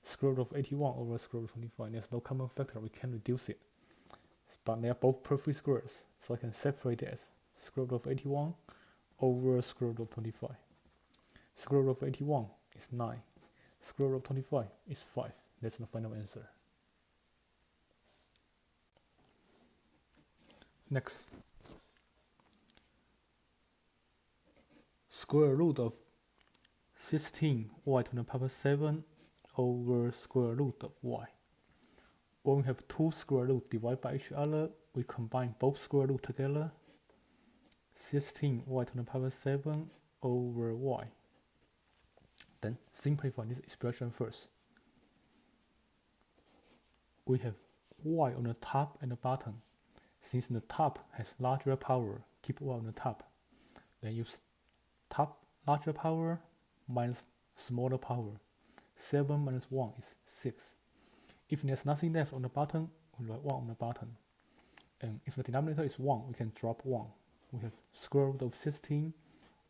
Square root of 81 over square root of 25. There's no common factor. We can reduce it. But they are both perfect squares. So I can separate it as square root of 81 over square root of 25. Square root of 81 is 9. Square root of 25 is 5. That's the final answer. Next. square root of 16y to the power 7 over square root of y. When we have two square root divided by each other, we combine both square root together. 16y to the power 7 over y. Then simplify this expression first. We have y on the top and the bottom. Since the top has larger power, keep y on the top. Then use top larger power minus smaller power. 7 minus 1 is 6. If there's nothing left on the bottom, we write 1 on the bottom. And if the denominator is 1, we can drop 1. We have square root of 16,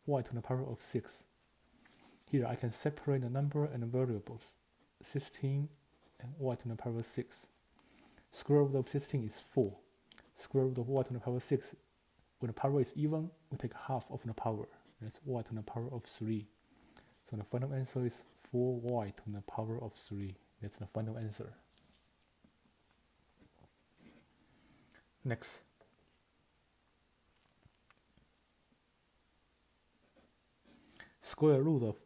y to the power of 6. Here I can separate the number and the variables. 16 and y to the power 6. Square root of 16 is 4. Square root of y to the power 6, when the power is even, we take half of the power. That's y to the power of 3. So the final answer is 4y to the power of 3. That's the final answer. Next. Square root of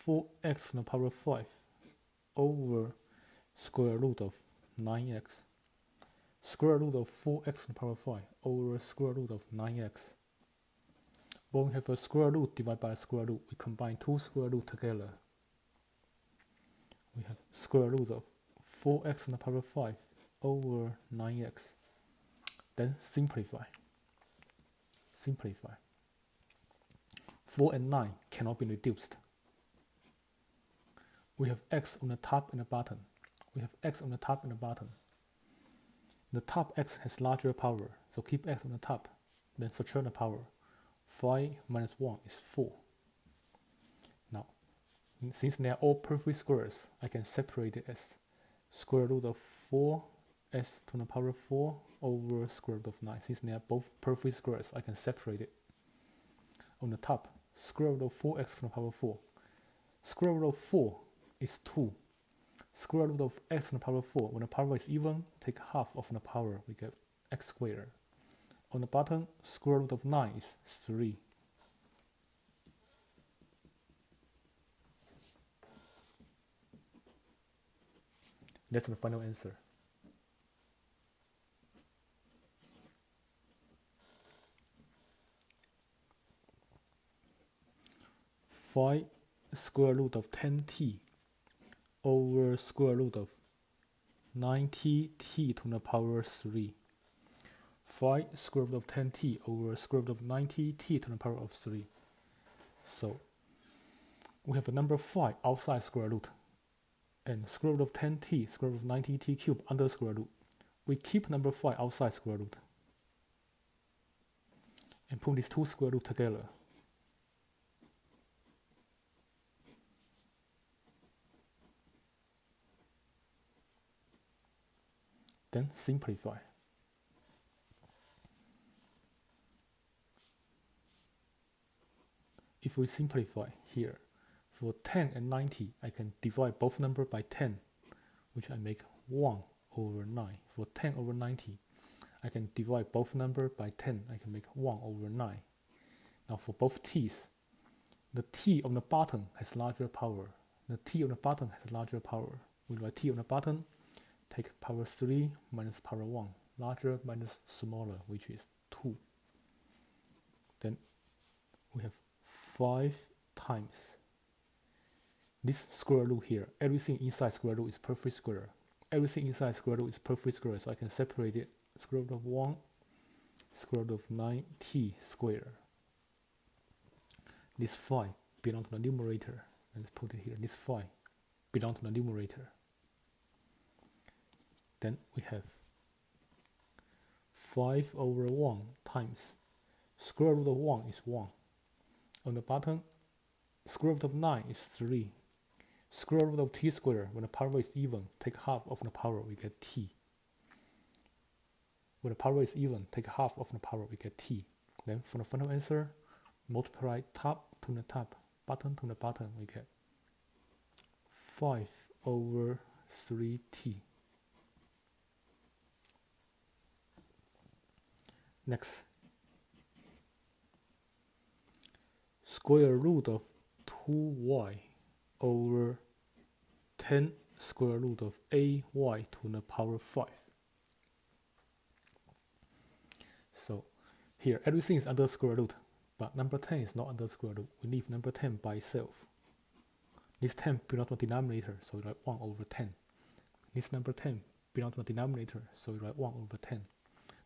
4x to the power 5 over square root of 9x. Square root of 4x to the power 5 over square root of 9x. When we have a square root divided by a square root, we combine two square root together. We have square root of 4x to the power 5 over 9x. Then simplify. Simplify. 4 and 9 cannot be reduced. We have x on the top and the bottom. We have x on the top and the bottom. The top x has larger power, so keep x on the top, then subtract the power. 5 minus 1 is 4. Now, since they are all perfect squares, I can separate it as square root of 4s to the power 4 over square root of 9. Since they are both perfect squares, I can separate it. On the top, square root of 4x to the power 4. Square root of 4 is 2. Square root of x to the power 4. When the power is even, take half of the power, we get x squared. On the bottom, square root of 9 is 3. That's the final answer. Find square root of 10t over square root of 90t to the power 3. Find square root of 10t over square root of 90t to the power of 3. So we have a number 5 outside square root and square root of 10t, square root of 90t cubed under square root. We keep number 5 outside square root and put these two square root together. Then simplify. If we simplify here, for 10 and 90, I can divide both numbers by 10, which I make 1 over 9. For 10 over 90, I can divide both numbers by 10, I can make 1 over 9. Now for both t's, the t on the bottom has larger power. The t on the bottom has larger power. We write t on the bottom, take power 3 minus power 1, larger minus smaller, which is 2. Then we have 5 times this square root here. Everything inside square root is perfect square. Everything inside square root is perfect square, so I can separate it. Square root of 1, square root of 9t squared. This 5 belongs to the numerator. Let's put it here. This 5 belongs to the numerator. Then we have 5 over 1 times square root of 1 is 1. On the bottom, square root of 9 is 3. Square root of t squared, when the power is even, take half of the power, we get t. When the power is even, take half of the power, we get t. Then for the final answer, multiply top to the top, bottom to the bottom, we get 5 over 3t. Next, square root of 2y over 10 square root of ay to the power 5. So here everything is under square root, but number 10 is not under square root. We leave number 10 by itself. This 10 belongs to the denominator, so we write 1 over 10. This number 10 belongs to the denominator, so we write 1 over 10.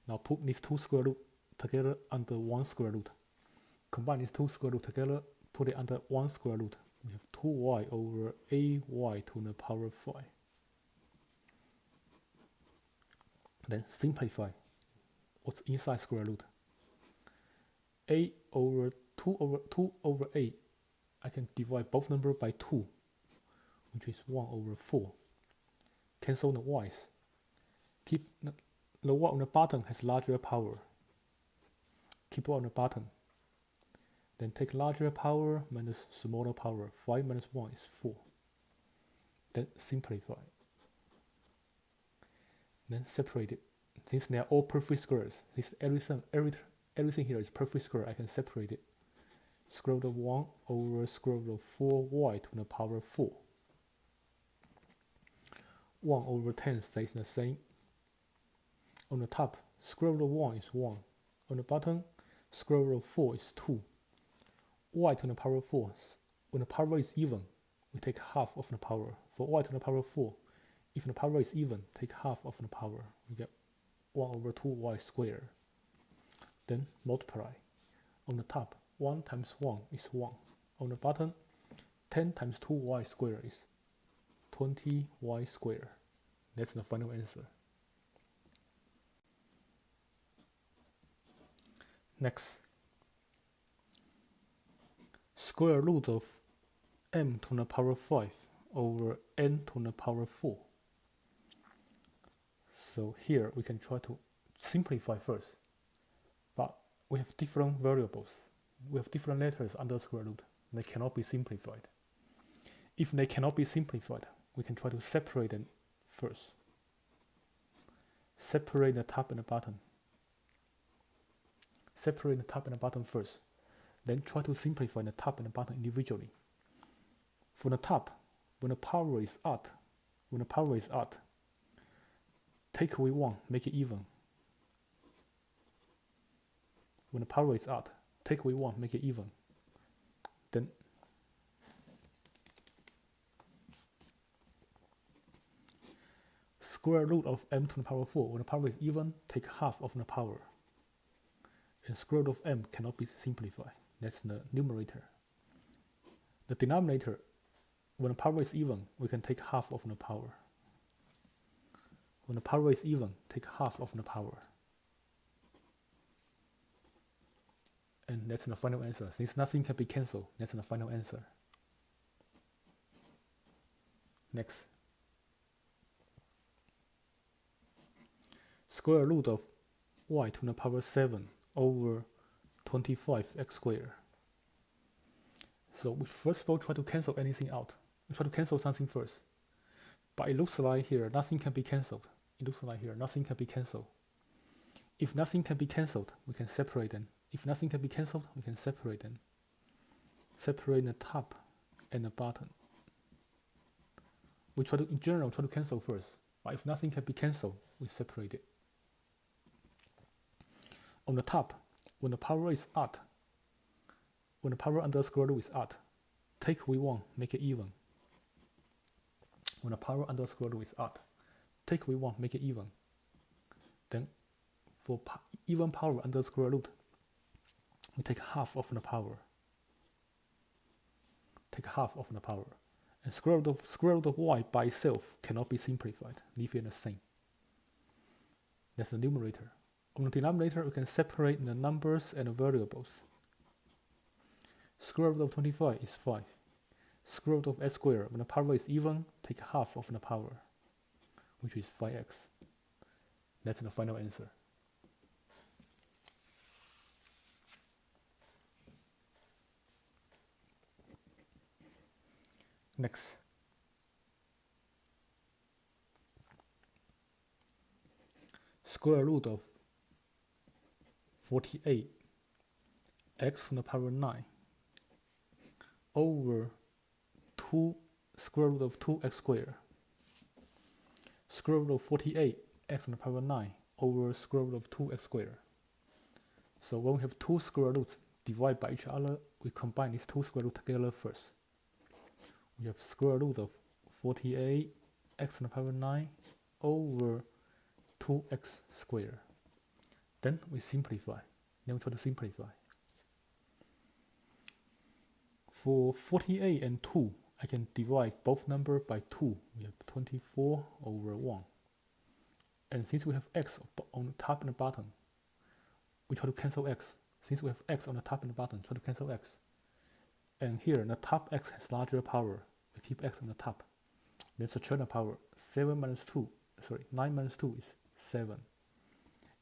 Now put these two square root together under 1 square root. Combine these two square root together, put it under 1 square root. We have 2y over ay to the power 5. Then simplify. What's inside square root? A over 2 over 8. I can divide both numbers by 2, which is 1 over 4. Cancel the y's. Keep the y on the bottom has larger power. Keep it on the bottom. Then take larger power minus smaller power. 5 minus 1 is 4. Then simplify. Then separate it. Since they are all perfect squares, since everything here is perfect square, I can separate it. Square root of 1 over square root of 4y to the power 4. 1 over 10 stays the same. On the top, square root of 1 is 1. On the bottom, square root of 4 is 2. Y to the power 4. When the power is even, we take half of the power. For y to the power 4, if the power is even, take half of the power. We get 1 over 2y squared. Then multiply. On the top, 1 times 1 is 1. On the bottom, 10 times 2y squared is 20y squared. That's the final answer. Next, square root of m to the power 5 over n to the power 4. So here we can try to simplify first, but we have different variables. We have different letters under square root. They cannot be simplified. If they cannot be simplified, we can try to separate them first. Separate the top and the bottom. Separate the top and the bottom first. Then try to simplify the top and the bottom individually. For the top, when the power is odd, take away 1, make it even. When the power is odd, take away 1, make it even. Then square root of m to the power 4. When the power is even, take half of the power. And square root of m cannot be simplified. That's the numerator. The denominator, when the power is even, we can take half of the power. When the power is even, take half of the power. And that's the final answer. Since nothing can be cancelled, that's the final answer. Next. Square root of y to the power 7 over 25x squared. So we first of all try to cancel anything out. We try to cancel something first. But it looks like here nothing can be cancelled. If nothing can be cancelled, we can separate them. If nothing can be cancelled, we can separate them. Separate the top and the bottom. We try to, in general, try to cancel first. But if nothing can be cancelled, we separate it. On the top, when the power is odd, when the power under square root is odd, take away 1, make it even. When the power under square root is odd, take away 1, make it even. Then for even power under square root, we take half of the power. Take half of the power. And square root of y by itself cannot be simplified. Leave it the same. That's the numerator. On the denominator, we can separate the numbers and the variables. Square root of 25 is 5. Square root of x squared, when the power is even, take half of the power, which is 5x. That's the final answer. Next. Square root of 48 x to the power 9 over 2 square root of 2x squared. Square root of 48 x to the power 9 over square root of 2x squared. So when we have two square roots divided by each other, we combine these two square roots together first. We have square root of 48 x to the power 9 over 2x squared. Then we simplify. Then we try to simplify. For 48 and 2, I can divide both numbers by 2. We have 24 over 1. And since we have x on the top and the bottom, we try to cancel x. Since we have x on the top and the bottom, try to cancel x. And here, the top x has larger power. We keep x on the top. Then subtract the power. 9 minus 2 is 7.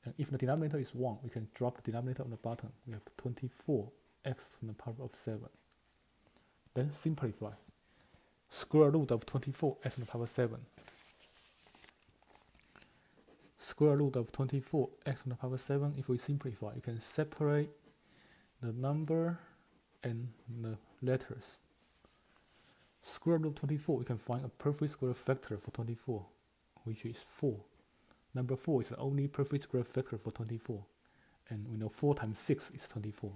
And if the denominator is 1, we can drop the denominator on the bottom. We have 24x to the power of 7. Then simplify. Square root of 24x to the power 7. Square root of 24x to the power 7. If we simplify, you can separate the number and the letters. Square root of 24, we can find a perfect square factor for 24, which is 4. Number 4 is the only perfect square factor for 24. And we know 4 times 6 is 24.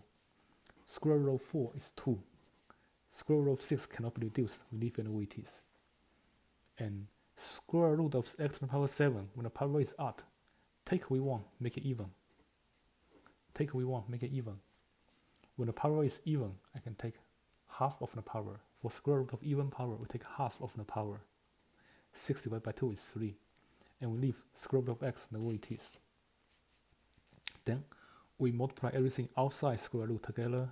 Square root of 4 is 2. Square root of 6 cannot be reduced. We leave it the way it is. And square root of x to the power 7, when the power is odd, take away 1, make it even. Take away 1, make it even. When the power is even, I can take half of the power. For square root of even power, we take half of the power. 6 divided by 2 is 3. And we leave square root of x the way it is. Then we multiply everything outside square root together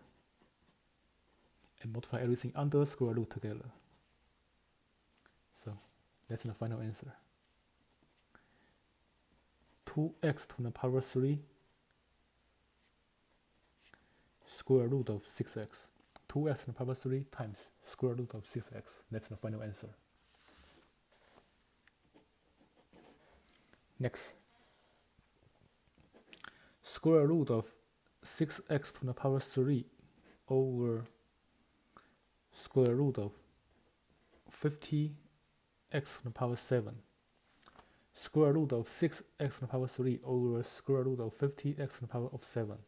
and multiply everything under square root together. So that's the final answer. 2x to the power 3 square root of 6x. 2x to the power 3 times square root of 6x. That's the final answer. Next, square root of 6x to the power 3 over square root of 50x to the power 7. Square root of 6x to the power 3 over square root of 50x to the power of 7.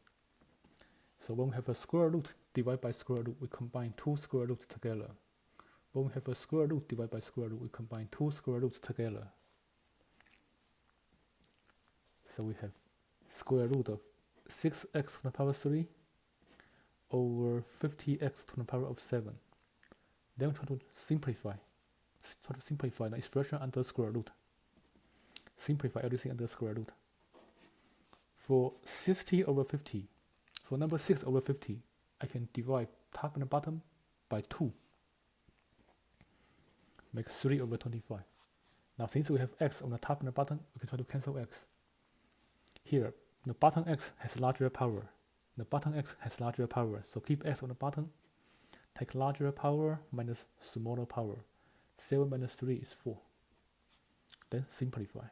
So when we have a square root divided by square root, we combine two square roots together. When we have a square root divided by square root, we combine two square roots together. So we have square root of 6x to the power 3 over 50x to the power of 7. Then we try to simplify. Try to simplify the expression under square root. Simplify everything under square root. For 60 over 50, for number 6 over 50, I can divide top and bottom by 2. Make 3 over 25. Now since we have x on the top and the bottom, we can try to cancel x. Here, the bottom x has larger power. The bottom x has larger power, so keep x on the bottom. Take larger power minus smaller power. 7 minus 3 is 4. Then simplify.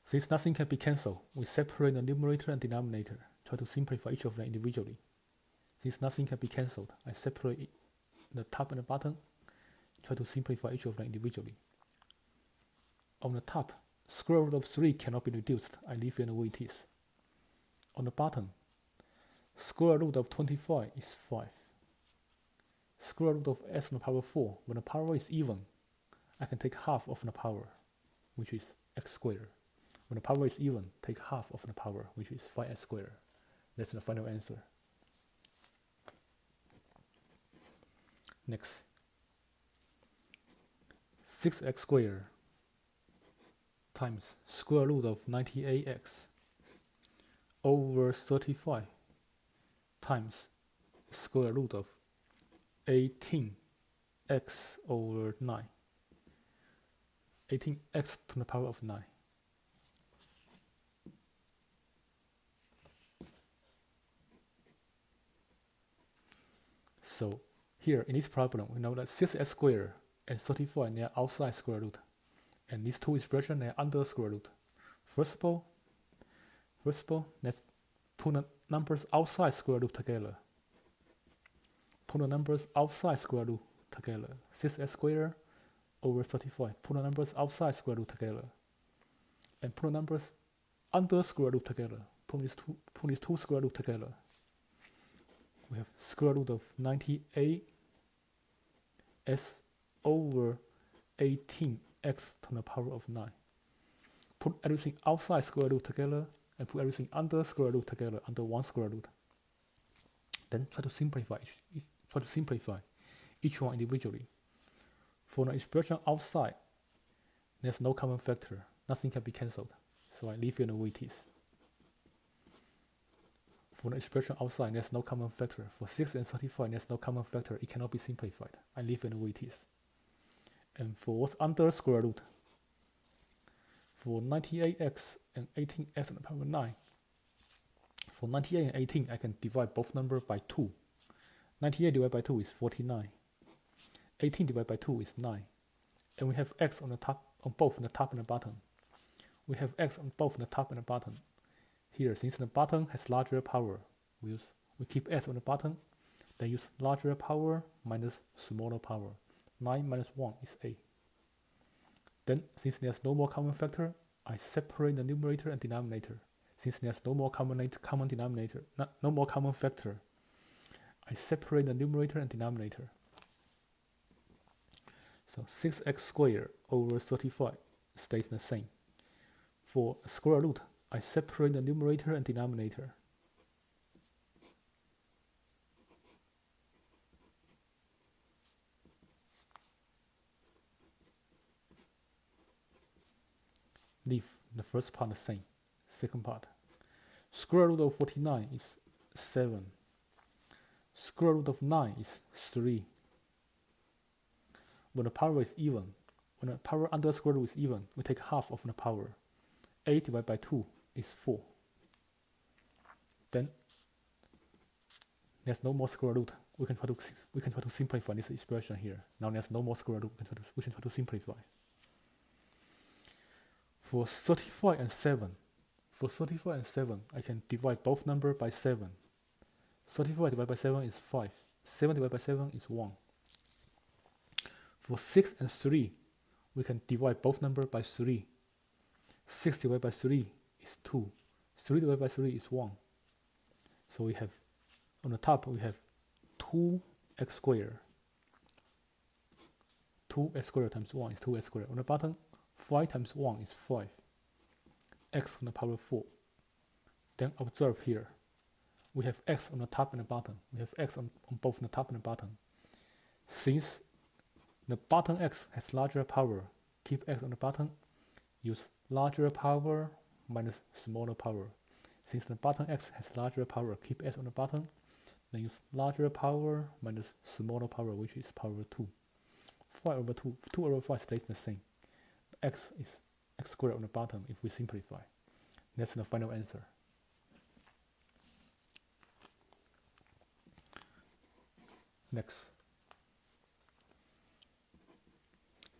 Since nothing can be cancelled, we separate the numerator and denominator. Try to simplify each of them individually. Since nothing can be cancelled, I separate the top and the bottom. Try to simplify each of them individually. On the top, square root of 3 cannot be reduced. I leave it the way it is. On the bottom, square root of 25 is 5. Square root of x to the power 4. When the power is even, I can take half of the power, which is x squared. When the power is even, take half of the power, which is 5x squared. That's the final answer. Next, 6x squared times square root of 98x over 35 times square root of 18x over 9. 18x to the power of 9. So here in this problem, we know that 6x squared and 35 they are outside square root, and these two expressions they are under square root. First of all, let's put the numbers outside square root together. put the numbers outside square root together. 6x squared over 35. Put the numbers outside square root together. And put the numbers under square root together. Put these two square root together. We have square root of 98x over 18x to the power of 9. Put everything outside square root together and put everything under square root together, under one square root. Then try to simplify each one individually. For the expression outside, there's no common factor. Nothing can be cancelled. So I leave it the way it is. For the expression outside, there's no common factor. For 6 and 35, there's no common factor. It cannot be simplified. I leave it the way it is. And for what's under square root, for 98x and 18x to the power 9, for 98 and 18, I can divide both numbers by 2. 98 divided by 2 is 49. 18 divided by 2 is 9. And we have x on the top, on both the top and the bottom. We have x on both the top and the bottom. Here, since the bottom has larger power, we keep s on the bottom, then use larger power minus smaller power. 9 minus 1 is 8. Then, since there's no more common factor, I separate the numerator and denominator. Since there's no more common denominator, no more common factor, I separate the numerator and denominator. So 6x squared over 35 stays the same. For square root, I separate the numerator and denominator. Leave the first part the same. Second part. Square root of 49 is 7. Square root of 9 is 3. When the power is even, when the power under square root is even, we take half of the power. 8 divided by 2 is 4. Then there's no more square root. We can try to simplify this expression here. Now there's no more square root. We can try to simplify. For 35 and 7, I can divide both numbers by 7. 35 divided by 7 is 5. 7 divided by 7 is 1. For 6 and 3, we can divide both numbers by 3. 6 divided by 3 is 2. 3 divided by 3 is 1. So we have, on the top, we have 2x squared. 2x squared times 1 is 2x squared. On the bottom, 5 times 1 is 5. X to the power 4. Then observe here. We have x on the top and the bottom. We have x on both the top and the bottom. Since the bottom x has larger power, keep x on the bottom, use larger power minus smaller power. Since the bottom x has larger power, keep x on the bottom, then use larger power minus smaller power, which is power 2. 5 over 2, 2 over 5 stays the same. X is x squared on the bottom if we simplify. That's the final answer. Next.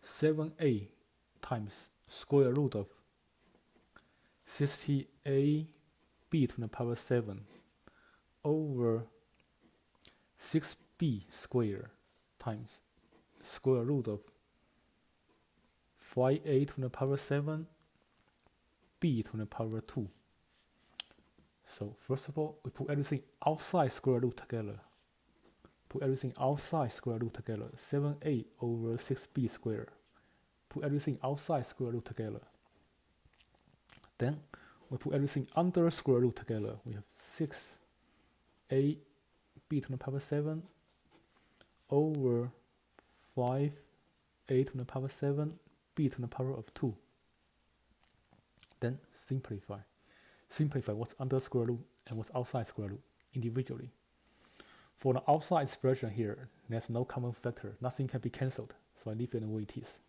7a times square root of 60ab to the power 7 over 6b squared times square root of 5a to the power 7 b to the power 2. So first of all, we put everything outside square root together. Put everything outside square root together. 7a over 6b squared. Put everything outside square root together. Then we put everything under square root together. We have 6a b to the power 7 over 5a to the power 7 b to the power of 2. Then simplify. Simplify what's under square root and what's outside square root individually. For the outside expression here, there's no common factor. Nothing can be cancelled, so I leave it the way it is.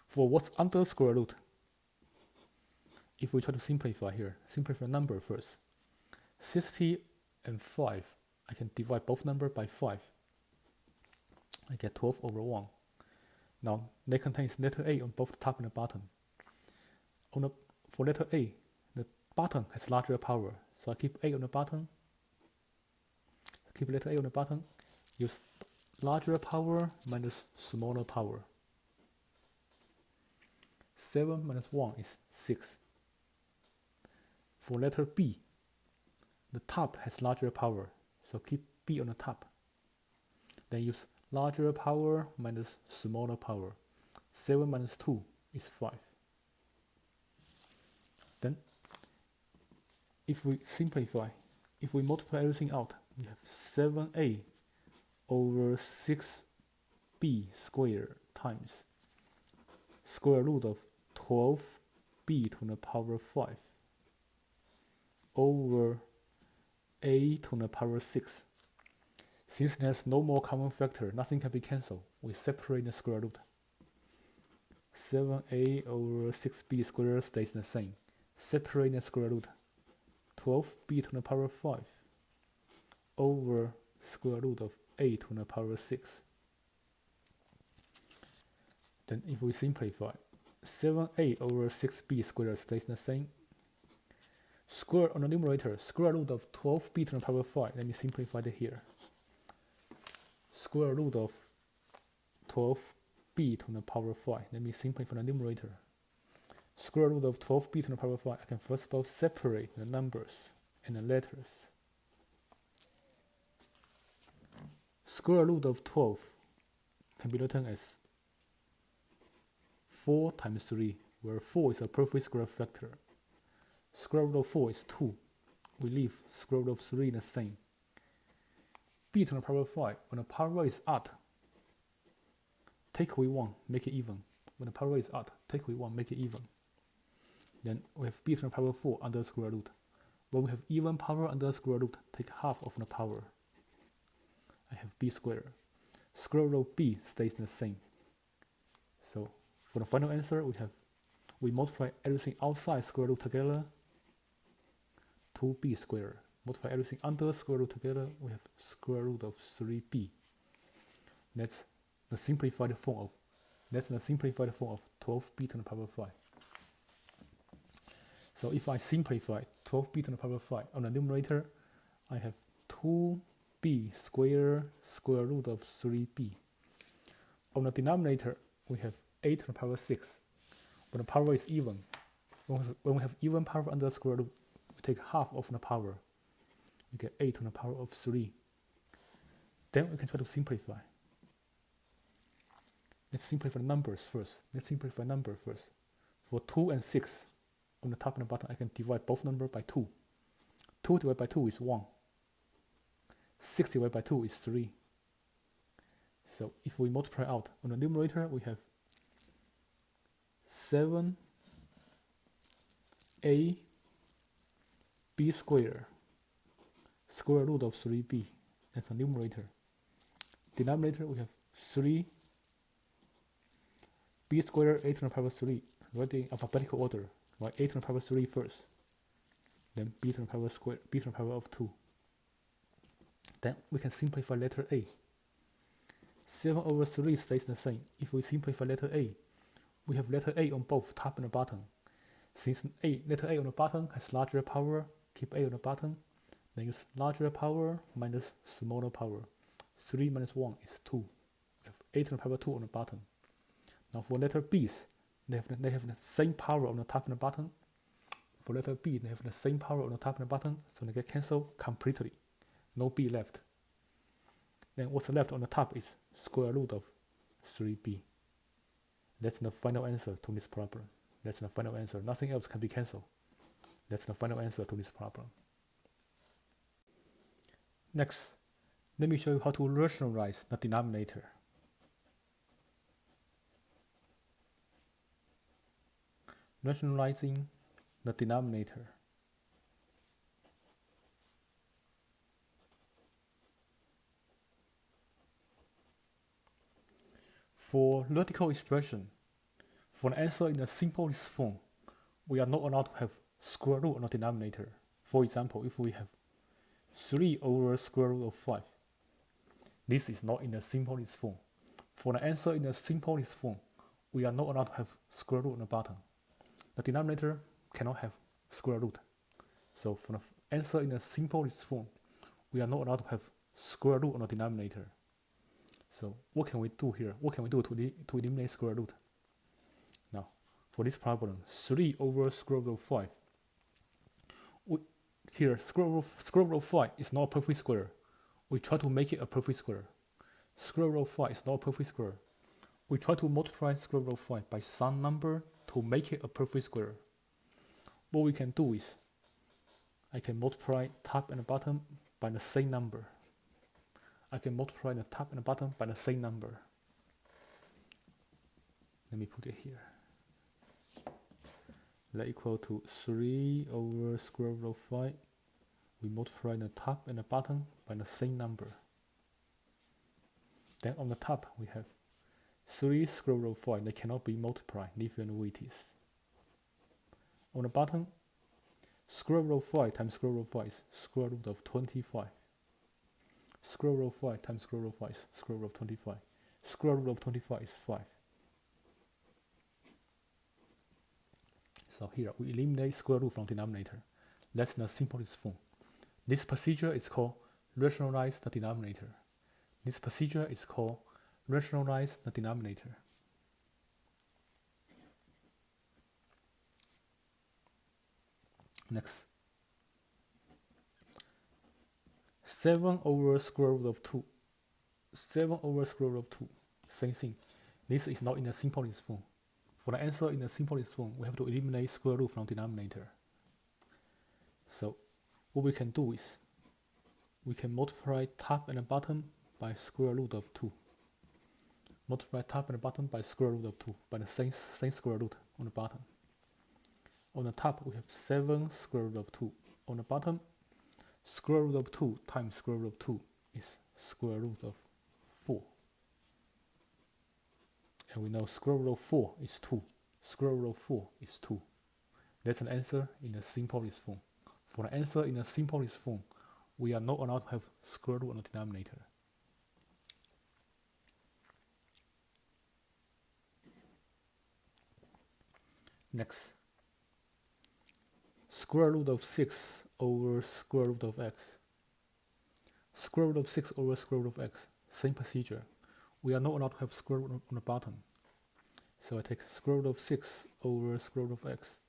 For what's under square root, if we try to simplify here, simplify number first. 60 and 5, I can divide both numbers by 5. I get 12 over 1. Now, they contain letter A on both the top and the bottom. For letter A, the bottom has larger power, so I keep A on the bottom. keep letter A on the bottom, use larger power minus smaller power. 7 minus 1 is 6. For letter B, the top has larger power, so keep B on the top. Then use larger power minus smaller power. 7 minus 2 is 5. Then, if we simplify, if we multiply everything out, we have 7a over 6b squared times square root of 12b to the power 5 over a to the power 6. Since there's no more common factor, nothing can be cancelled, we separate the square root. 7a over 6b squared stays the same. Separate the square root. 12b to the power 5 over square root of a to the power 6. Then if we simplify, 7a over 6b squared stays the same. Square on the numerator, square root of 12b to the power 5. Let me simplify it here. Square root of 12b to the power 5. Let me simplify the numerator. Square root of 12b to the power 5. I can first of all separate the numbers and the letters. Square root of 12 can be written as 4 times 3, where 4 is a perfect square factor. Square root of 4 is 2. We leave square root of 3 the same. B to the power 5, when the power is odd, take away 1, make it even. When the power is odd, take away 1, make it even. Then we have b to the power 4 under square root. When we have even power under square root, take half of the power. I have b squared. Square root of b stays the same. So for the final answer, we multiply everything outside square root together, 2b squared. Multiply everything under square root together, we have square root of 3b. That's the simplified form of 12b to the power 5. So if I simplify 12b to the power 5 on the numerator, I have 2b squared square root of 3b. On the denominator, we have a to the power 6. When the power is even, when we have even power under square root, we take half of the power. We get a to the power of 3. Then we can try to simplify. Let's simplify the numbers first. For 2 and 6, on the top and the bottom, I can divide both numbers by 2. 2 divided by 2 is 1. 6 divided by 2 is 3. So if we multiply out, on the numerator, we have 7a b squared square root of 3b. That's the numerator. Denominator, we have 3 b squared a to the power 3. Write in alphabetical order. Write a to the power 3 first. Then b to the power squared, b to the power of 2. Then we can simplify letter a. 7 over 3 stays the same. If we simplify letter a, we have letter a on both top and the bottom. Since letter a on the bottom has larger power, keep a on the bottom. Then use larger power minus smaller power. 3 minus 1 is 2. We have a to the power 2 on the bottom. Now for letter b's, they have the same power on the top and the bottom. For letter b, they have the same power on the top and the bottom, so they get cancelled completely. No b left. Then what's left on the top is square root of 3b. That's the final answer to this problem. That's the final answer. Nothing else can be cancelled. That's the final answer to this problem. Next, let me show you how to rationalize the denominator. Rationalizing the denominator. For logical expression, for an answer in the simplest form, we are not allowed to have square root on the denominator. For example, if we have 3 over square root of 5, this is not in the simplest form. For the answer in the simplest form, we are not allowed to have square root on the bottom. The denominator cannot have square root. So for the answer in the simplest form, we are not allowed to have square root on the denominator. So what can we do here? What can we do to eliminate square root? Now, for this problem, 3 over square root of 5. Here, square root of 5 is not a perfect square. We try to make it a perfect square. Square root of 5 is not a perfect square. We try to multiply square root of 5 by some number to make it a perfect square. What we can do is, I can multiply top and bottom by the same number. I can multiply the top and the bottom by the same number. Let me put it here. That equal to 3 over square root of 5. We multiply the top and the bottom by the same number. Then on the top we have 3 square root of 5. They cannot be multiplied, leave it the way it is. On the bottom, square root of 5 times square root of 5 is square root of 25. Square root of 5 times square root of 5 is square root of 25. Square root of 25 is 5. So here we eliminate square root from denominator. That's the simplest form. This procedure is called rationalize the denominator. This procedure is called rationalize the denominator. Next. 7 over square root of 2. 7 over square root of 2. Same thing. This is not in the simplest form. For the answer in the simplest form, we have to eliminate square root from denominator. So what we can do is, we can multiply top and the bottom by square root of 2. Multiply top and the bottom by square root of 2, by the same square root on the bottom. On the top, we have 7 square root of 2. On the bottom, square root of 2 times square root of 2 is square root of 4. And we know square root of 4 is 2. Square root of 4 is 2. That's an answer in the simplest form. For the answer in the simplest form, we are not allowed to have square root on the denominator. Next. Square root of 6 over square root of x. Square root of 6 over square root of x. Same procedure. We are not allowed to have square root on the bottom. So I take square root of 6 over square root of x,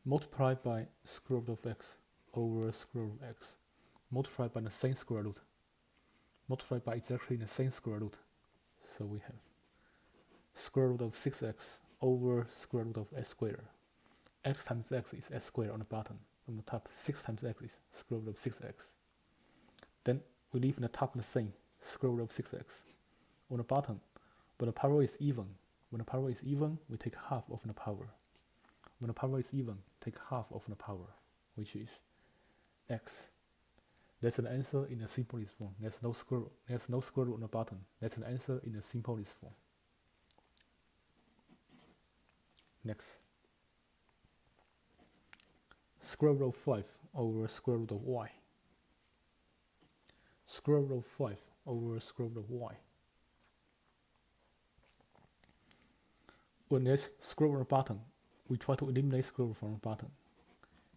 multiplied by square root of x over square root of x, multiplied by the same square root, multiplied by exactly the same square root. So we have square root of 6x over square root of x squared. X times x is x squared on the bottom. On the top, 6 times x is square root of 6x. Then we leave the top the same, square root of 6x. On the bottom, when the power is even, we take half of the power. When the power is even, take half of the power, which is x. That's an answer in the simplest form. There's no square root on the bottom. That's an answer in the simplest form. Next. Square root of 5 over square root of y. Square root of 5 over square root of y. When there's square root on the bottom, we try to eliminate square root from the bottom.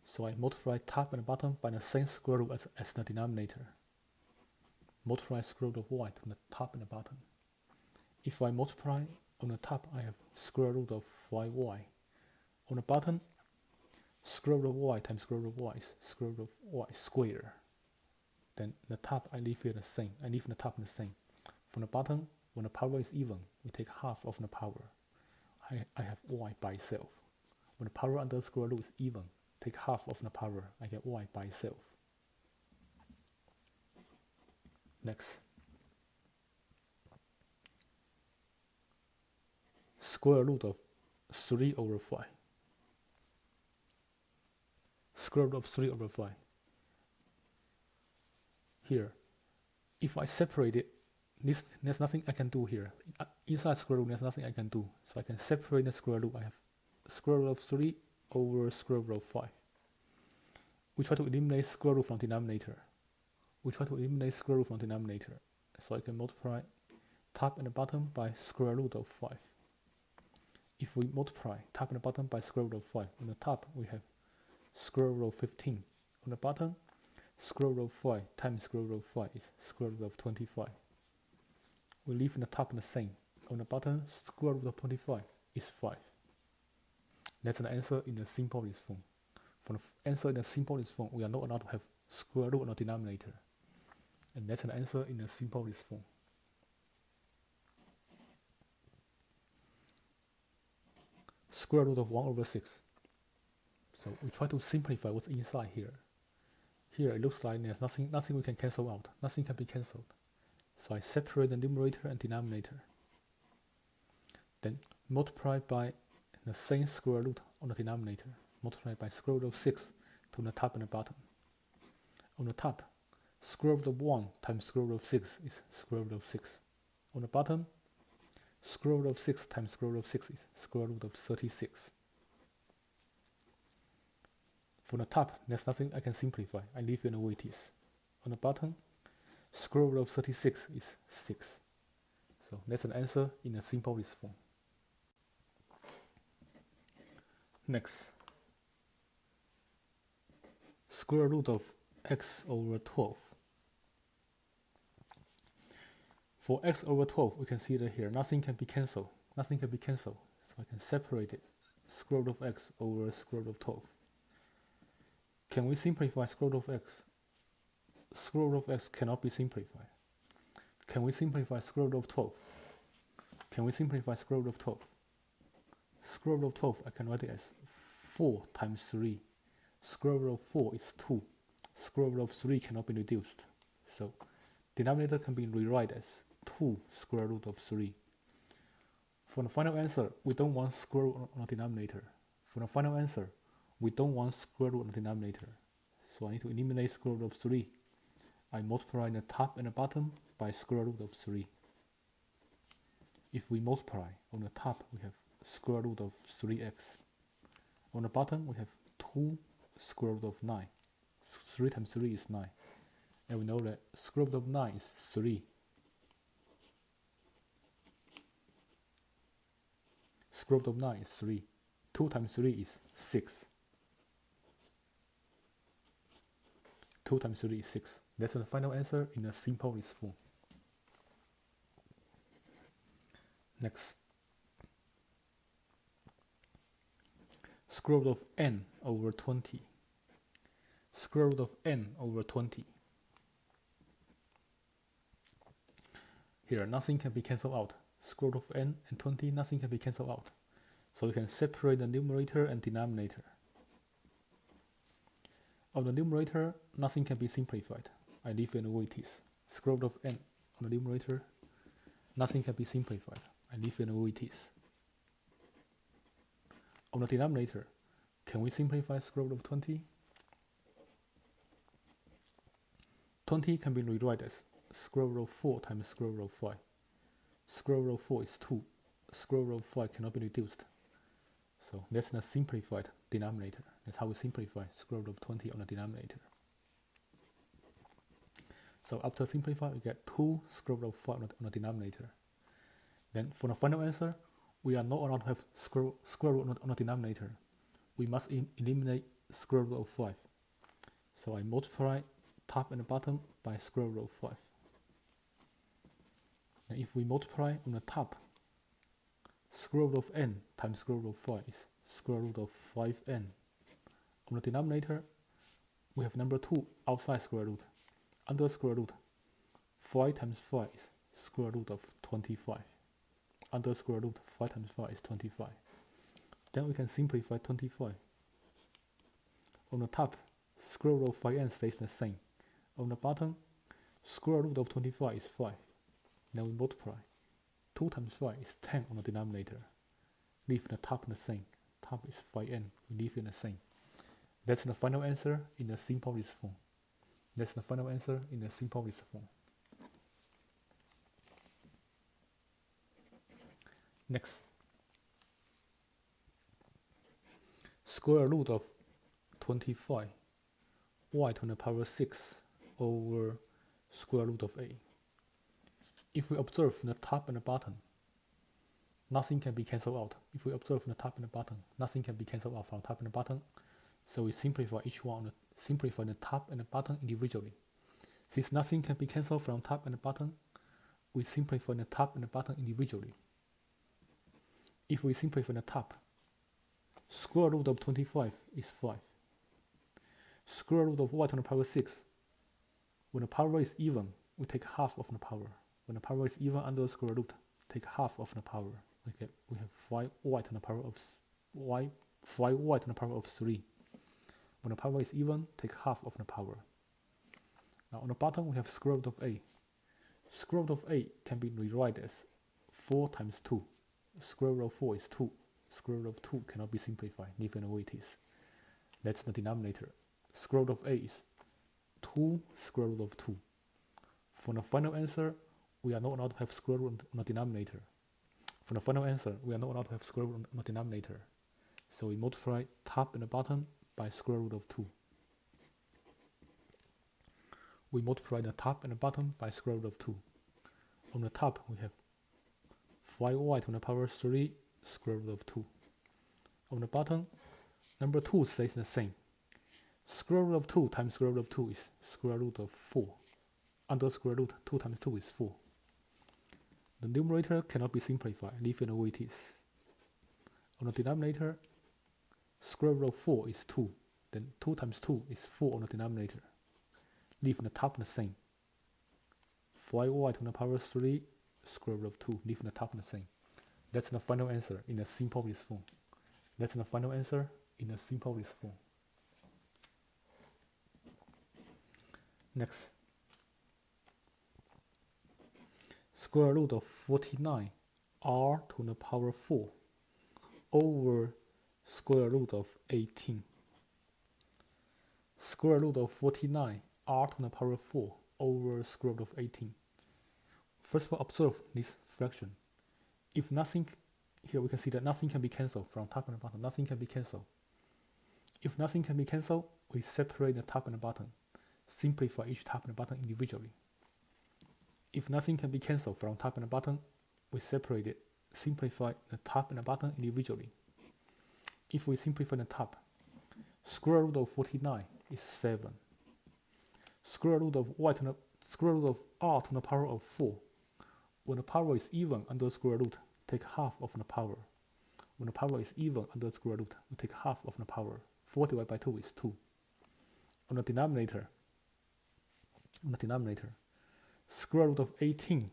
So I multiply top and bottom by the same square root as the denominator. Multiply square root of y to the top and the bottom. If I multiply on the top, I have square root of 5y. On the bottom, square root of y times square root of y is square root of y squared. Then the top, I leave it the same. I leave the top the same. From the bottom, when the power is even, we take half of the power. I have y by itself. When the power under square root is even, take half of the power. I get y by itself. Next. Square root of 3 over 5. Square root of 3 over 5. Here, if I separate it, there's nothing I can do here. Inside square root, there's nothing I can do. So I can separate the square root. I have square root of 3 over square root of 5. We try to eliminate square root from denominator. So I can multiply top and the bottom by square root of 5. If we multiply top and the bottom by square root of 5, on the top we have square root of 15. On the bottom, square root of 5 times square root of 5 is square root of 25. We leave in the top the same. On the bottom, square root of 25 is 5. That's the answer in the simplest form. For the answer in the simplest form, we are not allowed to have square root on the denominator. And that's the answer in the simplest form. Square root of 1 over 6. So we try to simplify what's inside here. Here it looks like there's nothing we can cancel out. Nothing can be cancelled. So I separate the numerator and denominator. Then multiply by the same square root on the denominator. Multiply by square root of 6 to the top and the bottom. On the top, square root of 1 times square root of 6 is square root of 6. On the bottom, square root of 6 times square root of 6 is square root of 36. For the top, there's nothing I can simplify. I leave it the way it is. On the bottom, square root of 36 is 6. So that's an answer in the simplest form. Next, square root of x over 12. For x over 12, we can see that here, nothing can be cancelled. Nothing can be cancelled. So I can separate it. Square root of x over square root of 12. Can we simplify square root of x? Square root of x cannot be simplified. Can we simplify square root of 12? Can we simplify square root of 12? Square root of 12, I can write it as 4 times 3. Square root of 4 is 2. Square root of 3 cannot be reduced. So denominator can be rewritten as 2 square root of 3. For the final answer, we don't want square root on the denominator. For the final answer, we don't want square root on the denominator. So I need to eliminate square root of 3. I multiply the top and the bottom by square root of 3. If we multiply, on the top we have square root of 3x. On the bottom we have 2 square root of 9. 3 times 3 is 9. And we know that square root of 9 is 3. Square root of 9 is 3. 2 times 3 is 6. 2 times 3 is 6. That's the final answer in the simplest form. Next. Square root of n over 20. Square root of n over 20. Here, nothing can be cancelled out. Square root of n and 20, nothing can be cancelled out. So you can separate the numerator and denominator. On the numerator, nothing can be simplified. I leave it the way it is. Square root of n on the numerator, nothing can be simplified. I leave it the way it is. On the denominator, can we simplify square root of 20? 20 can be rewritten as square root of 4 times square root of 5. Square root of 4 is 2. Square root of 5 cannot be reduced. So that's the simplified denominator. That's how we simplify square root of 20 on the denominator. So after simplify, we get 2 square root of 5 on the denominator. Then for the final answer, we are not allowed to have square root on the denominator. We must eliminate square root of 5. So I multiply top and the bottom by square root of 5. And if we multiply on the top, square root of n times square root of 5 is square root of 5n. On the denominator, we have number 2 outside square root. Under square root, 5 times 5 is square root of 25. Under square root, 5 times 5 is 25. Then we can simplify 25. On the top, square root of 5n stays the same. On the bottom, square root of 25 is 5. Now we multiply. 2 times 5 is 10 on the denominator. Leave the top the same. Top is 5n. We leave it the same. That's the final answer in the simplest form. That's the final answer in the simplest form. Next. Square root of 25 y to the power 6 over square root of a. If we observe the top and the bottom, nothing can be cancelled out. If we observe the top and the bottom, nothing can be cancelled out from top and the bottom. So we simplify each one on the simplify the top and the bottom individually. Since nothing can be cancelled from top and the bottom, we simplify the top and the bottom individually. If we simplify the top, square root of 25 is 5. Square root of y to the power 6. When the power is even, we take half of the power. When the power is even under the square root, take half of the power. We have 5y to the power of 5y to the power of 3. When the power is even, take half of the power. Now on the bottom we have square root of a. Square root of a can be rewritten as 4 times 2. Square root of 4 is 2. Square root of 2 cannot be simplified, leave it the way it is. That's the denominator. Square root of a is 2 square root of 2. For the final answer, we are not allowed to have square root on the denominator. For the final answer, we are not allowed to have square root on the denominator. So we multiply top and the bottom by square root of 2. We multiply the top and the bottom by square root of 2. On the top, we have 5y to the power 3 square root of 2. On the bottom, number 2 stays the same. Square root of 2 times square root of 2 is square root of 4. Under square root, 2 times 2 is 4. The numerator cannot be simplified, leave it the way it is. On the denominator, square root of 4 is 2. Then 2 times 2 is 4 on the denominator. Leave the top the same. 5y to the power 3 square root of 2. Leave the top the same. That's the final answer in the simplest form. That's the final answer in the simplest form. Next. Square root of 49 r to the power 4 over square root of 18. Square root of 49 r to the power 4 over square root of 18. First of all, observe this fraction. If nothing, here we can see that nothing can be cancelled from top and bottom. Nothing can be cancelled. If nothing can be cancelled, we separate the top and the bottom. Simplify each top and bottom individually. If nothing can be cancelled from top and bottom, we separate it. Simplify the top and the bottom individually. If we simplify the top, square root of 49 is 7. Square root of r to the power of 4. When the power is even under square root, take half of the power. When the power is even under square root, we take half of the power. 4 divided by 2 is 2. On the denominator, square root of 18.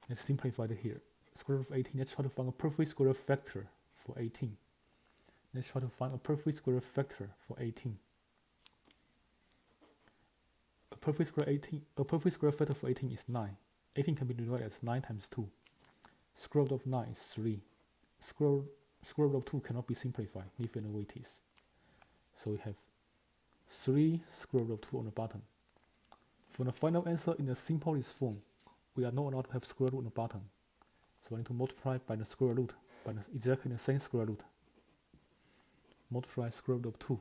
Let's simplify it here. Square root of 18. Let's try to find a perfect square factor for 18. Let's try to find a perfect square factor for 18. A perfect square factor for 18 is 9. 18 can be divided as 9 times 2. Square root of 9 is 3. Square root of 2 cannot be simplified, leave it the way it is. So we have 3 square root of 2 on the bottom. For the final answer in the simplest form, we are not allowed to have square root on the bottom. So I need to multiply by the square root, by exactly the same square root. Multiply square root of 2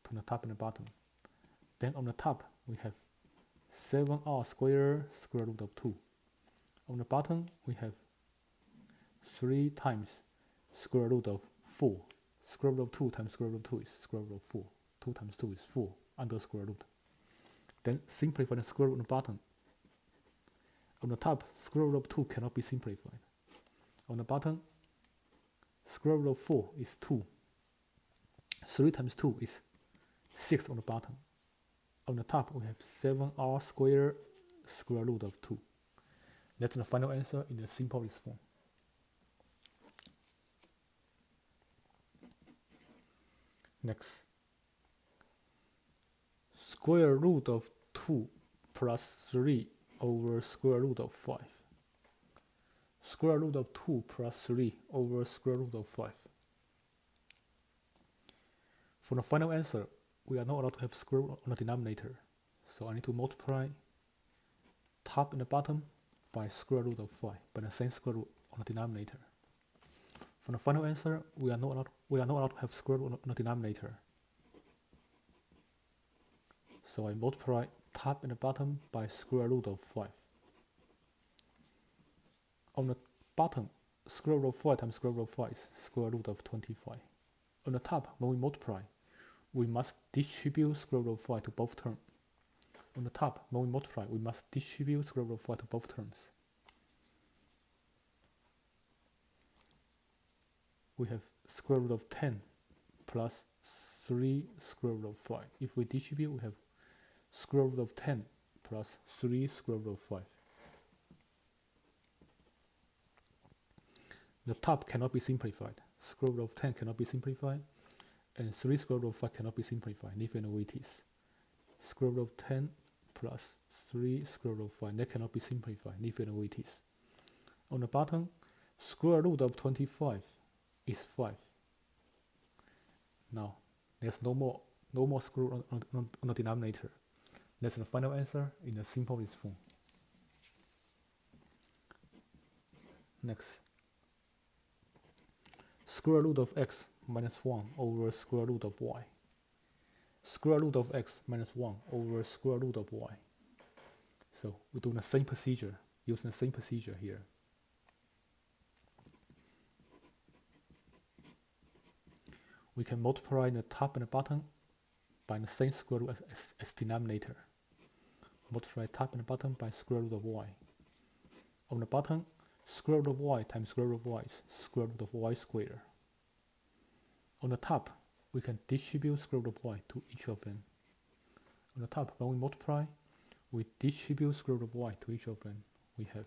to the top and the bottom. Then on the top, we have 7r squared square root of 2. On the bottom, we have 3 times square root of 4. Square root of 2 times square root of 2 is square root of 4. 2 times 2 is 4 under square root. Then simplify the square root on the bottom. On the top, square root of 2 cannot be simplified. On the bottom, square root of 4 is 2. 3 times 2 is 6 on the bottom. On the top, we have 7r squared square root of 2. That's the final answer in the simplest form. Next. Square root of 2 plus 3 over square root of 5. Square root of 2 plus 3 over square root of 5. For the final answer, we are not allowed to have square root on the denominator. So I need to multiply top and the bottom by square root of 5, by the same square root on the denominator. For the final answer, we are not allowed to have square root on the denominator. So I multiply top and the bottom by square root of 5. On the bottom, square root of 5 times square root of 5 is square root of 25. On the top, when we multiply, we must distribute square root of 5 to both terms. On the top, when we multiply, we must distribute square root of 5 to both terms. We have square root of 10 plus 3 square root of 5. If we distribute, we have square root of 10 plus 3 square root of 5. The top cannot be simplified. Square root of 10 cannot be simplified, and 3 square root of 5 cannot be simplified. Leave it the way it is. Square root of 10 plus 3 square root of 5. That cannot be simplified. Leave it the way it is. On the bottom, square root of 25 is 5. Now, there's no more square root on the denominator. That's the final answer in the simplest form. Next. Square root of x minus 1 over square root of y. Square root of x minus 1 over square root of y. So we're doing the same procedure, using the same procedure here. We can multiply the top and the bottom by the same square root as denominator. Multiply top and the bottom by square root of y. On the bottom, square root of y times square root of y is square root of y squared. On the top, we can distribute square root of y to each of them. On the top, when we multiply, we distribute square root of y to each of them. We have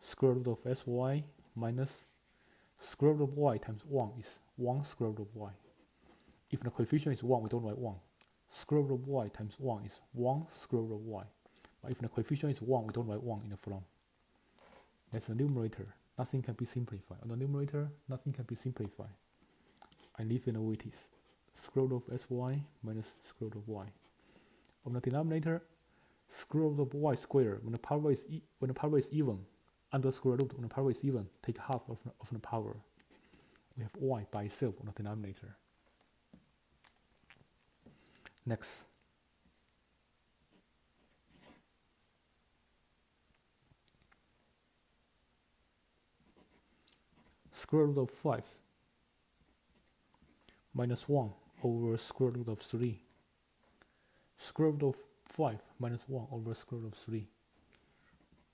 square root of sy minus square root of y times 1 is 1 square root of y. If the coefficient is 1, we don't write 1. Square root of y times 1 is 1 square root of y. But if the coefficient is 1, we don't write 1 in the front. That's the numerator. Nothing can be simplified. On the numerator, nothing can be simplified. I leave it the way it is. Square root of sy minus square root of y. On the denominator, square root of y squared. When the power is even, under square root, when the power is even, take half of the power. We have y by itself on the denominator. Next. Square root of 5 minus 1 over square root of 3. Square root of 5 minus 1 over square root of 3.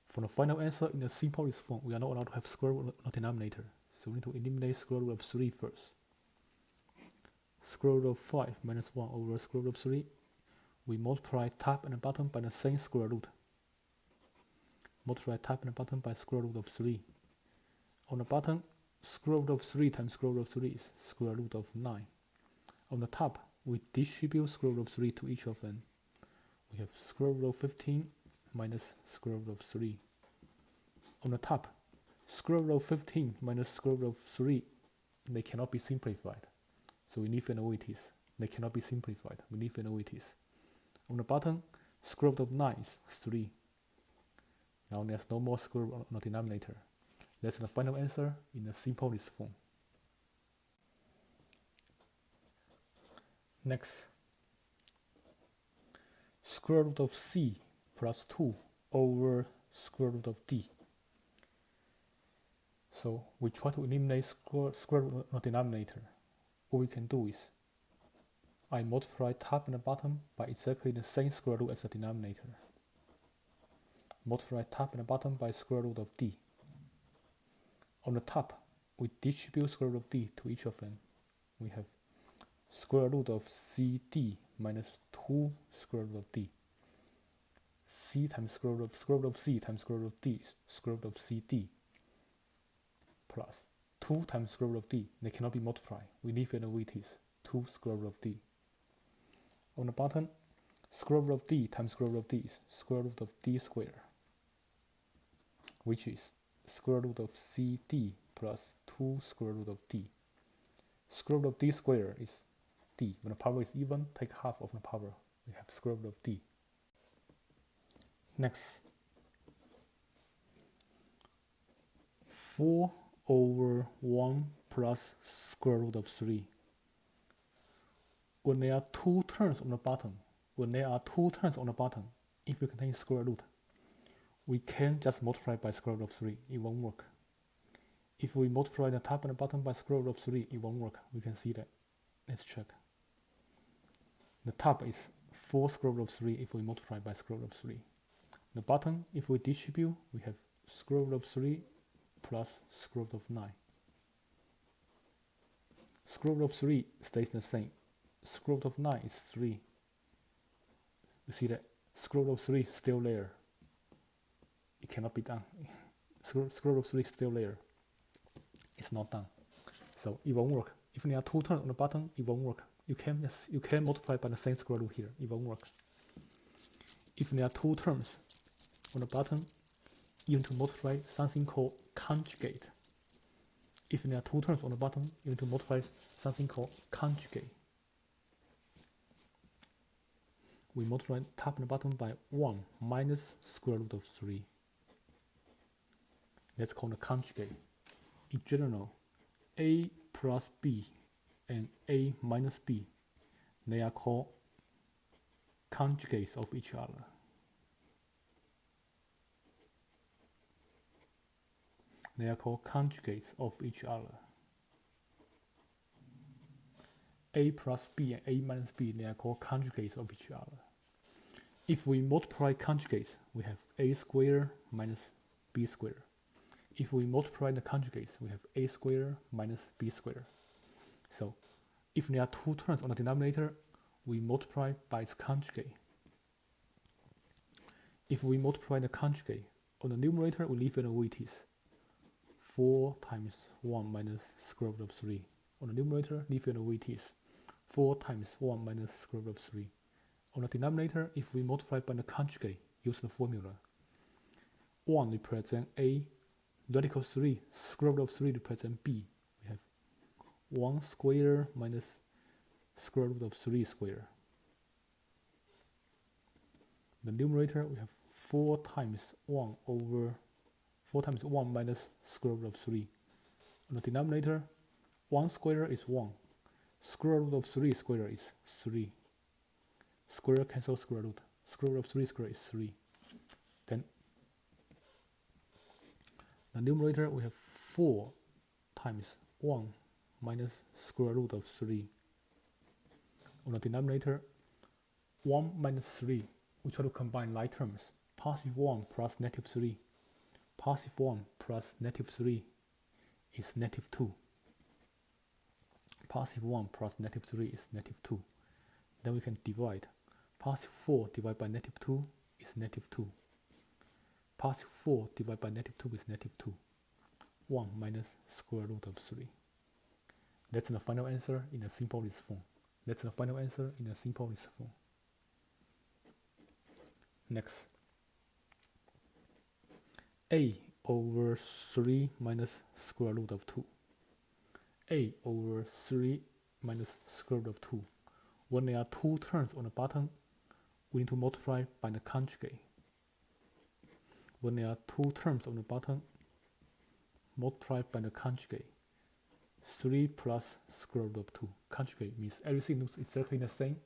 For the final answer in the simplest form, we are not allowed to have square root on the denominator. So we need to eliminate square root of 3 first. Square root of 5 minus 1 over square root of 3. We multiply top and the bottom by the same square root. Multiply top and the bottom by square root of 3. On the bottom, square root of 3 times square root of 3 is square root of 9. On the top, we distribute square root of 3 to each of them. We have square root of 15 minus square root of 3. On the top, square root of 15 minus square root of 3, they cannot be simplified. So we leave it the way it is. They cannot be simplified. We leave it the way it is. On the bottom, square root of 9 is 3. Now there's no more square root on the denominator. That's the final answer in the simplest form. Next, square root of c plus 2 over square root of d. So we try to eliminate square root on the denominator. What we can do is, I multiply top and the bottom by exactly the same square root as the denominator. Multiply top and the bottom by square root of d. On the top, we distribute square root of d to each of them. We have square root of cd minus 2 square root of d. C times square root of c times square root of d is square root of cd plus 2 times square root of d. They cannot be multiplied. We leave it the way it is. 2 square root of d. On the bottom, square root of d times square root of d is square root of d squared, which is square root of cd plus 2 square root of d. Square root of d squared is d. When the power is even, take half of the power. We have square root of d. Next, 4 over 1 plus square root of 3. When there are two terms on the bottom, if we contain square root, we can just multiply by square root of 3. It won't work. If we multiply the top and the bottom by square root of 3, it won't work. We can see that. Let's check. The top is 4 square root of 3 if we multiply by square root of 3. The bottom, if we distribute, we have square root of 3 plus square root of 9. Square root of 3 stays the same. Square root of 9 is 3. You see that square root of 3 is still there. It cannot be done. Square root of 3 is still there. It's not done. So it won't work. If there are 2 terms on the bottom, it won't work. You can multiply by the same square root here. It won't work. If there are 2 terms on the bottom, you need to multiply something called conjugate. If there are 2 terms on the bottom, you need to multiply something called conjugate. We multiply top and bottom by 1 minus square root of 3. That's called a conjugate. In general, a plus b and a minus b, they are called conjugates of each other. They are called conjugates of each other. A plus b and a minus b, they are called conjugates of each other. If we multiply conjugates, we have a squared minus b squared. If we multiply the conjugates, we have a squared minus b squared. So, if there are 2 terms on the denominator, we multiply by its conjugate. If we multiply the conjugate on the numerator, we leave it the way it is. 4 times 1 minus square root of 3. On the numerator, leave it the way it is. 4 times 1 minus square root of 3. On the denominator, if we multiply by the conjugate, use the formula. 1 represents a, radical 3, square root of 3 represents b. We have 1 squared minus square root of 3 squared. The numerator, we have 4 times 1 over 4 times 1 minus square root of 3. On the denominator, 1 squared is 1. Square root of 3 squared is 3. Square cancel square root. Square root of 3 squared is 3. Then the numerator, we have 4 times 1 minus square root of 3. On the denominator, 1 minus 3, we try to combine like terms. Positive 1 plus negative 3. Positive 1 plus negative 3 is negative 2. Positive 1 plus negative 3 is negative 2. Then we can divide. Positive 4 divided by negative 2 is negative 2. Positive 4 divided by negative 2 is negative 2. 1 minus square root of 3. That's the final answer in a simplest form. That's the final answer in a simplest form. Next. A over 3 minus square root of 2. A over 3 minus square root of 2. When there are 2 terms on the bottom, we need to multiply by the conjugate. When there are 2 terms on the bottom, multiply by the conjugate. 3 plus square root of 2. Conjugate means everything looks exactly the same,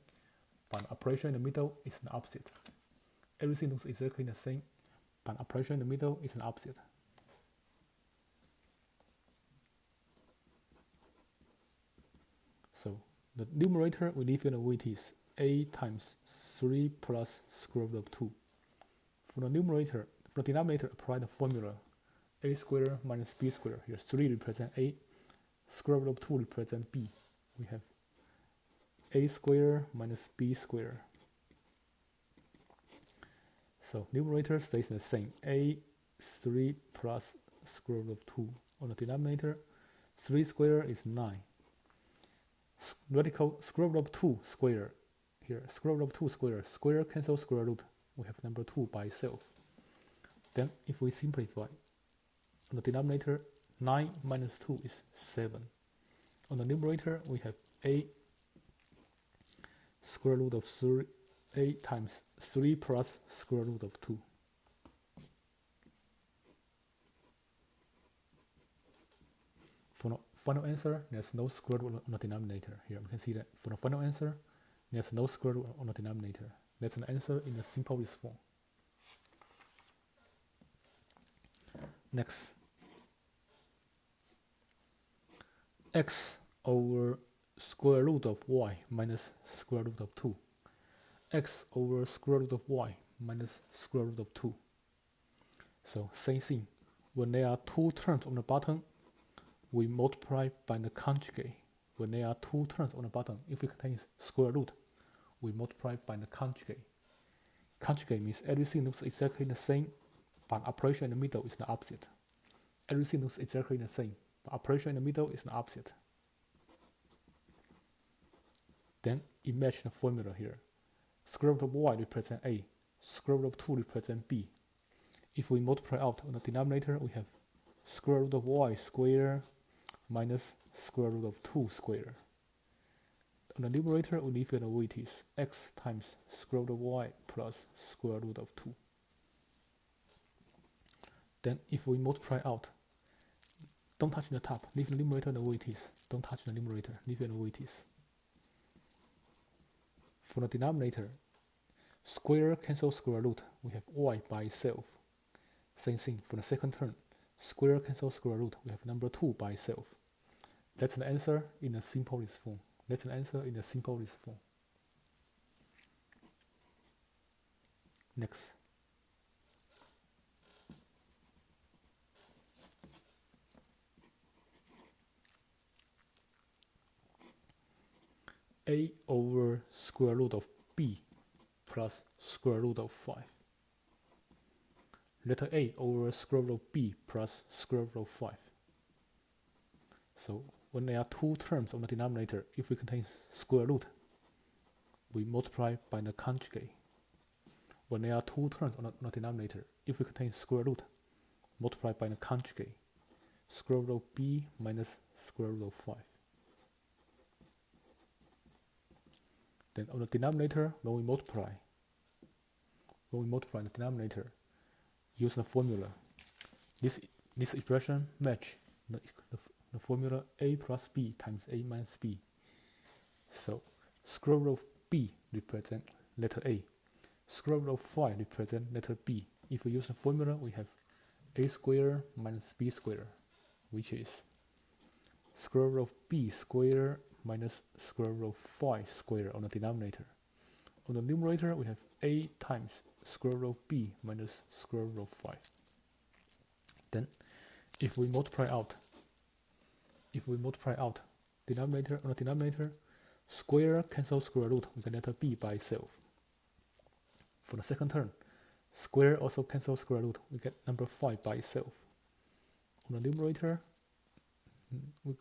but the operation in the middle is the opposite. Everything looks exactly the same, but the operation in the middle is an opposite. So the numerator, we leave it the way it is. A times 3 plus square root of 2. For the numerator, for the denominator, apply the formula. A squared minus b squared. Here 3 represents a. Square root of 2 represents b. We have a squared minus b squared. So numerator stays the same. A 3 plus square root of 2. On the denominator, 3 squared is 9. Radical square root of 2 squared. Here, square root of 2 squared. Square cancel square root. We have number 2 by itself. Then if we simplify, on the denominator, 9 minus 2 is 7. On the numerator, we have a square root of 3, a times 3 plus square root of 2. For the final answer, there's no square root on the denominator. Here, we can see that for the final answer, there's no square root on the denominator. That's an answer in the simplest form. Next. X over square root of y minus square root of 2. x over square root of y minus square root of 2. So same thing, when there are two terms on the bottom, we multiply by the conjugate. When there are two terms on the bottom, if it contains square root, we multiply by the conjugate. Conjugate means everything looks exactly the same, but operation in the middle is the opposite. Everything looks exactly the same, but operation in the middle is the opposite. Then imagine the formula here. Square root of y represents a, square root of 2 represents b. If we multiply out on the denominator, we have square root of y squared minus square root of 2 squared. On the numerator, we leave it the way it is, x times square root of y plus square root of 2. Then if we multiply out, don't touch the top, leave the numerator the way it is. Don't touch the numerator, leave it the way it is. For the denominator, square cancel square root, we have y by itself. Same thing for the second term, square cancel square root, we have number 2 by itself. That's the answer in the simplest form. That's the answer in the simplest form. Next. A over square root of b plus square root of 5. Letter A over square root of b plus square root of 5. So when there are two terms on the denominator, if it contains square root, we multiply by the conjugate. When there are two terms on the denominator, if it contains square root, multiply by the conjugate. Square root of b minus square root of 5. Then on the denominator, when we multiply the denominator, use the formula. This expression match the formula a plus b times a minus b. So square root of b represent letter A. Square root of 5 represent letter b. If we use the formula, we have a squared minus b squared, which is square root of b squared minus square root of 5 squared on the denominator. On the numerator, we have a times square root of b minus square root of 5. Then, if we multiply out denominator on the denominator, square cancel square root, we get letter b by itself. For the second term, square also cancel square root, we get number 5 by itself. On the numerator,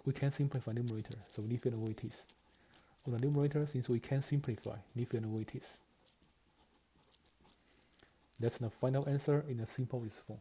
we can simplify numerator, so leave it the way it is. On the numerator, since we can simplify, leave it the way it is. That's the final answer in the simplest form.